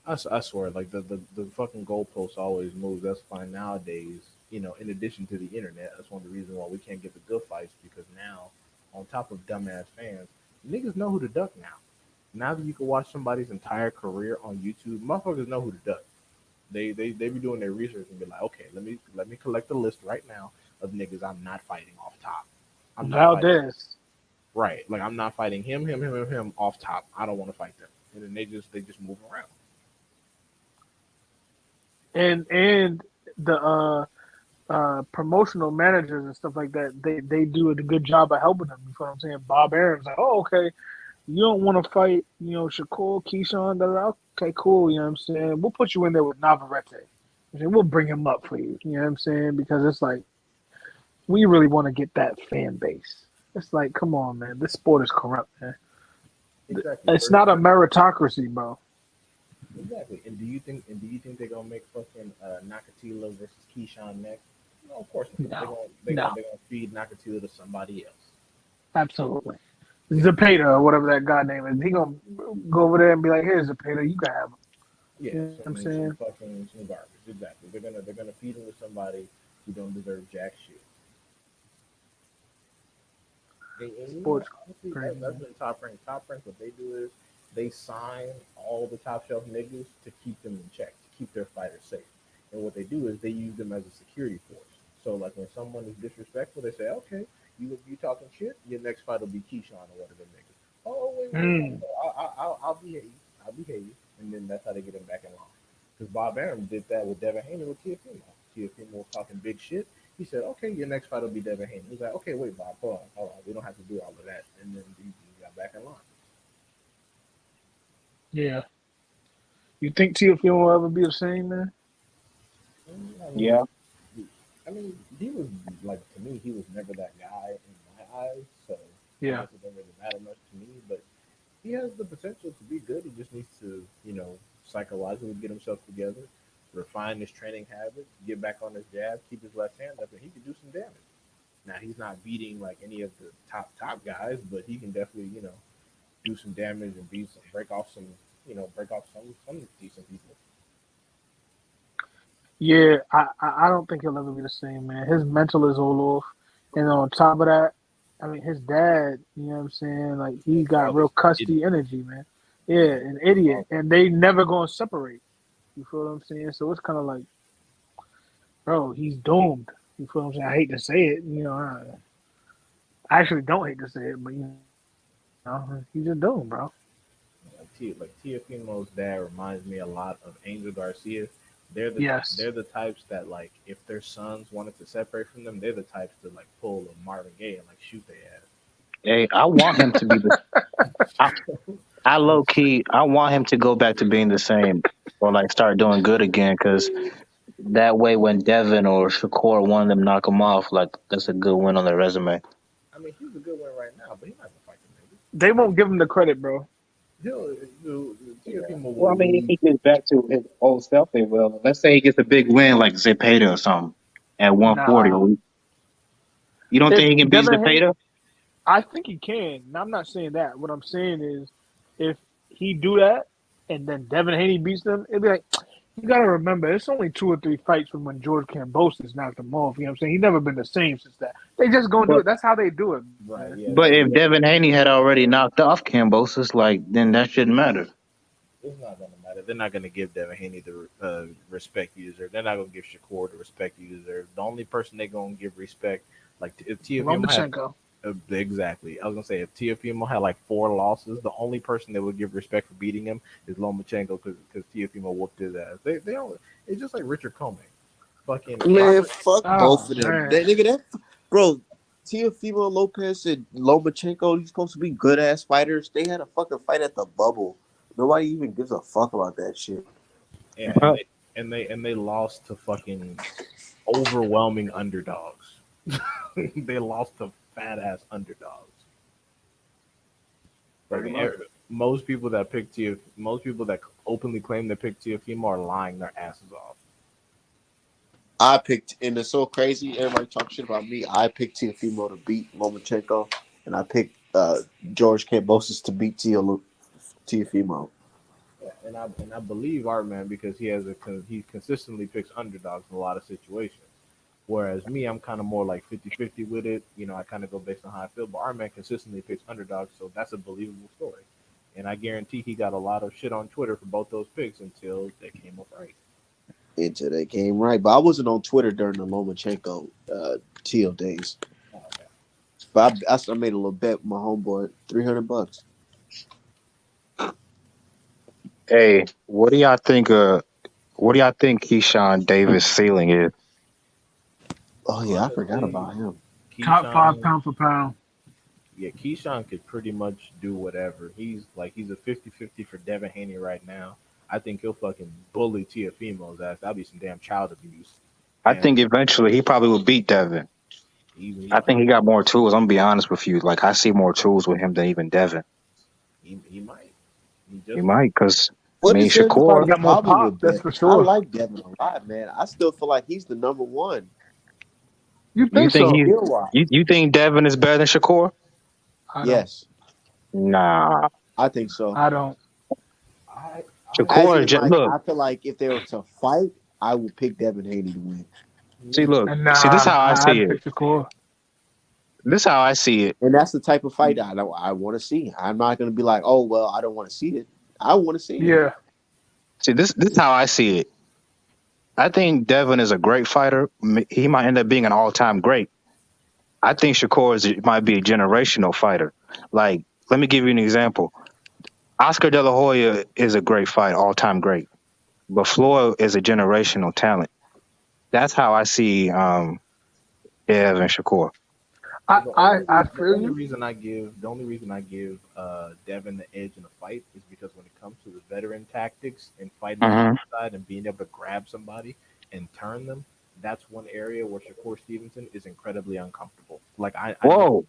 I swear, like the fucking goalposts always move. That's fine nowadays. In addition to the internet, that's one of the reasons why we can't get the good fights because now, on top of dumbass fans, niggas know who to duck now. Now that you can watch somebody's entire career on YouTube, motherfuckers know who to duck. They be doing their research and be like, okay, let me collect a list right now of niggas I'm not fighting off top. I'm not fighting Valdez. right. Like I'm not fighting him off top. I don't want to fight them. And then they just move around. And the promotional managers and stuff like that, they do a good job of helping them. You know what I'm saying? Bob Aaron's like, oh, okay, You don't want to fight, Shakur, Keyshawn, okay, cool, you know what I'm saying? We'll put you in there with Navarrete. We'll bring him up for you, you know what I'm saying? Because it's like, we really want to get that fan base. It's like, come on, man. This sport is corrupt, man. Exactly. It's not a meritocracy, bro. Exactly. And do you think they're gonna make fucking Nakatila versus Keyshawn next? No, of course not. They're No, gonna they're gonna no, they're gonna feed Nakatila to somebody else. absolutely. Yeah. Zapata or whatever that guy name is, he gonna go over there and be like, "Here's Zapata, you can have him." Yeah, You know what I'm some saying? fucking some garbage. Exactly. They're gonna feed him to somebody who don't deserve jack shit. And Sports honestly, crazy, that's man. been top rank. Top rank, what they do is they sign all the top shelf niggas to keep them in check, to keep their fighters safe. And what they do is they use them as a security force. So like when someone is disrespectful, they say, okay, you talking shit, your next fight will be Keyshawn or one of them niggas. Oh wait, no, Mm. no, I'll behave, and then that's how they get him back in line. Because Bob Arum did that with Devin Haney with Teofimo. Teofimo was talking big shit. He said, okay, your next fight will be Devin Haney. He's like, okay, wait, Bob, hold on. We don't have to do all of that. And then he got back in line. Yeah. You think Teofimo will ever be the same, man? I mean, Yeah. he was like to me, he was never that guy in my eyes. So I Yeah. guess it doesn't really matter much to me. But he has the potential to be good. He just needs to, psychologically get himself together, refine his training habits, get back on his jab, keep his left hand up, and he can do some damage. Now he's not beating like any of the top guys, but he can definitely, do some damage and break off some decent people. Yeah, I don't think he'll ever be the same, man. His mental is all off. And on top of that, I mean, his dad, you know what I'm saying? Like, he His got real father's an idiot. custy energy, man. Yeah, Yeah, an his idiot. father. And they never going to separate. You feel what I'm saying? So it's kind of like, bro, he's doomed. You feel what I'm saying? I hate to say it. I actually don't hate to say it, but, he's just doomed, bro. Like Tiafimo's dad reminds me a lot of Angel Garcia. They're the Yes. they're the types that like if their sons wanted to separate from them, they're the types to like pull a Marvin Gaye and like shoot their ass. Hey, I want him to be the. I, I low key, I want him to go back to being the same or like start doing good again. Because that way, when Devin or Shakur, one of them knock him off, like that's a good win on their resume. I mean, he's a good one right now, but he's not gonna fight the niggas. They won't give him the credit, bro. He'll Tiafimo Well, I will mean, if lose. he gets back to his old self, they will. Let's say he gets a big win like Zepeda or something at 140. Nah. You don't If think he can beat Devin Haney, Zepeda? I think he can. Now, I'm not saying that. What I'm saying is, if he do that and then Devin Haney beats them, it'd be like, you gotta remember, it's only 2 or 3 fights from when George Kambosos knocked him off. You know what I'm saying? He's never been the same since that. They just gonna do But it. That's how they do it, man. Right? Yeah. but if Devin Haney had already knocked off Cambosis, like then that shouldn't matter. It's not gonna matter. They're not gonna give Devin Haney the respect you deserve. They're not gonna give Shakur the respect you deserve. The only person they're gonna give respect, like if Teofimo had Lomachenko. exactly, I was gonna say if Teofimo had like 4 losses, the only person they would give respect for beating him is Lomachenko because Teofimo whooped his ass. They don't. It's just like Richard Comey, fucking Man, Crawford. fuck Oh both of them. man. That nigga, bro. Teofimo Lopez and Lomachenko, these supposed to be good ass fighters. They had a fucking fight at the bubble. Nobody even gives a fuck about that shit. Yeah, Well, and they lost to fucking overwhelming underdogs. They lost to fat ass underdogs. Pretty Like, much. most people that openly claim they pick Teofimo are lying their asses off. I picked, and it's so crazy. Everybody talk shit about me. I picked Teofimo to beat Lomachenko, and I picked George Kambosos to beat Teofimo. Yeah, and I believe our man because he consistently picks underdogs in a lot of situations. Whereas me, I'm kind of more like 50-50 with it. I kind of go based on how I feel. But our man consistently picks underdogs, so that's a believable story. And I guarantee he got a lot of shit on Twitter for both those picks until they came up right. Into that game, right? But I wasn't on Twitter during the Lomachenko Teal days. Oh, okay. But I made a little bet with my homeboy, $300. hey, what do y'all think Keyshawn Davis' ceiling is? Oh yeah, I forgot Honestly, about him. Top five Keyshawn, pound for pound. Yeah, Keyshawn could pretty much do whatever. He's a 50-50 for Devin Haney right now. I think he'll fucking bully Tiafimo's ass. That'll be some damn child abuse. I And think eventually he probably will beat Devin. he I think he got more tools. I'm gonna be honest with you. Like I see more tools with him than even Devin. he might. He He just might. might, because I What mean is He Shakur. everybody's got more problem pop, with that's Devin? for I sure. like Devin a lot, man. I still feel like he's the number one. You You think think so? he? Skill wise. You think Devin is better than Shakur? I don't. Yes, Nah. I think so. I don't. I As Shakur. in, like, Look. I feel like if they were to fight, I would pick Devin Haney to win. See. Look. And See. This how I see I'd it. pick the core. This how I see it. And that's the type of fight I want to see. I'm not going to be like, oh, well, I don't want to see it. I want to see it. Yeah. See. This how I see it. I think Devin is a great fighter. He might end up being an all-time great. I think might be a generational fighter. Like, let me give you an example. Oscar De La Hoya is a great fighter, all-time great. But Floyd is a generational talent. That's how I see Dev and Shakur. Well, I the feel only you. reason I give Devin the edge in the fight is because when it comes to the veteran tactics and fighting on the Hmm. inside and being able to grab somebody and turn them, that's one area where Shakur Stevenson is incredibly uncomfortable. I know, Whoa.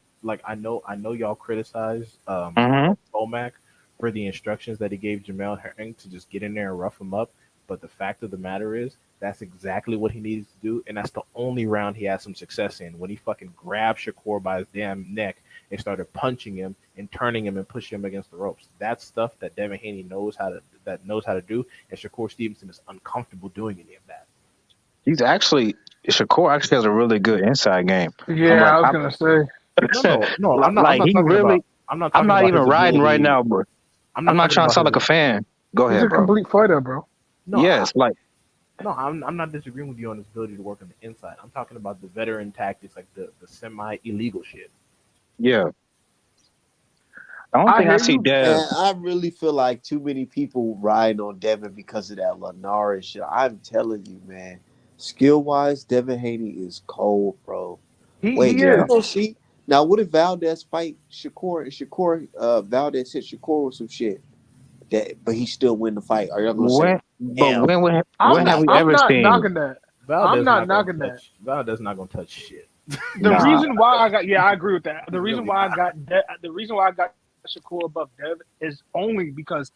I know y'all criticize Hmm. Bomac for the instructions that he gave Jamel Herring to just get in there and rough him up. But the fact of the matter is, that's exactly what he needs to do, and that's the only round he had some success in. When he fucking grabbed Shakur by his damn neck and started punching him and turning him and pushing him against the ropes. That's stuff that Devin Haney knows how to do, and Shakur Stevenson is uncomfortable doing any of that. Shakur actually has a really good inside game. I'm Yeah, like, I was gonna say. No. I'm like not he talking really. about. I'm not I'm talking not about even his riding right ability. now, bro. I'm I'm not not talking trying to about sound like his. a fan. Go He's ahead, a bro. complete fighter, bro. No, Yes, like no, I'm not disagreeing with you on his ability to work on the inside. I'm talking about the veteran tactics, like the semi illegal shit. yeah. The only I thing I hear see you. Dev. And I really feel like too many people riding on Devin because of that Lenara shit. I'm telling you, man. Skill wise, Devin Haney is cold, bro. He Wait, Yeah. you is. gonna see now? What if Valdez fight Shakur and Valdez hit Shakur with some shit but he still win the fight? Are y'all gonna say, When, but damn? when have we I'm ever not seen? knocking that. I'm not knocking that. Valdez not gonna touch shit. The Nah. reason why I got I agree with that. He's really not. The reason why I got Shakur above Dev is only because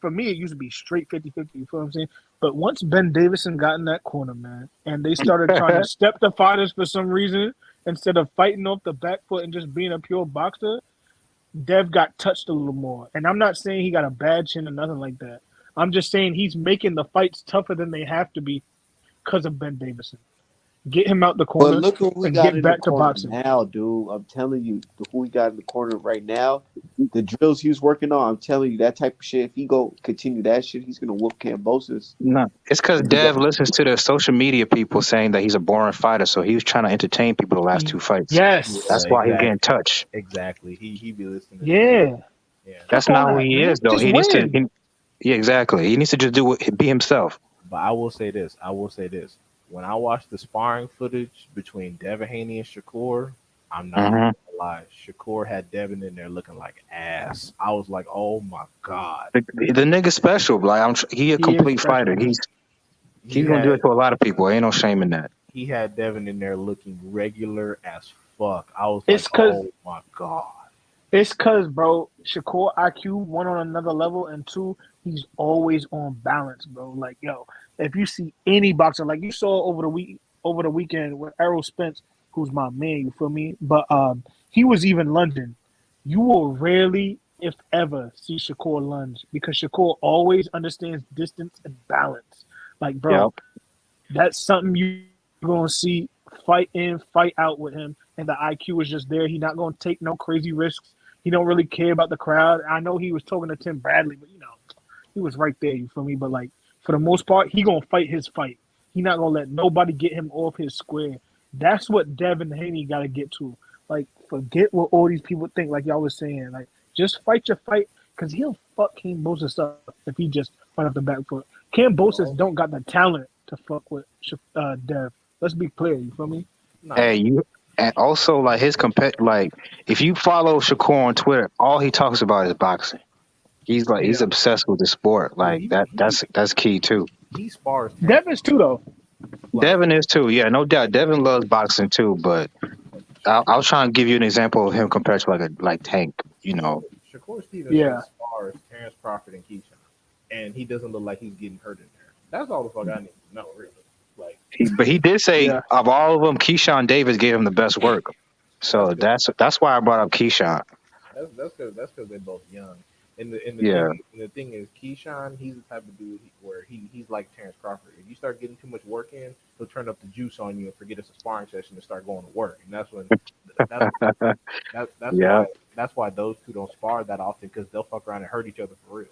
for me it used to be straight 50-50, you feel what I'm saying? But once Ben Davison got in that corner, man, and they started trying to step the fighters for some reason instead of fighting off the back foot and just being a pure boxer, Dev got touched a little more. And I'm not saying he got a bad chin or nothing like that. I'm just saying he's making the fights tougher than they have to be because of Ben Davison. Get him out the But corner look who we and got get in the back to corner boxing. now, dude. I'm telling you, who we got in the corner right now. The drills he was working on, I'm telling you, that type of shit. If he go continue that shit, he's gonna whoop Cambosis. No, it's because And he got Dev listens to the social media people saying that he's a boring fighter, so he was trying to entertain people the last two fights. Yeah, Yes. That's why he's getting exactly. touched. Exactly. He be listening to people. Yeah. Yeah. That's Fuck all not who that, he man. is, though. Just He needs to. win. Yeah, exactly. He needs to just be himself. But I will say this. I will say this. When I watched the sparring footage between Devin Haney and Shakur, I'm not even Hmm. gonna lie. Shakur had Devin in there looking like ass. I was like, oh my god. The nigga's special. Like he a He is complete special, fighter. man. He He's gonna do it had to a lot of people. Ain't no shame in that. he had Devin in there looking regular as fuck. I was like, It's cause oh my god. bro, Shakur IQ one on another level, and two, he's always on balance, bro. Like, yo, if you see any boxer, like you saw over the weekend with Errol Spence, who's my man, you feel me? But he was even lunging. You will rarely, if ever, see Shakur lunge because Shakur always understands distance and balance. Like, bro, Yep. that's something you're gonna see fight in, fight out with him, and the IQ is just there. He's not gonna take no crazy risks. He don't really care about the crowd. I know he was talking to Tim Bradley, but he was right there. You feel me? But like for the most part, he gonna fight his fight. He not gonna let nobody get him off his square. That's what Devin Haney got to get to. Like, forget what all these people think. Like y'all was saying, like just fight your fight, cause he'll fuck Cam Bosis up if he just fight off the back foot. Cam Bosis No, don't got the talent to fuck with Dev. Let's be clear. You feel me? no, Hey, no. And also, like like if you follow Shakur on Twitter, all he talks about is boxing. He's Yeah. obsessed with the sport. Yeah, Like that's key too. he spars Terrence Devin's too though. like Devin is too. Yeah, no doubt. Devin loves boxing too, but I was trying to give you an example of him compared to like Tank. You know, Shakur Stevenson Yeah. spars Terrence Crawford and Keyshawn, and he doesn't look like he's getting hurt in there. That's all the fuck I need to know, really. Like, but he did say Yeah. of all of them, Keyshawn Davis gave him the best work. that's So good. that's why I brought up Keyshawn. That's because they're both young. Yeah, And the thing is, Keyshawn, he's the type of dude where he's like Terrence Crawford. If you start getting too much work in, he'll turn up the juice on you and forget it's a sparring session and start going to work. And that's when that's that's yeah, why those two don't spar that often because they'll fuck around and hurt each other for real.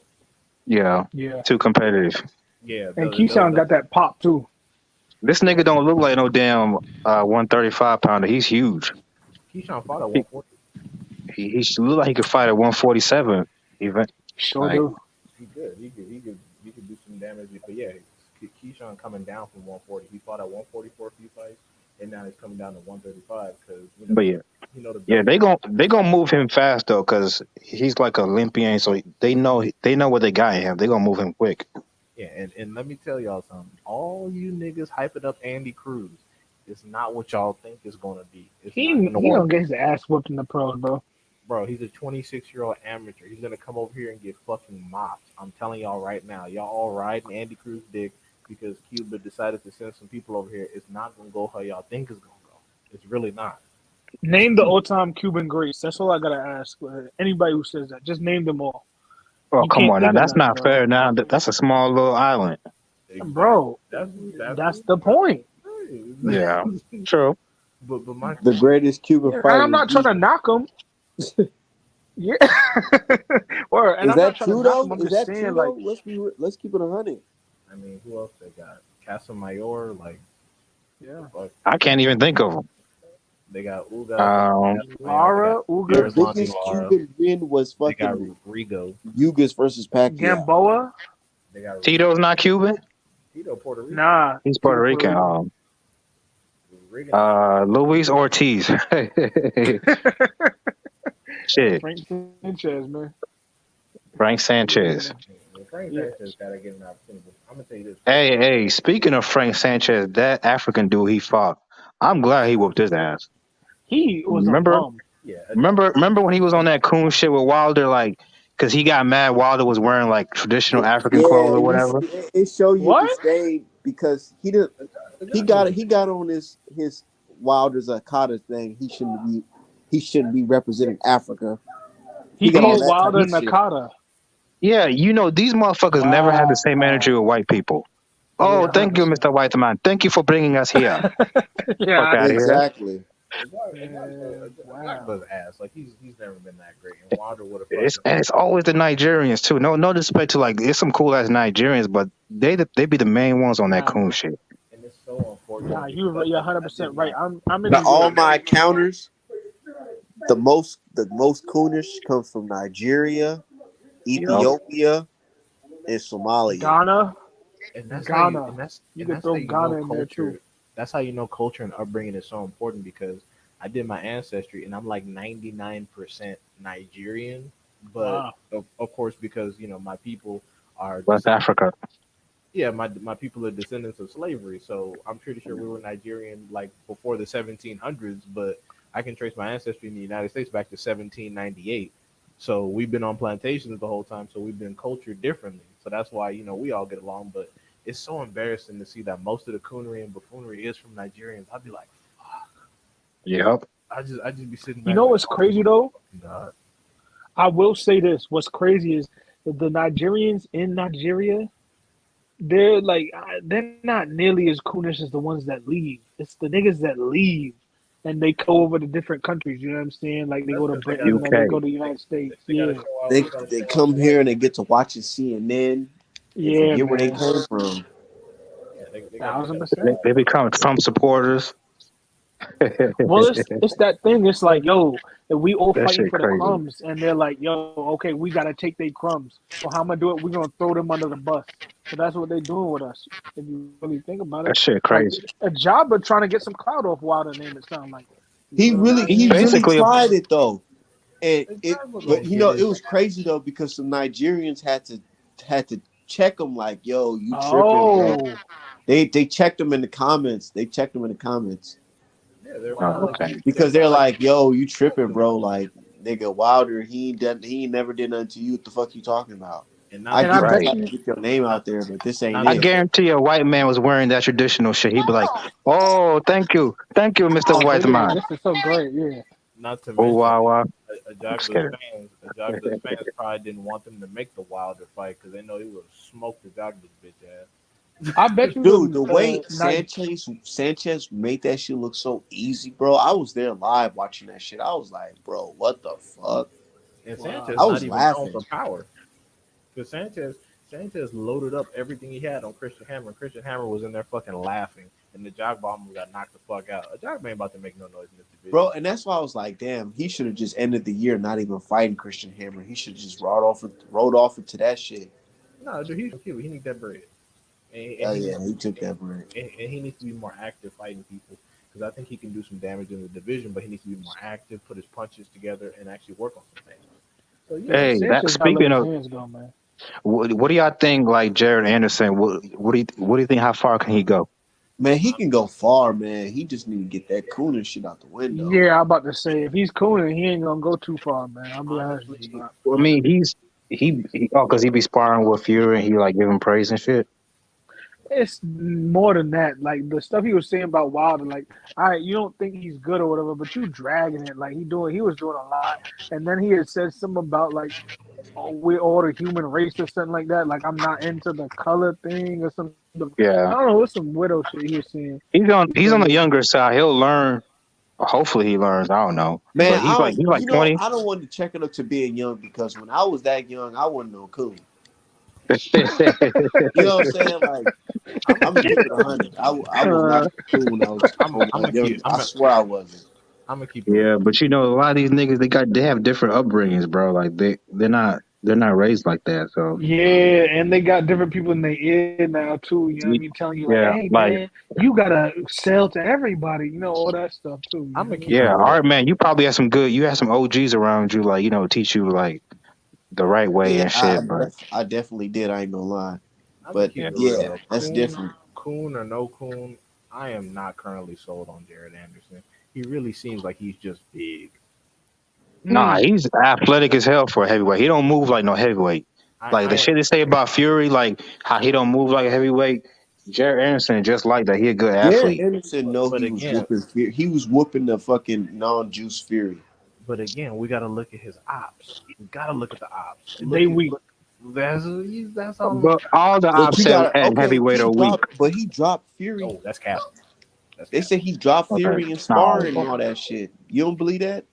yeah. Yeah. Too competitive. Yeah, And Keyshawn got that pop too. This nigga don't look like no damn 135 pounder. He's huge. Keyshawn fought at He, 140. he should look like he could fight at 147 even. Sure Like do. He could. He could do some damage. But yeah, Keyshawn coming down from 140. He fought at 144 a few fights, and now he's coming down to 135 because but yeah. the Yeah, belt. they gonna move him fast though, cause he's like Olympian, so they know what they got in him. They gonna move him quick. Yeah, and let me tell y'all something. All you niggas hyping up Andy Cruz is not what y'all think it's gonna be. It's He not gonna he work. gonna get his ass whooped in the pros, bro. Bro, he's a 26-year-old amateur. He's gonna come over here and get fucking mopped. I'm telling y'all right now. Y'all all riding Andy Cruz dick because Cuba decided to send some people over here. It's not gonna go how y'all think it's gonna go. It's really not. Name the all-time Cuban greats. That's all I gotta ask. Anybody who says that, just name them all. Oh You come can't on, now think of that's none, not bro. fair. Now that's a small little island. Exactly. Bro, That's that's the point. Yeah, true. but my The greatest Cuban And fighter I'm not trying to knock him. Yeah. Or and is I'm not that trying to true knock though? him. I'm Is just that saying, true like, though? Let's keep it 100. I mean, who else they got? Casamayor, like yeah. fuck. I can't even think of him. They got Ugas. Um, Lara, The Ugas, Erislandy biggest Lara. Cuban win was They got fucking Rigo. Yugas versus Pacquiao. Gamboa. They got Tito's not Cuban. Tito, Puerto Rican. Nah. He's Puerto Tito Rican. Rican. Luis Ortiz. Shit, Frank Sanchez, man. Frank Sanchez. Frank Yeah. Sanchez got to get an opportunity. I'm gonna tell you this. Hey. Speaking of Frank Sanchez, that African dude he fought, I'm glad he whooped his ass. He was a Remember, bum. Yeah, remember when he was on that coon shit with Wilder, like, because he got mad Wilder was wearing like traditional African clothes Yeah, or whatever. it show you What? disdain because he got on his Wilder's Akata thing. He shouldn't be representing Africa. He got all beat that type Wilder of and shit. Nakata. Yeah, these motherfuckers never had the same energy with white people. Oh, Yeah, thank you, 100%. Mr. White Man. Thank you for bringing us here. Fuck Yeah. out of here. Exactly. Black Buzz ass. Like he's never been that great. And Wilder would have. It's always the Nigerians too. No disrespect to like there's some cool ass Nigerians, but they be the main ones on that Nah, coon man. shit. And it's so unfortunate. Nah, you're 100% right. I'm in Now, all agreement. my counters, the most coonish comes from Nigeria, Ethiopia, and Somalia. Ghana. And that's Ghana. How you, and that's You and can that's throw how you Ghana know in there, culture. too. That's how you know culture and upbringing is so important because I did my ancestry and I'm like 99% Nigerian, but Wow. of course because my people are West Africa. yeah, my people are descendants of slavery, so I'm pretty sure we were Nigerian like before the 1700s, but I can trace my ancestry in the United States back to 1798. So we've been on plantations the whole time, so we've been cultured differently. So that's why we all get along. But it's so embarrassing to see that most of the coonery and buffoonery is from Nigerians. I'd be like, fuck. Yep. I just be sitting back. You know what's crazy, though? God. I will say this. What's crazy is that the Nigerians in Nigeria, they're not nearly as coonish as the ones that leave. It's the niggas that leave and they go over to different countries. You know what I'm saying? Like they go to That's 'cause they Britain gotta- and they UK. go to the United States. They gotta Yeah. show out- They gotta they show come out. here and they get to watching CNN and Yeah, forget where they man. came from. Yeah, they gotta- 1,000%. They become Trump supporters. Well, it's that thing. It's like, yo, if we all That fighting shit for the crazy. crumbs, and they're like, yo, okay, we gotta take their crumbs. So how am I do it? We're gonna throw them under the bus. So that's what they're doing with us. If you really think about it, That shit like crazy. a job of trying to get some clout off Wilder name. It sound like. He really Nah, He's he really basically a tried it though, and the it. Jag was But gonna get it it. was crazy though because some Nigerians had to check him like, "Yo, you tripping, bro." Oh, They checked him in the comments. They checked him in the comments Yeah, they're oh, kind of like okay. they're because kind they're of like like, "Yo, you tripping, too much. bro?" Like, nigga, Wilder, he ain't never did nothing to you. What the fuck you talking about? And not I and to I get you bet Right. trying you. to get your name not out there, but this ain't not I to it. guarantee a white man was wearing that traditional shit. He'd be like, "Oh, thank you, Mister Oh, they White did. Man." This is so great. Yeah. not to Oh mention wow, wow. a I'm Jogba's scared. fans. A Jogba's fans probably didn't want them to make the Wilder fight because they know he would have smoked the Jogba's bitch ass. I bet you Dude, the the way Niger- Sanchez made that shit look so easy, bro. I was there live watching that shit. I was like, bro, what the fuck? And wow. Sanchez I not was even known laughing. for power because Sanchez loaded up everything he had on Christian Hammer. And Christian Hammer was in there fucking laughing, and the Jog bomber got knocked the fuck out. A Jog ain't about to make no noise in this division. Bro, and that's why I was like, damn, he should have just ended the year not even fighting Christian Hammer. He should have just rode off into that shit. No, dude, he's from Cuba. He needs that bread, and Oh he yeah, needs he took that break. and he needs to be more active fighting people because I think he can do some damage in the division, but he needs to be more active, put his punches together, and actually work on some things. So Yeah, yeah, Hey, that Sanchez gotta let speaking his of, hands go, man. what do y'all think? Like Jared Anderson, what do you think? How far can he go? Man, he can go far, man. He just need to get that cooling shit out the window. Yeah, I'm about to say if he's cooling, he ain't gonna go too far, man. I'll be honest with you, honestly, bro. Well, I mean, oh, because he be sparring with Fury and he like give him praise and shit. It's more than that. Like the stuff he was saying about Wilder, like, all right, you don't think he's good or whatever, but you dragging it. Like he was doing a lot, and then he had said something about like, oh, we're all the human race or something like that. Like I'm not into the color thing or some. I Yeah, don't know, what's some widow shit he was saying. he's So on the yeah, younger side. He'll learn. Hopefully, he learns. I don't know, Man, but he's like 20. I don't want to check it up to being young because when I was that young, I wasn't no cool. You know what I'm saying? Like, I'm gonna keep it 100. I was not cool when I I'm was gonna young. keep I swear I wasn't. I'm gonna keep it Yeah, real. but you know, a lot of these niggas they have different upbringings, bro. Like they're not raised like that. So yeah, and they got different people in their ear now too. You know what I mean? Telling you like, yeah, hey like man, you gotta sell to everybody. You know all that stuff too. You I'm know what gonna I keep mean? it yeah, all real. right, man. You probably have you have some OGs around you, like teach you like the right way Yeah, and shit. But I definitely did. I ain't gonna lie, I'm gonna but keep Yeah. it real yeah, though. that's different. Coon or no Coon, I am not currently sold on Jared Anderson. He really seems like he's just big. nah, Mm. he's athletic as hell for a heavyweight. He don't move like no heavyweight. Like the I shit they say about Fury, like how he don't move like a heavyweight. Jared Anderson just like that. He a good Jared athlete. Anderson, know but he was again, whooping. He was whooping the fucking non-juice Fury. we gotta look at his ops. We gotta look at the ops. They weak. That's all. But all the But you ops got at okay. heavyweight are weak. He dropped Fury. Oh, that's cap. That's They cap. said he dropped Okay. Fury in No. sparring and all that shit. You don't believe that?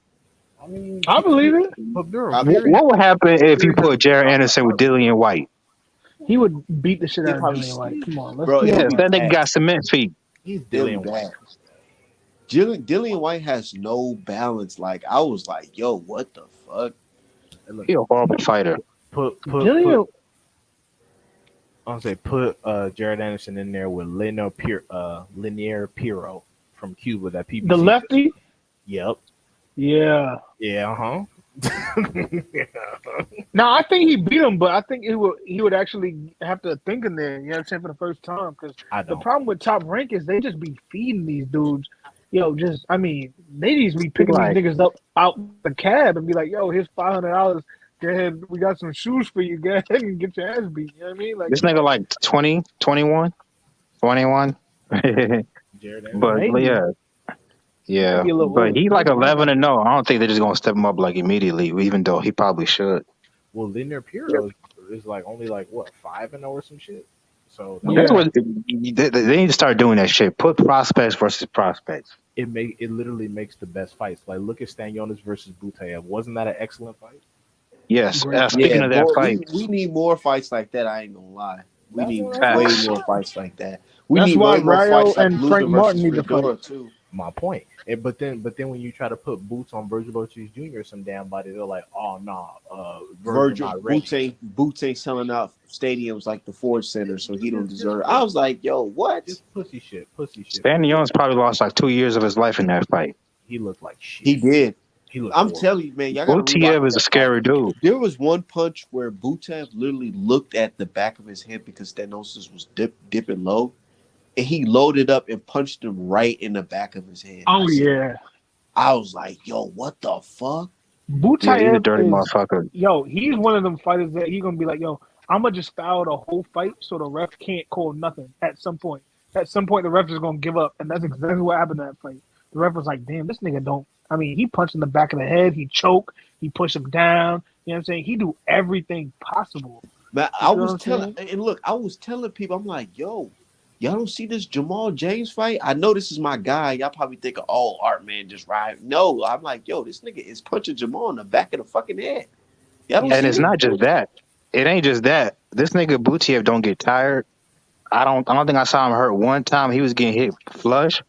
I mean, I believe it. but bro, I, Fury, What would happen if you Fury put hasn't Jared dropped a Anderson with fight. Dillian White? He would beat the shit he'll out of probably, Dillian White. Come on, let's bro. keep it It'll Yes, be buck. that nigga bad. got cement feet. He's It'll be Dillian White. bad. Dillian White has no balance. Like I was like, yo, what the fuck? And look, He a horrible fighter. put. Dillian, I'm gonna say put Jared Anderson in there with Linier Piro from Cuba. That the PBC just. lefty. Yep. Yeah. Yeah. No, I think he beat him, but I think he would actually have to think in there. You know what I'm saying, for the first time, because I the don't. problem with Top Rank is they just be feeding these dudes. Yo, just I mean, they just be picking these Like niggas up out the cab and be like, "Yo, here's $500. Go ahead, we got some shoes for you. Go ahead and get your ass beat." You know what I mean? Like, this nigga like 20, 21, 21. Jared Anderson. But maybe, yeah, might yeah. be a little But older. he like Maybe, I don't 11 know. and no. I don't think they're just gonna step him up like immediately, even though he probably should. Well, Linier Piro is like only like what 5-0 or some shit. So that That's Yeah, what they need to start doing that shit. Put prospects versus prospects. it literally makes the best fights. Like look at Stanionis versus Butayev. Wasn't that an excellent fight? Yes. great fight. Speaking Yeah, of that boy, fight, we need more fights like that. I ain't gonna lie. We That's need what I'm way saying. facts. more fights like that. We That's need why way more Rayo fights like and Luther Frank Martin versus need to fight. Fedora too. My point. But then when you try to put boots on Virgil Ortiz Jr. some damn body, they're like, oh no, Virgil Virgil not ready. Boots ain't selling out stadiums like the Ford Center, so he don't Just deserve. I was like, yo, what? just pussy shit. Stanley Jones probably lost like 2 years of his life in that fight. he looked like shit. He did. He looked I'm horrible. telling you, man, y'all gotta rewatch OTF is a that fight. scary dude. There was one punch where Butev literally looked at the back of his head because Stenosis was dipping low, and he loaded up and punched him right in the back of his head. Oh yeah, I was like, yo, what the fuck? Yeah, he's a Butayev dirty is motherfucker. he's one of them fighters that he gonna be like, yo, I'm gonna just foul the whole fight so the ref can't call nothing at some point. At some point, the ref is gonna give up, and that's exactly what happened in that fight. The ref was like, damn, this nigga don't. I mean, he punched in the back of the head, he choked, he pushed him down. You know what I'm saying? He do everything possible. Man, You I feel what was I'm telling, saying? and look, I was telling people, I'm like, yo, y'all don't see this Jamal James fight? I know this is my guy. Y'all probably think, oh, Art Man just right. No, I'm like, yo, this nigga is punching Jamal in the back of the fucking head. Y'all don't Yeah, And see it's this? not just that. It ain't just that. This nigga Butiev don't get tired. I don't think I saw him hurt one time. He was getting hit flush.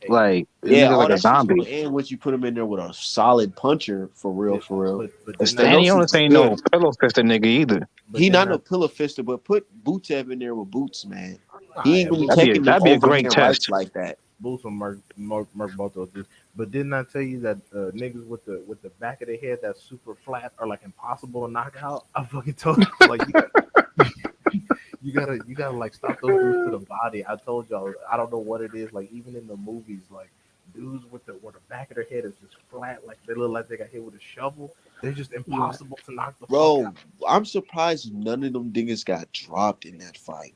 Hey, Like this Yeah, nigga's all like a that shit's gonna zombie. end once you put him in there with a solid puncher for real, did, for real. but And didn't I? And he Stenosis only is ain't good. no pillow fisted nigga either. But He didn't not I? no pillow fister, but put Butev in there with Boots, man. Nah, He ain't yeah, gonna be Boots, taking them That'd be a great overhand rights test. like that. Boots will murk both those dudes. But didn't I tell you that niggas with the back of their head that's super flat are like impossible to knock out? I fucking told you, like you gotta like stop those dudes to the body. I told y'all, I don't know what it is. Like even in the movies, like dudes with the where the back of their head is just flat, like they look like they got hit with a shovel. They're just yeah. impossible to knock the fuck out. Bro, I'm surprised none of them dingas got dropped in that fight.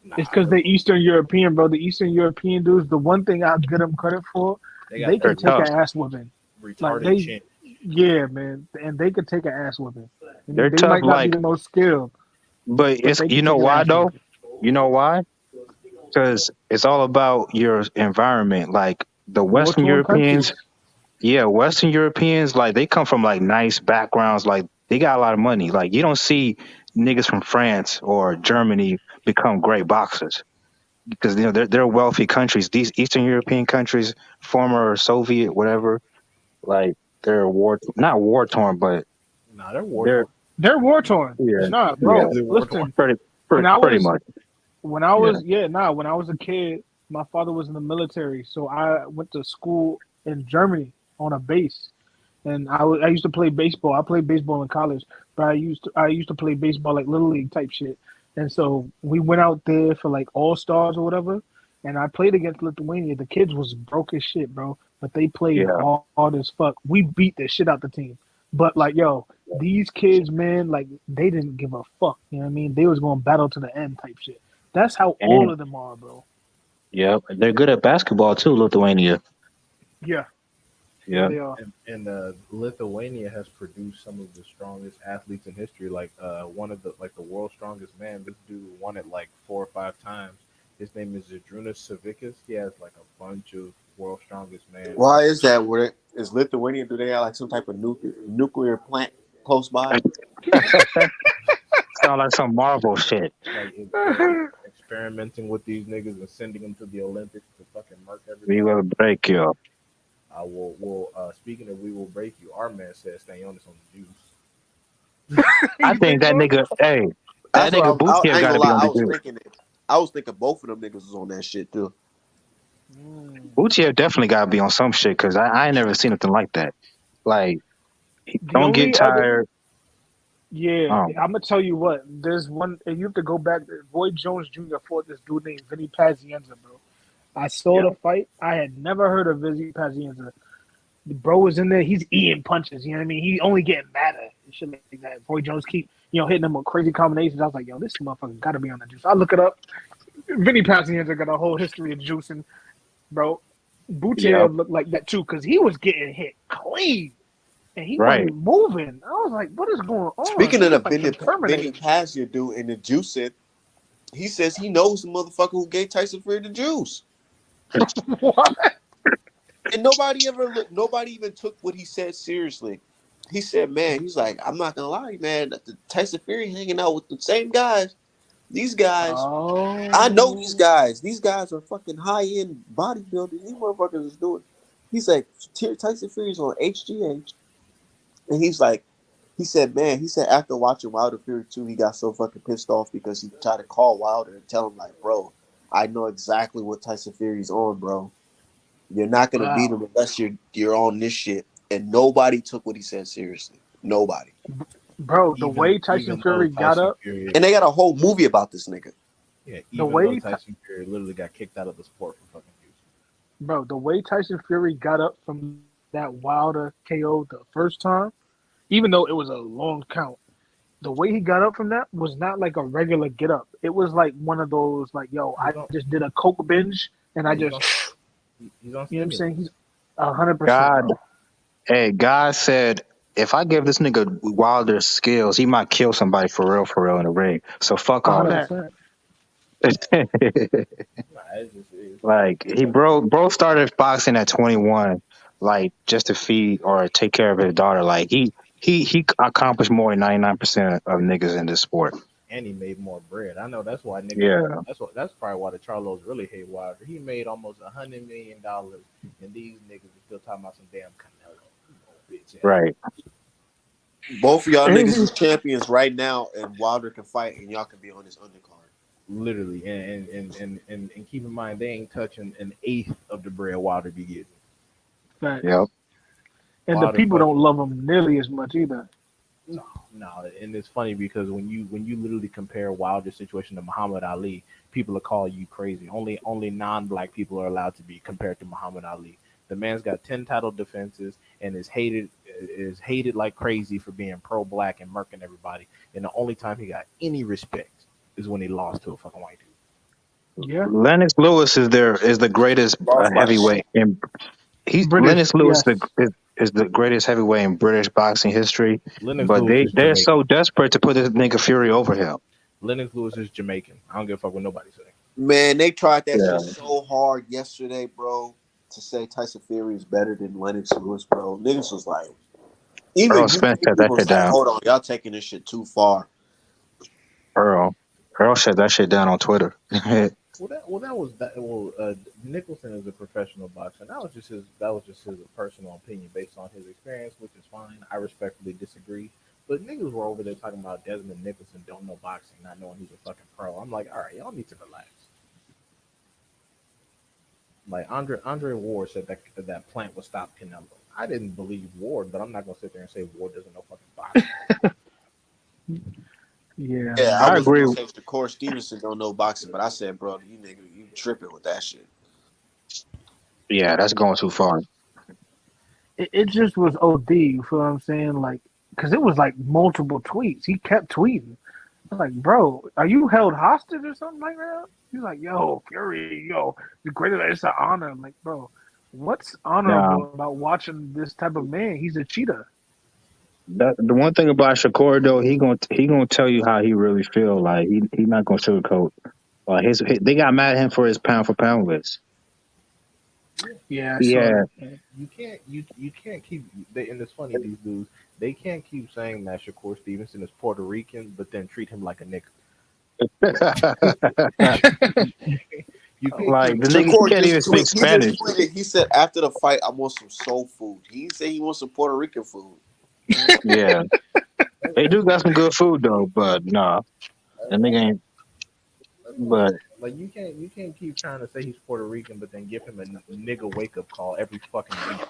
It's Nah, because they Eastern European, bro. The Eastern European dudes, the one thing I give them credit for, they got they the can They're take an tough. ass whooping. Like retarded they, chin. yeah, man, and they could take an ass whooping. I mean, They're they tough. might not be Like, the most skilled, but but it's they you can know take an why ass though? whooping. You know why? Because it's all about your environment. Like the War Western torn Europeans, countries. yeah, Western Europeans, like they come from like nice backgrounds. Like they got a lot of money. Like you don't see niggas from France or Germany become great boxers because you know they're wealthy countries. These Eastern European countries, former Soviet, whatever, like they're not war torn, but Nah, they're war they're torn. They're war torn. yeah, Nah, They're yeah, bro. definitely war torn. Listen, pretty when pretty I pretty was much, yeah. when I was a kid, my father was in the military, so I went to school in Germany on a base, and I used to play baseball. I played baseball in college, but I used to play baseball like little league type shit. And so we went out there for like all stars or whatever, and I played against Lithuania. The kids was broke as shit, bro, but they played Yeah. hard as fuck. We beat the shit out the team, but like yo, these kids, man, like they didn't give a fuck. You know what I mean? They was going to battle to the end type shit. That's how all And of them are, bro. yeah, they're good at basketball too, Lithuania. Yeah, yeah, Yeah. they are. And Lithuania has produced some of the strongest athletes in history. Like one of the like the world's strongest man. This dude won it like 4 or 5 times. His name is Zadrunas Savickas. He has like a bunch of world's strongest man Why is records. that? Where is Lithuania? Do they have like some type of nuclear plant close by? Sound like some Marvel shit. Like experimenting with these niggas and sending them to the Olympics to fucking murk We everybody. will break you. Speaking of we will break you, our man says stay on this on the juice. I You think think that so? nigga, hey, that That's what nigga I Butiev ain't got gonna to be lie. on I the was juice. thinking it. I was thinking both of them niggas was on that shit too. Mm. Butiev definitely got to be on some shit because I ain't never seen nothing like that. Like, he The don't get only other, tired. yeah, Um, I'm gonna tell you what. There's one, and you have to go back. Roy Jones Jr. fought this dude named Vinny Pazienza, bro. I saw yeah, the fight. I had never heard of Vinny Pazienza. The bro was in there. He's eating punches. You know what I mean? He only getting madder and shit like that. Roy Jones keep hitting him with crazy combinations. I was like, yo, this motherfucker got to be on the juice. I look it up. Vinny Pazienza got a whole history of juicing, bro. yeah, Butchev looked like that too because he was getting hit clean and he right. wasn't moving. I was like, what is going on? Speaking He of the looked like the Benny Terminator. Passia dude and the juicing, he says he knows the motherfucker who gave Tyson Fury the juice. What? And nobody even took what he said seriously. He said, man, he's like, I'm not gonna lie, man, the Tyson Fury hanging out with the same guys. These guys, I know these Oh, guys. These guys are fucking high end bodybuilders. These motherfuckers is doing. He's like, Tyson Fury's on HGH, and he's like, he said, man, he said after watching Wilder Fury 2, he got so fucking pissed off because he tried to call Wilder and tell him like, bro, I know exactly what Tyson Fury's on, bro. You're not gonna beat Wow, him unless you're on this shit. And nobody took what he said seriously. Nobody. bro. The way Tyson Even though Fury got Tyson up, Fury, And they got a whole movie about this nigga. yeah, the even though way Tyson Fury literally got kicked out of the sport for fucking views. bro, the way Tyson Fury got up from that Wilder KO the first time, even though it was a long count, the way he got up from that was not like a regular get up. It was like one of those like, yo, He's I on, just did a coke binge and I yeah, just, he's on you know what I'm saying? stimulants. He's 100%, God, bro. hey, God said if I give this nigga Wilder skills, he might kill somebody for real in the ring. So fuck A all hundred that. percent. Nah, it's just Like he bro started boxing at 21, like just to feed or take care of his daughter. Like he accomplished more than 99% of niggas in this sport. and he made more bread. I know that's why niggas. Yeah, That's probably why the Charlos really hate Wilder. He made almost $100 million, and these niggas are still talking about some damn Canelo. Bitch ass. right. Both of y'all niggas is champions right now, and Wilder can fight, and y'all can be on his undercard. Literally, and keep in mind they ain't touching an eighth of the bread Wilder be getting. Facts. Yep. And the Wilder people fuck don't love him nearly as much either. no, no, and it's funny because when you literally compare Wilder's situation to Muhammad Ali, people will call you crazy. Only non-black people are allowed to be compared to Muhammad Ali. The man's got 10 title defenses and is hated like crazy for being pro-black and murking everybody. And the only time he got any respect is when he lost to a fucking white dude. Yeah. Lennox Lewis is the greatest Lost by heavyweight in British, Lennox Lewis yes. is the greatest heavyweight in British boxing history. Lennox But Lewis is they're Jamaican. so desperate to put this nigga Fury over him. Lennox Lewis is Jamaican. I don't give a fuck what nobody say. Man, they tried that Yeah. shit so hard yesterday, bro, to say Tyson Fury is better than Lennox Lewis, bro. Niggas was like, even Earl UK Spence shut that people shit was like, down. hold on, y'all taking this shit too far. Earl. Earl shut that shit down on Twitter. Nicholson is a professional boxer. That was just his personal opinion based on his experience, which is fine. I respectfully disagree. But niggas were over there talking about Desmond Nicholson don't know boxing, not knowing he's a fucking pro. I'm like, all right, y'all need to relax. Like Andre Ward said that Plant would stop Canelo. I didn't believe Ward, but I'm not gonna sit there and say Ward doesn't know fucking boxing. Yeah, Yeah, man. I I was agree. gonna say Shakur Stevenson don't know boxing, but I said, bro, you nigga, you tripping with that shit. Yeah, that's going too far. It just was OD. You feel what I'm saying? Like, because it was like multiple tweets. He kept tweeting. I was like, bro, are you held hostage or something like that? He's like, yo, Fury, yo, the greater it's an honor. I'm like, bro, what's Now, honorable about watching this type of man? He's a cheater. the one thing about Shakur though, he gonna tell you how he really feel. Like he not gonna sugarcoat. Like they got mad at him for his pound for pound list. Yeah, I saw Yeah, that. Man. You can't keep and it's funny these dudes they can't keep saying that Shakur Stevenson is Puerto Rican, but then treat him like a nigga. You can't like keep the nigga he Shakur can't even just speak tweet. He just Spanish. tweeted. He said after the fight, I want some soul food. He didn't say he wants some Puerto Rican food. Yeah, they do got some good food though, but nah, the nigga ain't. That's what I'm But saying. Like you can't keep trying to say he's Puerto Rican, but then give him a nigga wake up call every fucking week.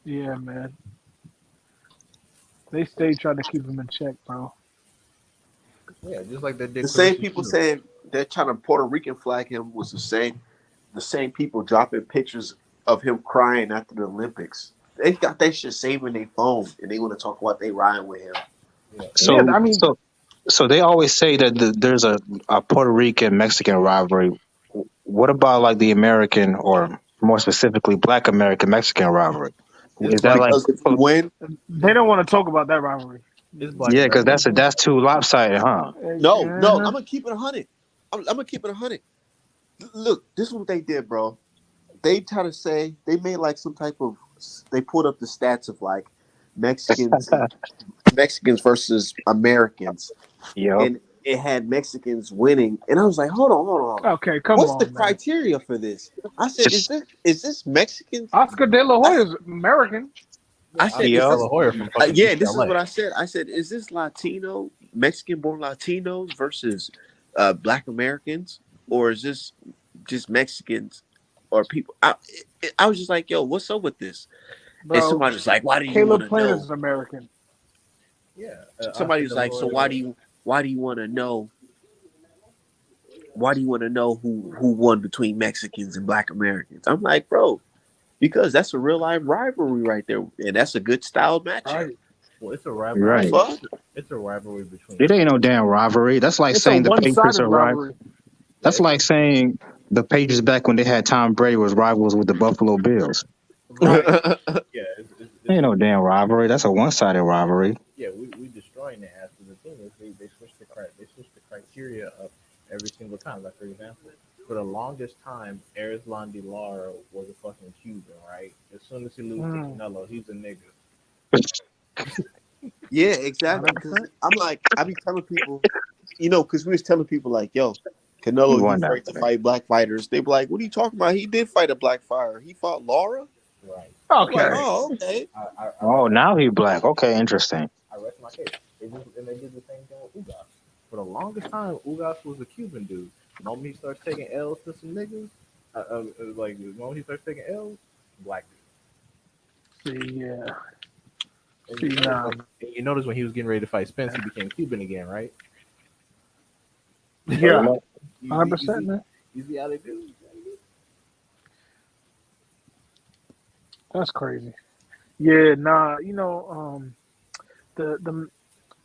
Yeah, man. They stay trying to keep him in check, bro. Yeah, just like they The did same Clarissa people Shields. saying they're trying to Puerto Rican flag him was the same people dropping pictures of him crying after the Olympics. They got that shit saving their phone, and they want to talk about they riding with him. Yeah, Yeah, so I mean, so so they always say that there's a Puerto Rican Mexican rivalry. What about like the American or more specifically Black American Mexican rivalry? it's Is that black. like Because if you win, they don't want to talk about that rivalry. It's black yeah? Because American. that's too lopsided, huh? no, Uh-huh. I'm gonna keep it 100. I'm gonna keep it 100. Look, this is what they did, bro. They try to say they made like some type of. They pulled up the stats of like Mexicans versus Americans, Yep. and it had Mexicans winning. And I was like, hold on. Okay, come What's the on, man. criteria for this? I said, is this Mexicans? Oscar De La I, Hoya's American. I Yeah, said, Oscar is De Yep. La this? Hoya from fucking Yeah, this is UCLA. what I said. I said, is this Latino, Mexican-born Latinos versus Black Americans, or is this just Mexicans or people. I was just like, yo, what's up with this? And bro. somebody was like, why do you want Caleb to Plant know? is American. Yeah, Somebody Oscar was De like, so La Hoya. why do you want to know? Why do you want to know who won between Mexicans and Black Americans? I'm like, bro, because that's a real life rivalry right there, and that's a good style matchup. Right. Well, it's a The rivalry. Right. fuck? It's a rivalry between It ain't no two. damn rivalry. That's like It's a saying the Patriots one-sided are rival. rivalry. Yeah, That's it's like saying the Patriots back when they had Tom Brady was rivals with the Buffalo Bills. Right. yeah, it's Ain't a no damn rivalry. That's a one-sided rivalry. yeah. We destroying the ass of the thing is they switch the criteria up every single time. Like for example, for the longest time, Erislan de Lara was a fucking Cuban, right? As soon as he loses to Mm, Canelo, he's a nigga. Yeah, exactly. Because 100%. I'm like, I be telling people, because we was telling people like, yo, He Canelo, he won that afraid to fight. fight black fighters. They be like, what are you talking about? He did fight a black fighter. He fought Laura. Right. I'm like, Okay. oh, okay. Oh, now he black. Okay, interesting. I rest my case. And they did the same thing with Ugas. For the longest time, Ugas was a Cuban dude. The moment he starts taking L's to some niggas, like the moment he starts taking L's, black See, yeah. dude. See, nah. And you notice when he was getting ready to fight Spence, he became Cuban again, right? Yeah. Easy, 100%, easy, man. easy how they do. That's crazy. Yeah, nah, the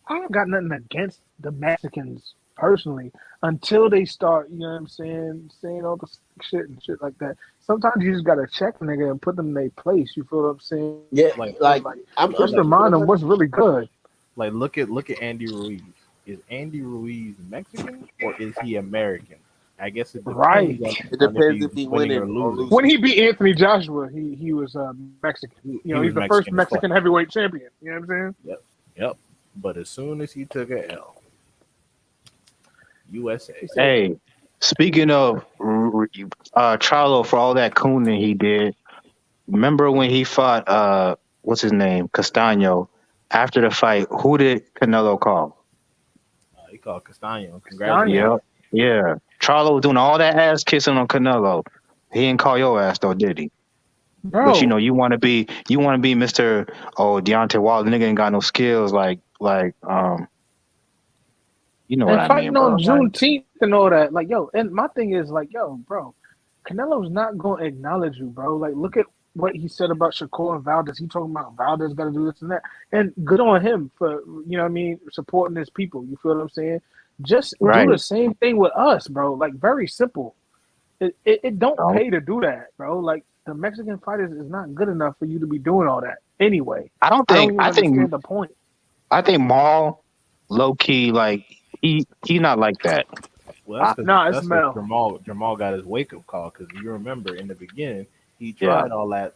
I don't got nothing against the Mexicans personally until they start, you know what I'm saying all the shit like that. Sometimes you just gotta check a nigga and put them in their place. You feel what I'm saying? Yeah, Like, And like like I'm just like, remind them gonna what's really good. look at Andy Ruiz. Is Andy Ruiz Mexican or is he American? I guess it Right. depends on, it if depends he's if he winning or winning or losing. When losing. he beat Anthony Joshua, he was Mexican. He He's was the first Mexican as fuck. Mexican heavyweight champion. You know what I'm saying? Yep, yep. But as soon as he took a L, He USA. said, Hey, speaking of Charlo for all that cooning he did, remember when he fought what's his name? Castano. After the fight, who did Canelo call? He called Castaño and congratulated Stanya. him. Yep. Yeah. Charlo was doing all that ass kissing on Canelo. He didn't call your ass though, did he? But Bro, you wanna be Mr. Oh, Deontay Wilder nigga ain't got no skills you know what and I mean, fighting bro. on Juneteenth and all that. Like, yo, and my thing is like, yo, bro, Canelo's not gonna acknowledge you, bro. Like, look at what he said about Shakur and Valdez. He talking about Valdez got to do this and that, and good on him for what I mean, supporting his people. You feel what I'm saying? Just do Right. the same thing with us, bro. Like, very simple. It don't No. pay to do that, bro. Like, the Mexican fighters is not good enough for you to be doing all that anyway. I don't I don't think even I think understand the point. I think Maul low key like he not like that. Well, I, Nah, it's that's because Mel. Jamal got his wake up call because you remember in the beginning he yeah. tried all that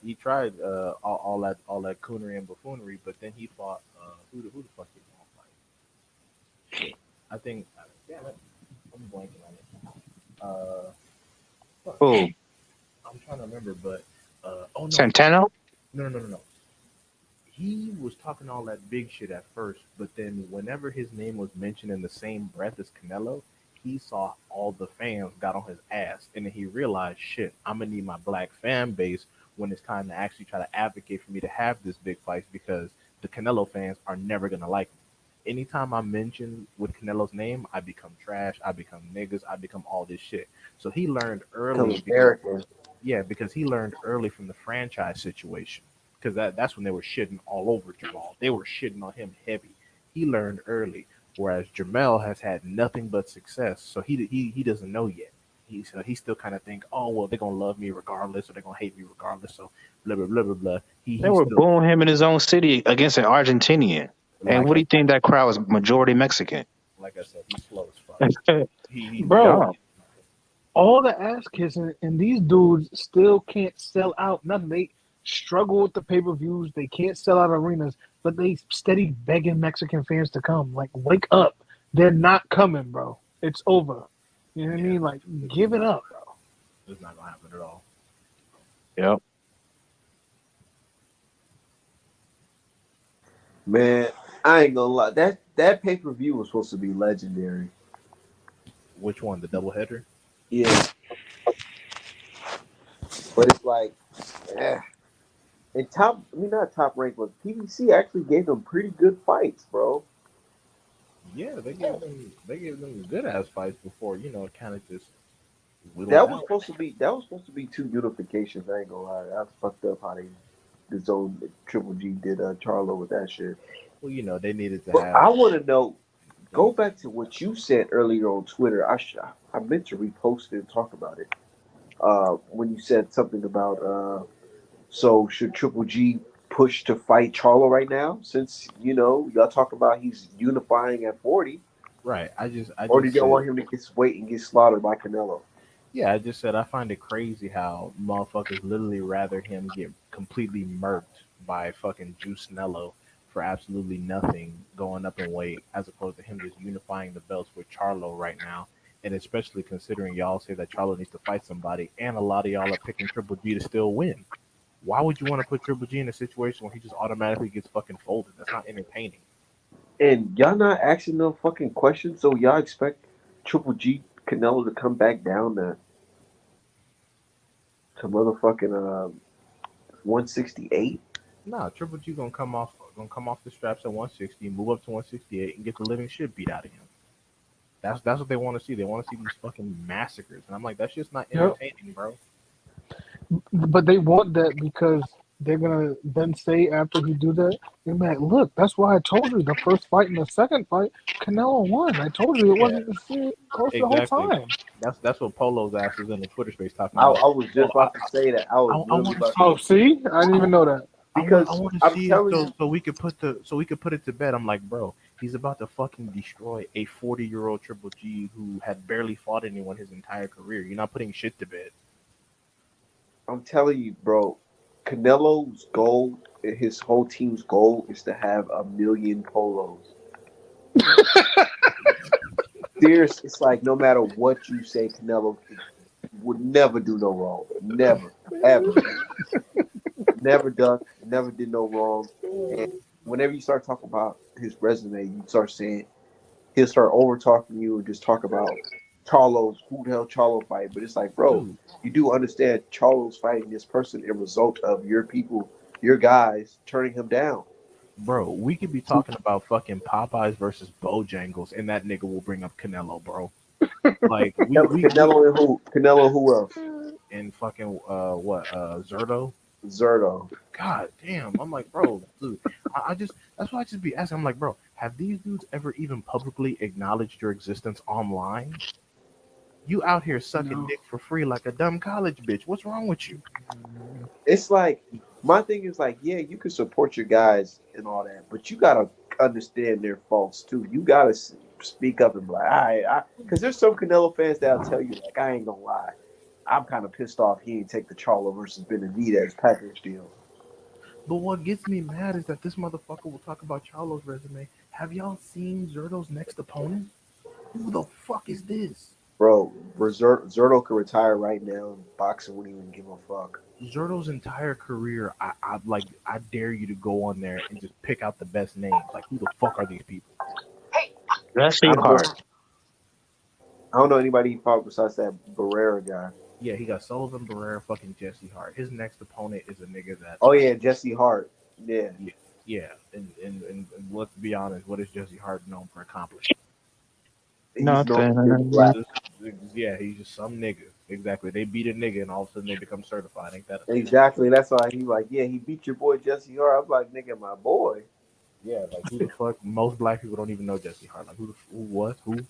all that coonery and buffoonery, but then he fought who the fuck he gonna fight? Shit. I think damn it, I'm blanking on it. Fuck, Who? I'm trying to remember, but oh no, Santano? no. He was talking all that big shit at first, but then whenever his name was mentioned in the same breath as Canelo, he saw all the fans got on his ass, and then he realized, shit, I'm gonna need my black fan base when it's time to actually try to advocate for me to have this big fight because the Canelo fans are never gonna like me. Anytime I mention with Canelo's name, I become trash, I become niggas, I become all this shit. So he learned Become early because American. yeah, because he learned early from the franchise situation. Because that's when they were shitting all over Jamal. They were shitting on him heavy. He learned early, whereas Jamel has had nothing but success. So he doesn't know yet. He still kind of think, oh well, they're gonna love me regardless, or they're gonna hate me regardless. So blah blah blah blah blah. They He were still booing him in his own city against an Argentinian. And like what do I you think that crowd was majority Mexican? like I said, he's slow as fuck. Dumb. He Bro, never. all the ass kissing, and these dudes still can't sell out nothing. They struggle with the pay per views. They can't sell out arenas, but they steady begging Mexican fans to come. Like, wake up! They're not coming, bro. It's over. You know what I Yeah, mean? Like, give it up, bro. it's not gonna happen at all. Yep. Man, I ain't gonna lie. That pay per view was supposed to be legendary. Which one? The double header? Yeah, But it's like, eh. And I mean not top rank, but PBC actually gave them pretty good fights, bro. Yeah, they gave them good ass fights before, it kind of just whittled That was out. supposed to be that was supposed to be two unifications. I ain't gonna lie, that was fucked up how they the zone Triple G did Charlo with that shit. Well, they needed to But have I want to know. Go things. back to what you said earlier on Twitter. I meant to repost it and talk about it. When you said something about so should Triple G push to fight Charlo right now? Since y'all talk about he's unifying at 40, Right. I or just did y'all said, want him to get wait and get slaughtered by Canelo? yeah, I just said I find it crazy how motherfuckers literally rather him get completely murked by fucking Juice Nello for absolutely nothing going up in weight as opposed to him just unifying the belts with Charlo right now. And especially considering y'all say that Charlo needs to fight somebody and a lot of y'all are picking Triple G to still win. Why would you want to put Triple G in a situation where he just automatically gets fucking folded? That's not entertaining. And y'all not asking no fucking questions. So y'all expect Triple G Canelo to come back down to motherfucking 168? Nah, Triple G gonna come off the straps at 160, move up to 168, and get the living shit beat out of him. That's what they want to see. They want to see these fucking massacres, and I'm like, that's just not Yep. entertaining, bro. But they want that because they're gonna then say after he do that, they're like, look, that's why I told you the first fight and the second fight, Canelo won. I told you it Yeah, wasn't the shit close the whole exactly. time. That's what Polo's ass was in the Twitter space talking I about. was just Well, I about to say that. I was I literally want to about to see Oh, it. see, I didn't I, even know that. I because want to I'm see it telling you, so we could put it to bed. I'm like, bro, he's about to fucking destroy a 40-year-old Triple G who had barely fought anyone his entire career. You're not putting shit to bed. bro. Canelo's goal, his whole team's goal, is to have 1,000,000 polos. Serious, it's like no matter what you say, Canelo would never do no wrong. Never, ever, never done, never did no wrong. And whenever you start talking about his resume, you start saying he'll start over talking you and just talk about Charlo's who the hell Charlo fight. But it's like, bro, Dude, you do understand Charlo's fighting this person a result of your people, your guys turning him down. bro, we could be talking about fucking Popeyes versus Bojangles, and that nigga will bring up Canelo, bro. Like we Canelo and who? Canelo who else? and fucking what Zerto. Zerto. God damn, I'm like, bro, dude, I just that's why I just be asking. I'm like, bro, have these dudes ever even publicly acknowledged your existence online? You out here sucking No. dick for free like a dumb college bitch. What's wrong with you? It's like my thing is like, yeah, you can support your guys and all that, but you gotta understand their faults too. You gotta speak up and be like, all right, because there's some Canelo fans that'll tell you like, I ain't gonna lie, I'm kind of pissed off he ain't take the Charlo versus Benavidez package deal. But what gets me mad is that this motherfucker will talk about Charlo's resume. Have y'all seen Zerto's next opponent? Who the fuck is this? Bro, Zerto could retire right now. And boxing wouldn't even give a fuck. Zerto's entire career, I dare you to go on there and just pick out the best names. Like, who the fuck are these people? I Jesse don't know. Hart. I don't know anybody he fought besides that Barrera guy. Yeah, he got Sullivan Barrera, fucking Jesse Hart. His next opponent is a nigga that, Oh yeah, Jesse Hart. Yeah, yeah, yeah. And let's be honest, what is Jesse Hart known for accomplishing? he's known for getting Nothing. black. Yeah, he's just some nigga. Exactly. They beat a nigga and all of a sudden they become certified. Ain't that a thing? Exactly. That's why he like, yeah, he beat your boy Jesse Hart. I'm like, nigga, my boy. Yeah, like who the fuck? Most black people don't even know Jesse Hart. Like who what? Who?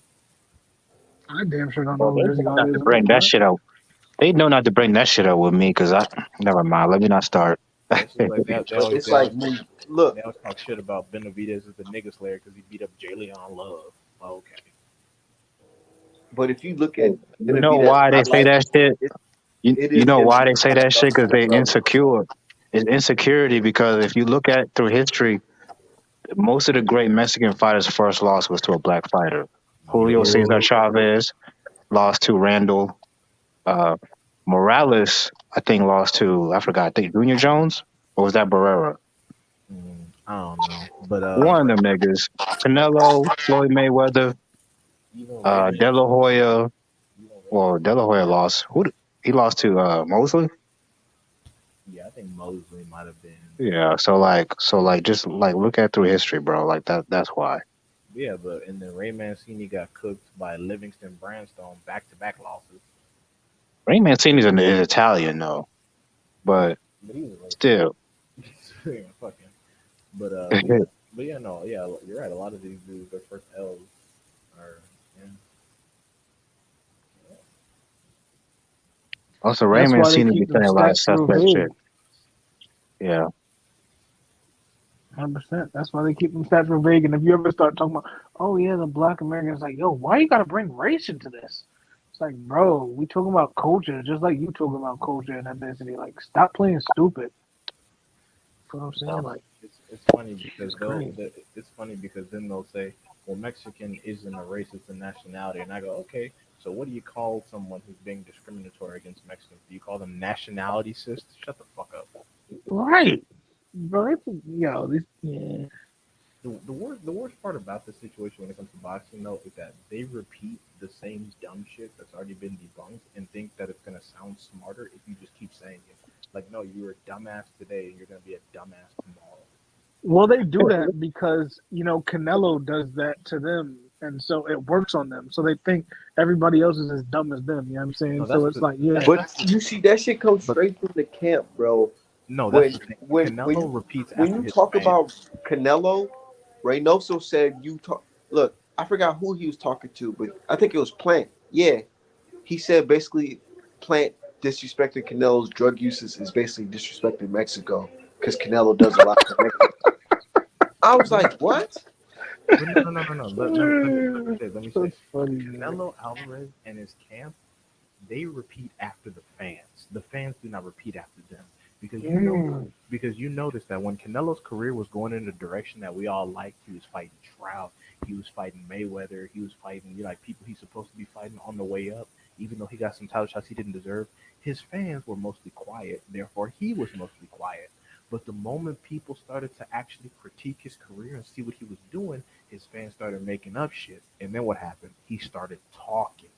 I damn sure don't know Well, who they Jersey know God not is. to I'm gonna bring that front. shit up. They know not to bring that shit up with me because I never mind. Let me not start. This is like they But always it's like, look, they always talk shit about Benavidez as the nigga slayer because he beat up Jalen Love. Okay. but if you look at You know Benavidez why they say highlights, that shit? it, You it you is know him why they being say that shit? Because step they level. insecure. It's insecurity because if you look at through history, most of the great Mexican fighters' first loss was to a black fighter. Julio Cesar Yo. Chavez lost to Randall. Uh, Morales, I think, lost to I forgot. I think Junior Jones or was that Barrera? I don't know, but One of them niggas. Canelo, Floyd Mayweather, even Raven, De La Hoya. even Raven. Well, De La Hoya lost. He lost to Mosley. Yeah, I think Mosley might have been. Yeah, so like just like look at through history, bro. Like that's why. Yeah, but and then Ray Mancini got cooked by Livingston Brandstone back-to-back losses. Ray Mancini's is Italian though, but But he was a racist. still. Yeah, fucking. But yeah, no, yeah, you're right. A lot of these dudes, their first L's are, yeah, Also, Ray That's why they Mancini be keep them saying a lot of stats real suspect shit. vague. Yeah. 100%. That's why they keep them stats real vague. And if you ever start talking about, oh yeah, the Black Americans, like, yo, why you gotta bring race into this? It's like, bro, we talking about culture, just like you talking about culture and ethnicity. Like, stop playing stupid. You know what I'm saying? Like, it's funny because it's crazy. it's funny because then they'll say, well, Mexican isn't a race; it's a nationality, and I go, okay. So what do you call someone who's being discriminatory against Mexicans? Do you call them nationality cyst? Shut the fuck up. Right, bro. Yo, this, yeah. The worst part about this situation when it comes to boxing though is that they repeat the same dumb shit that's already been debunked and think that it's gonna sound smarter if you just keep saying it. Like, no, you were a dumbass today and you're gonna be a dumbass tomorrow. Well, they do that because Canelo does that to them, and so it works on them. So they think everybody else is as dumb as them. You know what I'm saying? No, that's So it's the like, yeah, But that's the you see, that shit comes but straight from the camp, bro. no, that's When the thing. when when Canelo you repeats when after you his talk fans. about Canelo, Reynoso said you talk. Look, I forgot who he was talking to, but I think it was Plant. Yeah, he said basically Plant disrespecting Canelo's drug uses is basically disrespecting Mexico because Canelo does a lot for Mexico. I was But like, what? but no. Let me say, that's funny, man. Canelo Alvarez and his camp, they repeat after the fans. The fans do not repeat after them because Mm. you notice that when Canelo's career was going in the direction that we all liked, he was fighting Trout, he was fighting Mayweather, he was fighting like people he's supposed to be fighting on the way up. Even though he got some title shots he didn't deserve, his fans were mostly quiet. Therefore, he was mostly quiet. But the moment people started to actually critique his career and see what he was doing, his fans started making up shit. And then what happened? He started talking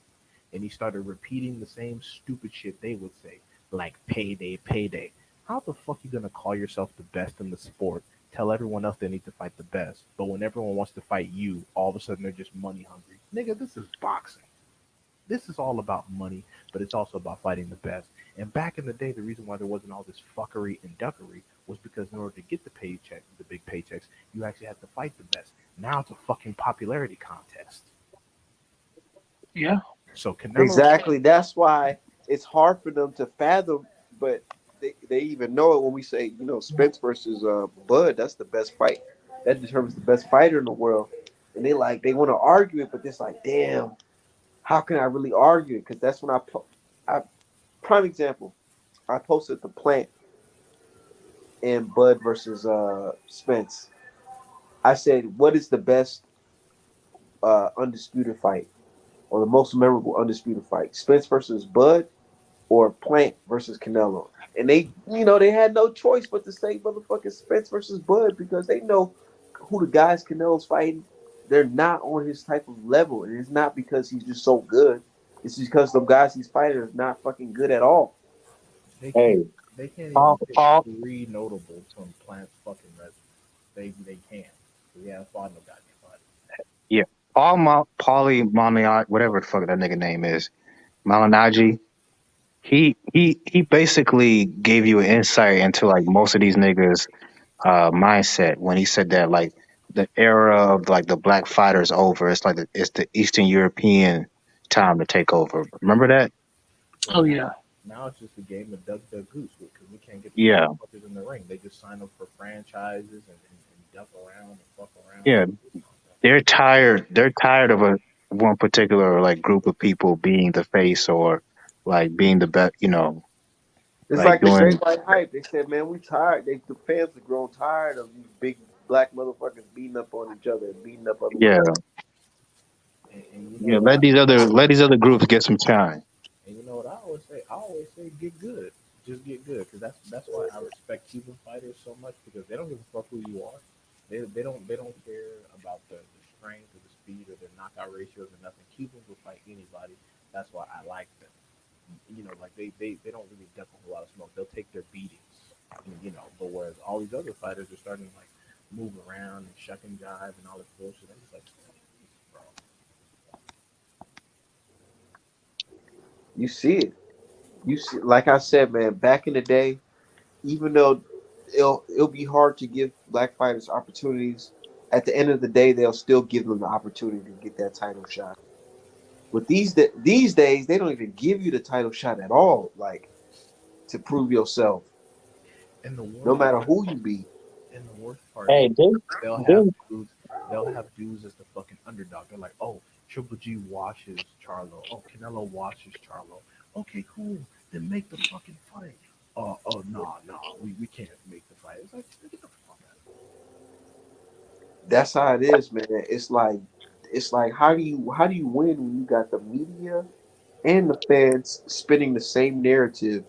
and he started repeating the same stupid shit they would say, like payday, payday. How the fuck you gonna call yourself the best in the sport? Tell everyone else they need to fight the best, but when everyone wants to fight you, all of a sudden they're just money hungry. Nigga, this is boxing. This is all about money, but it's also about fighting the best. And back in the day, the reason why there wasn't all this fuckery and duckery was because in order to get the paycheck, the big paychecks, you actually had to fight the best. Now it's a fucking popularity contest. Yeah. So Canelo, Exactly. That's why it's hard for them to fathom, but they even know it when we say, Spence versus Bud, that's the best fight. That determines the best fighter in the world. And they want to argue it, but it's like, damn, how can I really argue it? Because that's when I prime example, I posted the Plant and Bud versus Spence. I said, what is the best undisputed fight or the most memorable undisputed fight? Spence versus Bud or Plant versus Canelo. And they had no choice but to say motherfucking Spence versus Bud because they know who the guys Canelo's fighting. They're not on his type of level. And it's not because he's just so good. It's just because the guys he's fighting are not fucking good at all. they can't Hey, they can't even Paul, pick Paul, three notables from Plant's fucking resume. They can't. We haven't fought no goddamn fight. yeah, Paulie Malignaggi, whatever the fuck that nigga name is, Malignaggi. He basically gave you an insight into like most of these niggas mindset when he said that like the era of like the black fighters over. It's like it's the Eastern European time to take over. Remember that? Well, Oh now yeah. now it's just a game of duck duck goose because we can't get these Yeah, motherfuckers in the ring. They just sign up for franchises and duck around and fuck around. yeah. They're tired. They're tired of a one particular like group of people being the face or like being the best. It's Like like the doing Great White Hype. They said, man, we tired. The fans have grown tired of these big black motherfuckers beating up on each other and beating up other yeah, women. And you know yeah. what I Let these other groups get some shine. and you know what I always say. I always say get good. Just get good because that's why I respect Cuban fighters so much because they don't give a fuck who you are. They don't care about the strength or the speed or their knockout ratios or nothing. Cubans will fight anybody. That's why I like them. Like they don't really duck a whole lot of smoke. They'll take their beatings. these other fighters are starting to like move around and shuck and jive and all this bullshit. I'm just like, bro, You see it. You see, like I said, man. Back in the day, even though it'll be hard to give black fighters opportunities, at the end of the day, they'll still give them the opportunity to get that title shot. But these days, they don't even give you the title shot at all, like to prove yourself, and the no worst matter part, who you be. and the worst part Hey, is they'll have did dudes, they'll have dudes as the fucking underdog. They're like, oh, Triple G washes Charlo. Oh, Canelo washes Charlo. Okay, cool. Then make the fucking fight. Oh, nah, we can't make the fight. It's like, get the fuck out of That's how it is, man. It's like how do you win when you got the media and the fans spinning the same narrative,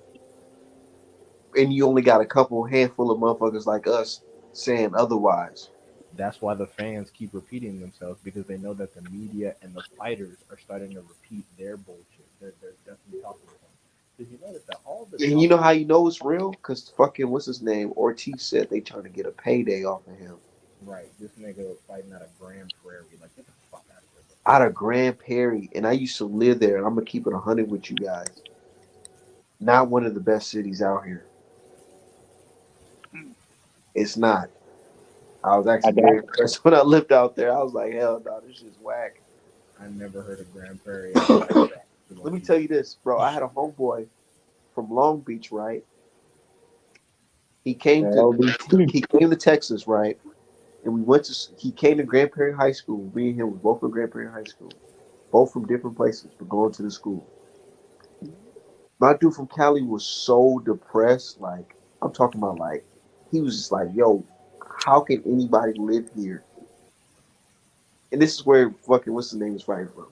and you only got a couple handful of motherfuckers like us saying otherwise. That's why the fans keep repeating themselves because they know that the media and the fighters are starting to repeat their bullshit. They're definitely talking to them. Did you notice that all the And talk, you know how you know it's real? Cause fucking what's his name? Ortiz said they trying to get a payday off of him. right? This nigga fighting out of Grand Prairie. Like, get the fuck out of here, bro. Out of Grand Prairie, and I used to live there, and I'm gonna keep it 100 with you guys. Not one of the best cities out here. It's not. I was I, actually I, very impressed when I lived out there. I was like, hell no, this shit's whack. I never heard of Grand Prairie until I watched it on Let me TV. tell you this, bro. I had a homeboy from Long Beach, right? He came to LBC. he came to Texas, right? And we went to he came to Grand Prairie High School. Me and him was both from Grand Prairie High School, both from different places, but going to the school. My dude from Cali was so depressed. Like I'm talking about, like he was just like, "Yo, how can anybody live here?" And this is where fucking what's his name is fighting from.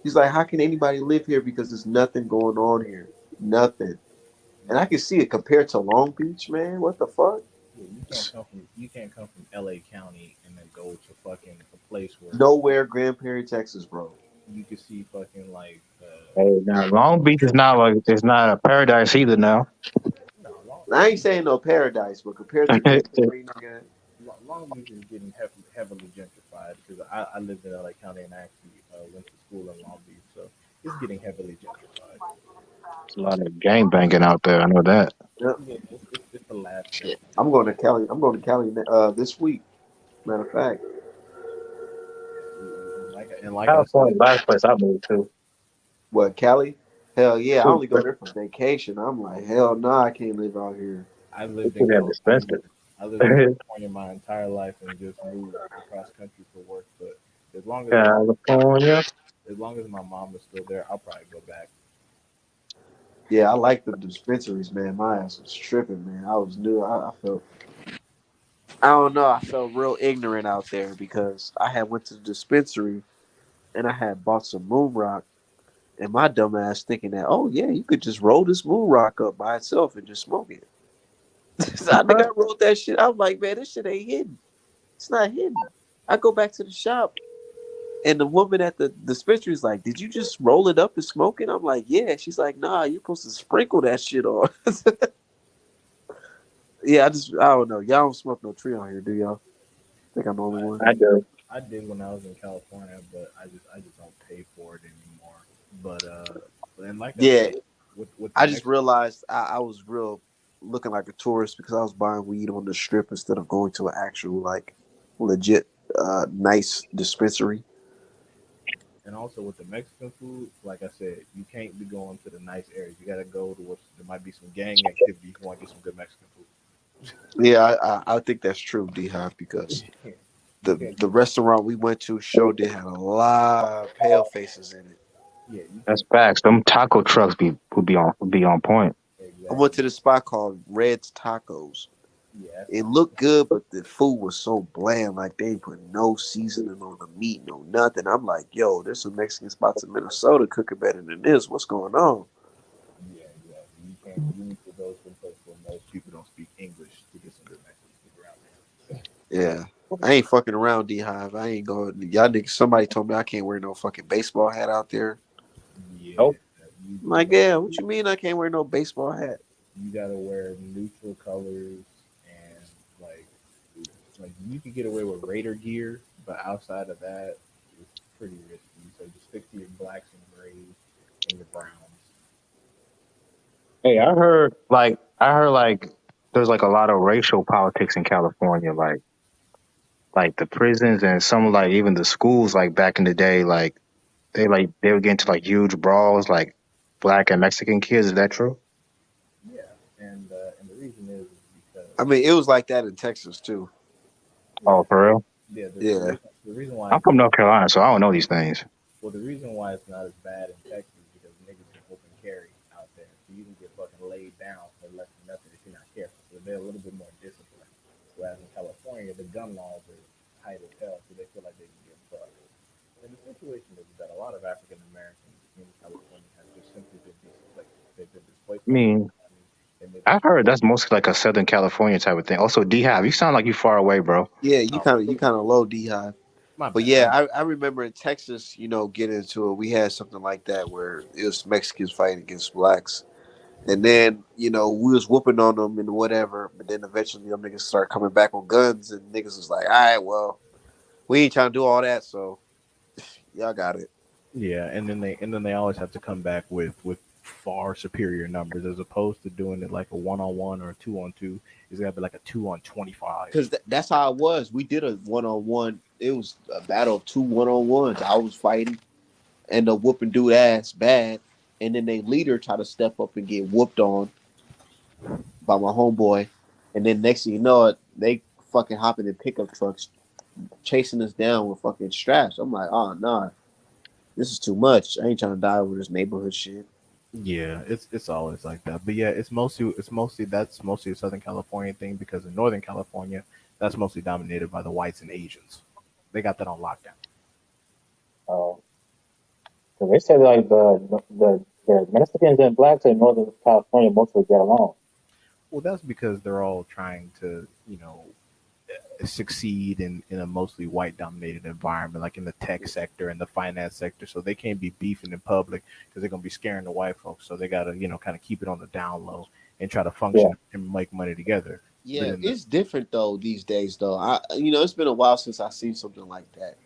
He's like, "How can anybody live here because there's nothing going on here, nothing." And I can see it compared to Long Beach, man. What the fuck? Yeah, you can't come from L.A. County and then go to fucking a place where Nowhere, Grand Prairie, Texas, bro. you can see fucking like Hey, now Long Beach is not like it's not a paradise either now. no I ain't saying no paradise, but compared to Grand Prairie, nigga, Long Beach is getting heavily gentrified because I lived in L.A. County and I actually went to school in Long Beach, so it's getting heavily gentrified. There's a lot of gang banging out there. I know that. yep. Yeah, it's the last Shit. I'm destination. going to Cali. I'm going to Cali this week. Matter of fact, And like I said, California, last place I moved to. what Cali? Hell yeah! I Ooh, only go there for vacation. I'm like, hell no, I can't live out here. they should have dispensed I lived in it. California my entire life and just moved across country for work. But as long as my California. as long as my mom is still there, I'll probably go back. Yeah, I like the dispensaries, man. My ass was tripping, man. I was new. I felt. I don't know. I felt real ignorant out there because I had went to the dispensary and I had bought some moon rock, and my dumb ass thinking that, oh yeah, you could just roll this moon rock up by itself and just smoke it. So I think I rolled that shit. I'm like, man, this shit ain't hidden. It's not hidden. I go back to the shop, and the woman at the dispensary is like, "Did you just roll it up and smoke it?" I'm like, "Yeah." She's like, "Nah, you're supposed to sprinkle that shit on." Yeah, I don't know. Y'all don't smoke no tree on here, do y'all? I think I'm the only one. I, I do. I did when I was in California, but I just don't pay for it anymore. But and like I Yeah, said, with the I just Mexican, realized I was real looking like a tourist because I was buying weed on the strip instead of going to an actual like legit nice dispensary. and also with the Mexican food, like I said, you can't be going to the nice areas. You gotta go to where there might be some gang activity if you want to get some good Mexican Yeah, I think that's true, D Hop, because food. You the can't. the restaurant we went to showed they had a lot of pale faces in it. Yeah, you That's can't. facts. Them taco trucks would be on point. I went Exactly. to this spot called Red's Tacos. Yeah, that's It not. looked good, but the food was so bland. Like they ain't put no seasoning on the meat, no nothing. I'm like, yo, there's some Mexican spots in Minnesota cooking better than this. What's going on? Yeah, exactly. You can't. You need to go to a place where most people don't speak English to get some good Mexican food around Yeah. I ain't fucking around, D Hive. I ain't going. Y'all niggas, somebody told me I can't wear no fucking baseball hat out there. here. Nope. Yeah, you I'm you like, got yeah, what you mean I can't wear no baseball hat? you got to wear neutral colors Like you could get away with Raider gear, but outside of that, it's pretty risky. So just stick to your blacks and grays and your browns. Hey, I heard like there's like a lot of racial politics in California, like the prisons and some like even the schools like back in the day, like they would get into like huge brawls, like black and Mexican kids. Is that true? Yeah, and the reason is because I mean, it was like that in Texas too. yeah, Oh, for real? yeah. Yeah, The reason why I'm it's from not North Carolina, so I don't know these things. well, the reason why it's not as bad in Texas is because niggas can open carry out there, so you can get fucking laid down for less than nothing if you're not careful. So they're a little bit more disciplined. Whereas in California, the gun laws are tight as hell, so they feel like they can get fucked. And the situation is that a lot of African Americans in California have just simply been displaced. They've been displaced I by the mean, economy. They made I've heard that's mostly like a Southern California type of thing. Also, D Hop, you sound like you far away, bro. yeah. oh, You kind of low D high. my But bad. yeah, I remember in Texas, getting into it. We had something like that where it was Mexicans fighting against blacks, and then we was whooping on them and whatever. But then eventually, them niggas start coming back on guns, and niggas was like, "All right, well, we ain't trying to do all that, so y'all got it." Yeah, and then they always have to come back with far superior numbers as opposed to doing it like a 1-on-1 or a 2-on-2. It's gotta be like a 2-on-25. Because that's how it was. We did a 1-on-1. It was a battle of two 1-on-1s. I was fighting, and the whooping dude ass bad, and then they leader try to step up and get whooped on by my homeboy, and then next thing you know it, they fucking hopping in pickup trucks, chasing us down with fucking straps. I'm like, oh nah, this is too much. I ain't trying to die over this neighborhood shit. Yeah, it's always like that. But yeah, it's mostly a Southern California thing because in Northern California, that's mostly dominated by the whites and Asians. They got that on lockdown. Uh, 'Cause they said like the Mexicans and blacks in Northern California mostly get along. Well, that's because they're all trying to, succeed in a mostly white dominated environment, like in the tech sector and the finance sector. So they can't be beefing in public because they're gonna be scaring the white folks. So they gotta, kind of keep it on the down low and try to Yeah, function and make money together. But Yeah, in the it's different though these days though. It's been a while since I seen something like that.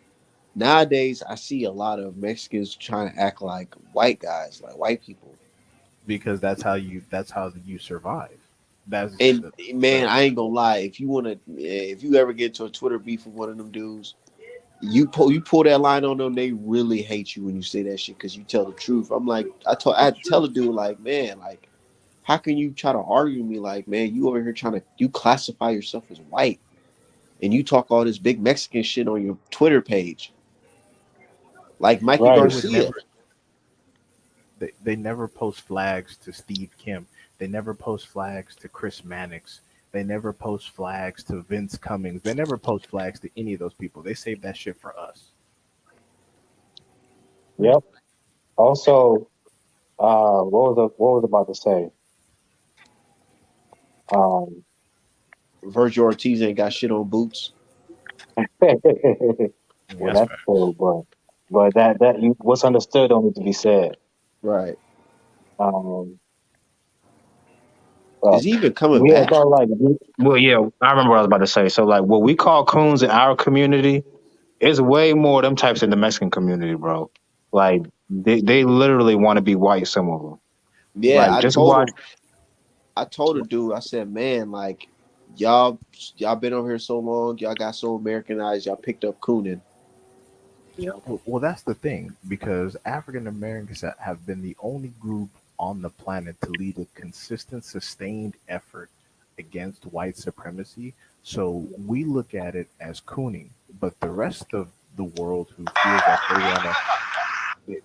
Nowadays, I see a lot of Mexicans trying to act like white guys, like white people. because that's how you survive. That's And man, the I ain't gonna lie. If you ever get to a Twitter beef with one of them dudes, you pull that line on them, they really hate you when you say that shit because you tell the truth. I'm like, I had to tell the dude like, man, like, how can you try to argue with me like, man, you over here trying to you classify yourself as white and you talk all this big Mexican shit on your Twitter page, like Mikey they right. would Garcia. never they never post flags to Steve Kim. They never post flags to Chris Mannix. They never post flags to Vince Cummings. They never post flags to any of those people. They save that shit for us. Yep. Also, what was I about to say? Um, Virgil Ortiz ain't got shit on boots. Yeah, well, that's that's fair. true, but what's understood don't need to be said. Right. Um, Is but he even coming yeah, back? so like, well, yeah, I remember what I was about to say. So like, what we call coons in our community is way more them types in the Mexican community, bro. Like, they literally want to be white. Some of them, Yeah, like, I just told watch. him. I told the dude. I said, man, like y'all been over here so long. Y'all got so Americanized. Y'all picked up cooning. Well, that's the thing because African Americans have been the only group on the planet to lead a consistent, sustained effort against white supremacy. So we look at it as cooning, but the rest of the world who feels like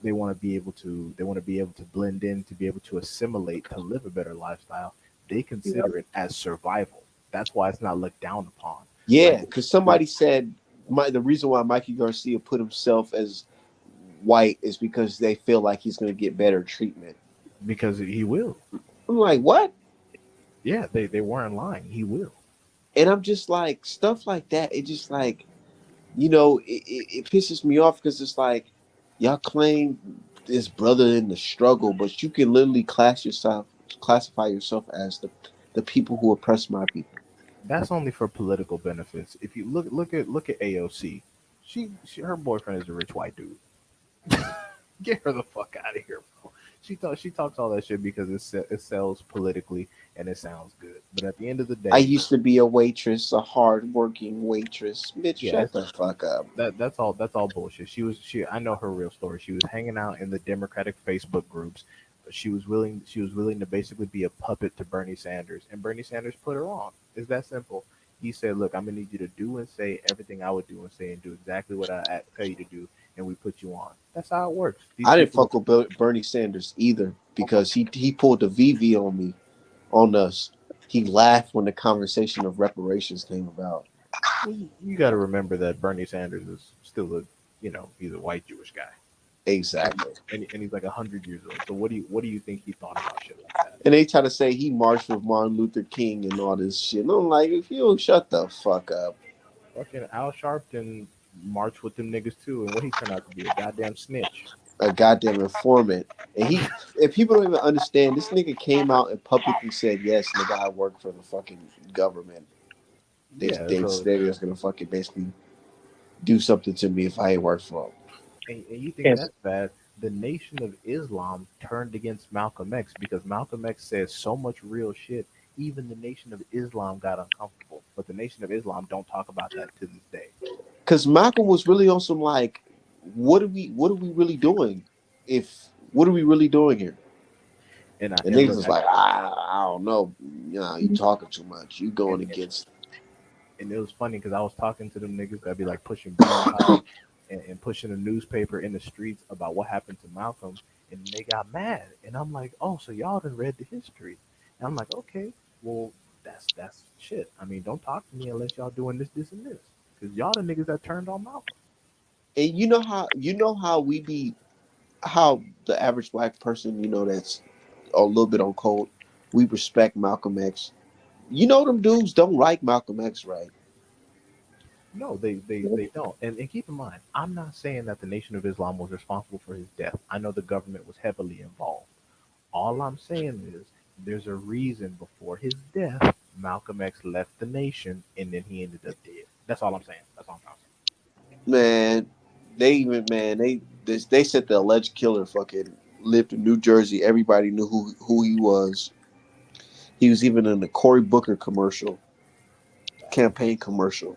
they want to be able to blend in, to be able to assimilate, to live a better lifestyle, they Yep. consider it as survival. That's why it's not looked down upon. Yeah, Like because like somebody said the reason why Mikey Garcia put himself as white is because they feel like he's going to get better treatment. because he will. I'm like, what? Yeah, they weren't lying. He will. And I'm just like, stuff like that. It just like, it pisses me off because it's like, y'all claim this brother in the struggle, but you can literally classify yourself as the people who oppress my people. That's only for political benefits. If you look at AOC, she her boyfriend is a rich white dude. Get her the fuck out of here, bro. She talks all that shit because it sells politically and it sounds good. But at the end of the I day, used to be a waitress, a hard working waitress. Bitch, yeah, shut the fuck up. that's all bullshit. She I know her real story. She was hanging out in the Democratic Facebook groups. She was willing to basically be a puppet to Bernie Sanders, and Bernie Sanders put her on. It's that simple. He said, "Look, I'm gonna need you to do and say everything I would do and say, and do exactly what I tell you to do, and we put you on." That's how it works. These I didn't people, fuck with Bernie Sanders either oh my, because he pulled the VV on me, on us. He laughed when the conversation of reparations came about. well, you got to remember that Bernie Sanders is still he's a white Jewish guy, and Exactly. and he's like 100 years old. So what do you think he thought about shit like that? And they try to say he marched with Martin Luther King and all this shit. And I'm like, if you don't shut the fuck up. Fucking Al Sharpton marched with them niggas too, and what he turned out to be a goddamn snitch. A goddamn informant. And if people don't even understand, this nigga came out and publicly said, yes, nigga, I work for the fucking government. Yeah, so They're just gonna fucking basically do something to me if I ain't work for them. and you think Yes. that's bad. The Nation of Islam turned against Malcolm X because Malcolm X says so much real shit. Even the Nation of Islam got uncomfortable, but the Nation of Islam don't talk about that to this day. Because Malcolm was really on some like, what are we really doing? If what are we really doing here? And I And and niggas look, was like, I don't know, you know, you talking too much. You and, going and against. and it was funny because I was talking to them niggas that be like pushing beanbag and pushing a newspaper in the streets about what happened to Malcolm, and they got mad. And I'm like, oh, so y'all done read the history? And I'm like, okay, well, that's shit. I mean, don't talk to me unless y'all doing this, this, and this, because y'all the niggas that turned on Malcolm. And you know how we be how the average black person, that's a little bit on code. We respect Malcolm X. You know them dudes don't like Malcolm X, right? No, they don't. And keep in mind, I'm not saying that the Nation of Islam was responsible for his death. I know the government was heavily involved. All I'm saying is there's a reason before his death, Malcolm X left the nation and then he ended up dead. That's all I'm saying. That's all I'm trying to Man, they said the alleged killer fucking lived in New Jersey. Everybody knew who he was. He was even in the Cory Booker commercial, campaign commercial.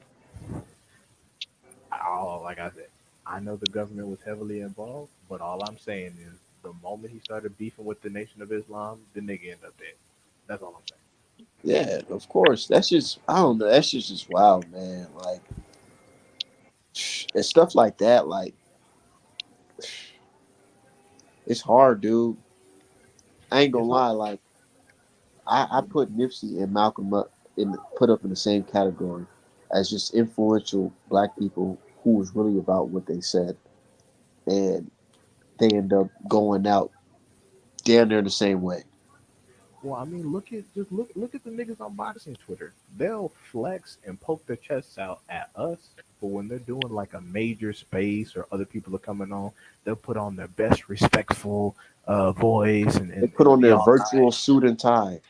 say. Like I said, I know the government was heavily involved, but all I'm saying is the moment he started beefing with the Nation of Islam, the nigga ended up dead. That's all I'm saying. Yeah, of course. That's just I don't know. That's just wild, man. Like and stuff like that. Like it's hard, dude. I ain't gonna It's lie. Like I put Nipsey and Malcolm up put up in the same category as just influential black people who was really about what they said, and they end up going out damn near the same way. Well, I mean, look at the niggas on boxing Twitter. They'll flex and poke their chests out at us, but when they're doing like a major space or other people are coming on, they'll put on their best respectful voice and, They and, put and on be their all virtual nice. suit and tie.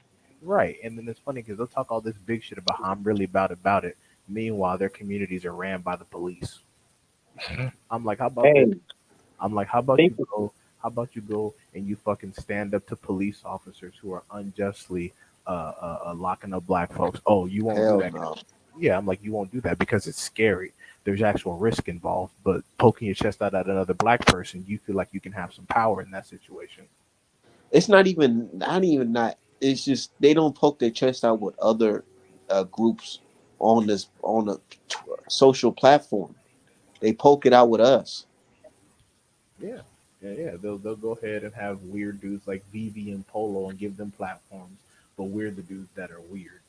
Right. And then it's funny because they'll talk all this big shit about how I'm really about it. Meanwhile, their communities are ran by the police. I'm like, how about this? Hey, I'm like, how about you people, go? How about you go and you fucking stand up to police officers who are unjustly locking up black folks? Oh, you won't do Hell that. no. Yeah, I'm like, you won't do that because it's scary. There's actual risk involved. But poking your chest out at another black person, you feel like you can have some power in that situation. It's not even not. It's just they don't poke their chest out with other groups on a social platform. They poke it out with us. Yeah, yeah. They'll go ahead and have weird dudes like Vivi and Polo and give them platforms, but we're the dudes that are weird.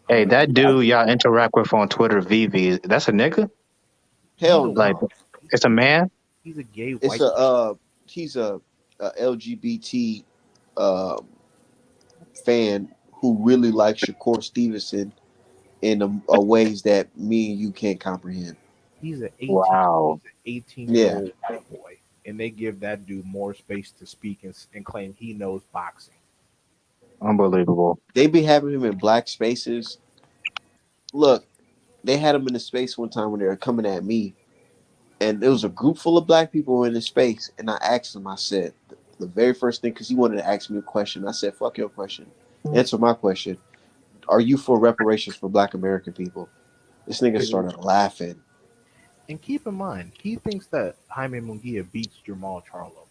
I'm hey, like, that dude y'all interact with on Twitter, VV, that's a nigga? he's Hell a Like, no. he's it's a a man? he's a gay It's white a dude. he's a LGBT um, fan who really likes Shakur Stevenson in a ways that me and you can't comprehend. He's an 18 Wow. he's an 18-year Yeah, old white boy, and they give that dude more space to speak and claim he knows boxing. Unbelievable. they be having him in black spaces, look, they had him in a space one time when they were coming at me, and there was a group full of black people in the space, and I asked him. I said the very first thing because he wanted to ask me a question. I said, "Fuck your question. Answer my question. Are you for reparations for Black American people?" This nigga started laughing. And keep in mind, he thinks that Jaime Munguia beats Jamal Charlo,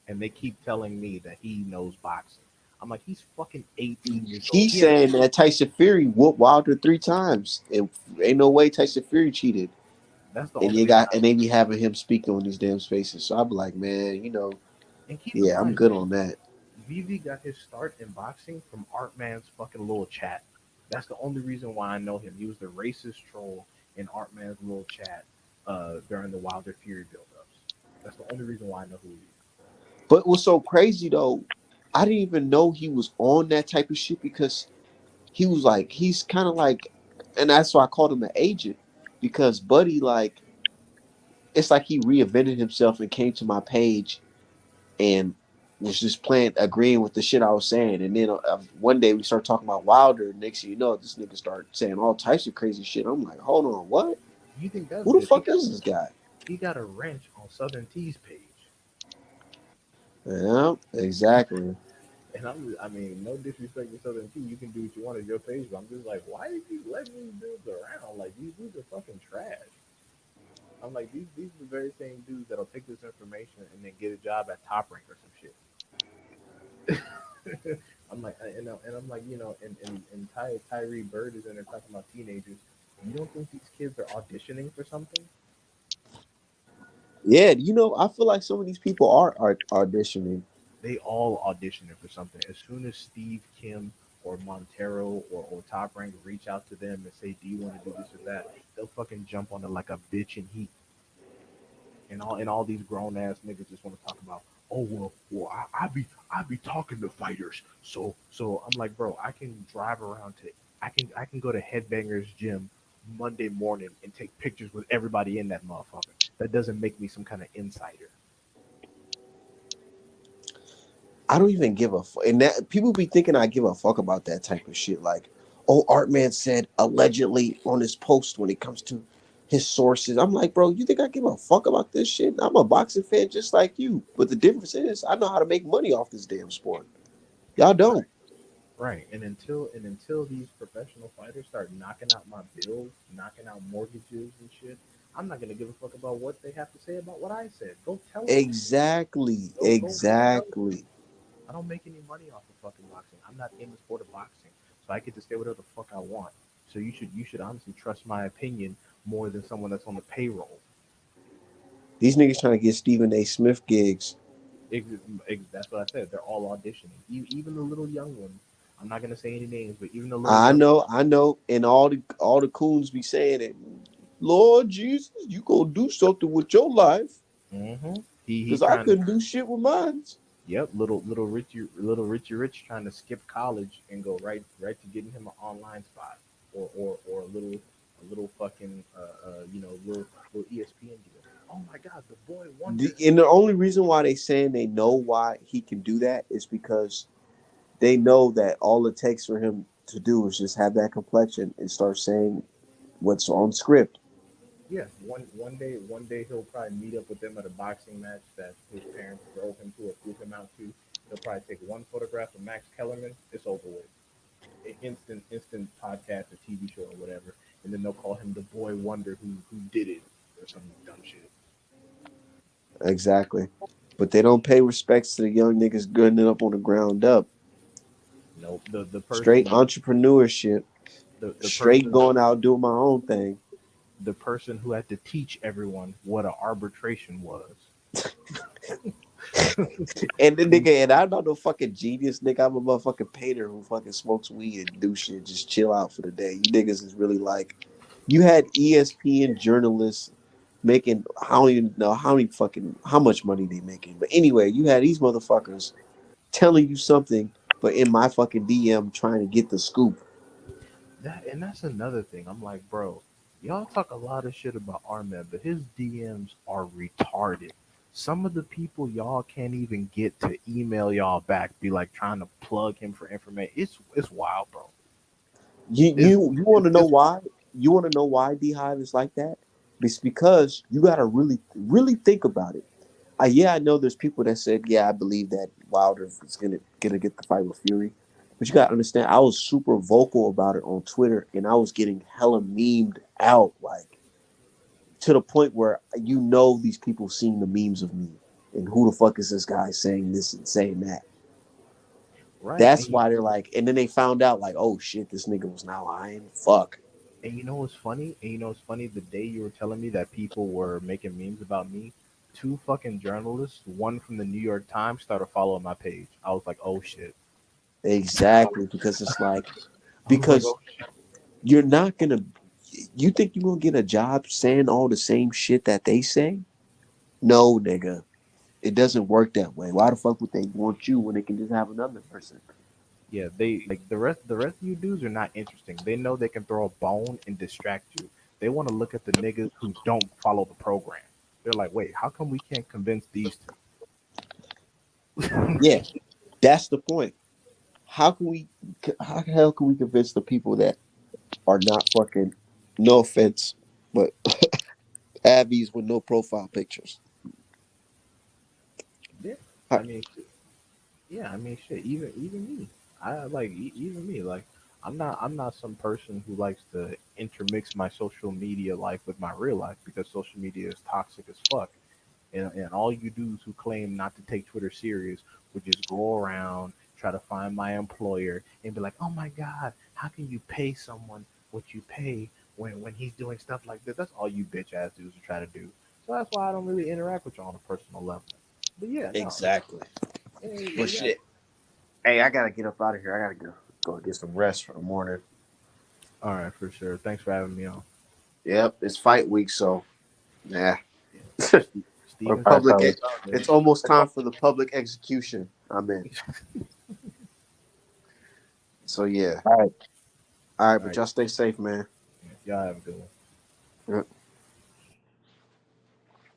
and they keep telling me that he knows boxing. I'm like, he's fucking 18 years old. He's saying that Tyson Fury whooped Wilder 3 times, and ain't no way Tyson Fury cheated. That's the And only you reason. got and they be having him speaking on these damn spaces. So I'm like, man, And keep in yeah, I'm mind, good on that. Vivi got his start in boxing from Art Man's fucking little chat. That's the only reason why I know him. He was the racist troll in Art Man's little chat during the Wilder Fury build-ups. That's the only reason why I know who he is. But what's so crazy though, I didn't even know he was on that type of shit because he's kind of like, and that's why I called him an agent because Buddy it's like he reinvented himself and came to my page and was just playing, agreeing with the shit I was saying. And then one day we start talking about Wilder. Next thing you know, this nigga start saying all types of crazy shit. I'm like, hold on, what? You think that's Who the good? fuck is this guy? He got a wrench on Southern T's page. Yeah, exactly. And I mean, no disrespect to Southern T, you can do what you want on your page, but I'm just like, why are you letting these dudes around? Like, these dudes are fucking trash. I'm like, these are the very same dudes that'll take this information and then get a job at Top Rank or some shit. I'm like, and I'm like, and Tyree Bird is in there talking about teenagers. You don't think these kids are auditioning for something? Yeah, I feel like some of these people are auditioning. They all auditioning for something. As soon as Steve Kim or Montero or Top Rank reach out to them and say, "Do you want to do this or that?" They'll fucking jump on it like a bitch in heat. And all these grown ass niggas just want to talk about, oh I be talking to fighters. So I'm like, bro, I can drive around to I can go to Headbangers Gym Monday morning and take pictures with everybody in that motherfucker. That doesn't make me some kind of insider. I don't even give a fuck. And that people be thinking I give a fuck about that type of shit. Like, oh, Artman said allegedly on his post when it comes to his sources. I'm like, bro, you think I give a fuck about this shit? I'm a boxing fan just like you. But the difference is I know how to make money off this damn sport. Y'all don't. Right. And until these professional fighters start knocking out my bills, knocking out mortgages and shit, I'm not gonna give a fuck about what they have to say about what I said. Go tell them. Exactly. Go tell them. Exactly. I don't make any money off of fucking boxing. I'm not in the sport of boxing, so I get to say whatever the fuck I want. So you should honestly trust my opinion more than someone that's on the payroll. These niggas trying to get Stephen A. Smith gigs. That's what I said. They're all auditioning. Even the little young ones. I'm not gonna say any names, but even the little I young. know, I know. And all the coons be saying it. Lord Jesus, you gonna do something with your life. Mm-hmm. He Because I trying to. couldn't do shit with mine. Yep, little Richie Rich trying to skip college and go right to getting him an online spot or a little fucking little ESPN deal. Oh my God, the boy wonder. And the only reason why they saying they know why he can do that is because they know that all it takes for him to do is just have that complexion and start saying what's on script. Yeah, one day he'll probably meet up with them at a boxing match that his parents drove him to or flew him out to. He'll probably take one photograph of Max Kellerman. It's over with. Instant podcast or TV show or whatever, and then they'll call him the boy wonder who did it or some dumb shit. Exactly. But they don't pay respects to the young niggas getting it up on the ground up. Nope. The Straight person entrepreneurship. the Straight person going out doing my own thing. the person who had to teach everyone what an arbitration was. And the nigga, and I'm not no fucking genius, nigga. I'm a motherfucking painter who fucking smokes weed and do shit, just chill out for the day. You niggas is really like, you had ESPN journalists making, I don't even know how much money they making. But anyway, you had these motherfuckers telling you something, but in my fucking DM trying to get the scoop. That's another thing. I'm like, bro, y'all talk a lot of shit about Armed, but his DMs are retarded. Some of the people y'all can't even get to email y'all back, be like trying to plug him for information. It's wild, bro. You It's you you want it's, to know it's why? You want to know why D Hive is like that? It's because you got to really, really think about it. Yeah, I know there's people that said, yeah, I believe that Wilder is gonna get the fight with Fury, but you got to understand, I was super vocal about it on Twitter, and I was getting hella memed out, like to the point where these people seeing the memes of me, and who the fuck is this guy saying this and saying that? Right. That's why they're like, and then they found out like, oh shit, this nigga was not lying. Fuck. And you know what's funny? And you know what's funny? The day you were telling me that people were making memes about me, two fucking journalists, one from the New York Times, started following my page. I was like, oh shit. Exactly, because it's like, I was like, because oh shit. you're not gonna, you think you're gonna get a job saying all the same shit that they say? No, nigga, it doesn't work that way. Why the fuck would they want you when they can just have another person? Yeah, they like the rest of you dudes are not interesting. They know they can throw a bone and distract you. They want to look at the niggas who don't follow the program. They're like, wait, how come we can't convince these two? Yeah, that's the point. How can we? How the hell can we convince the people that are not fucking? No offense, but Abby's with no profile pictures. Yeah, How- I mean, yeah, I mean, shit. Even me, I like even me. Like, I'm not some person who likes to intermix my social media life with my real life because social media is toxic as fuck. And all you dudes who claim not to take Twitter serious would just go around try to find my employer and be like, "Oh my God, how can you pay someone what you pay when he's doing stuff like this?" That's all you bitch ass dudes are trying to do. So that's why I don't really interact with you on a personal level. But yeah, no, exactly. But yeah. shit. Hey, I gotta get up out of here. I gotta go get some rest for the morning. All right, for sure. Thanks for having me on. Yep, it's fight week, so yeah. Yeah. Or Steven All right, said, public. fellas. It's almost time for the public execution. I'm in. So yeah. All right. All right, "All but right, y'all stay safe, man. y'all have a good one." Yep.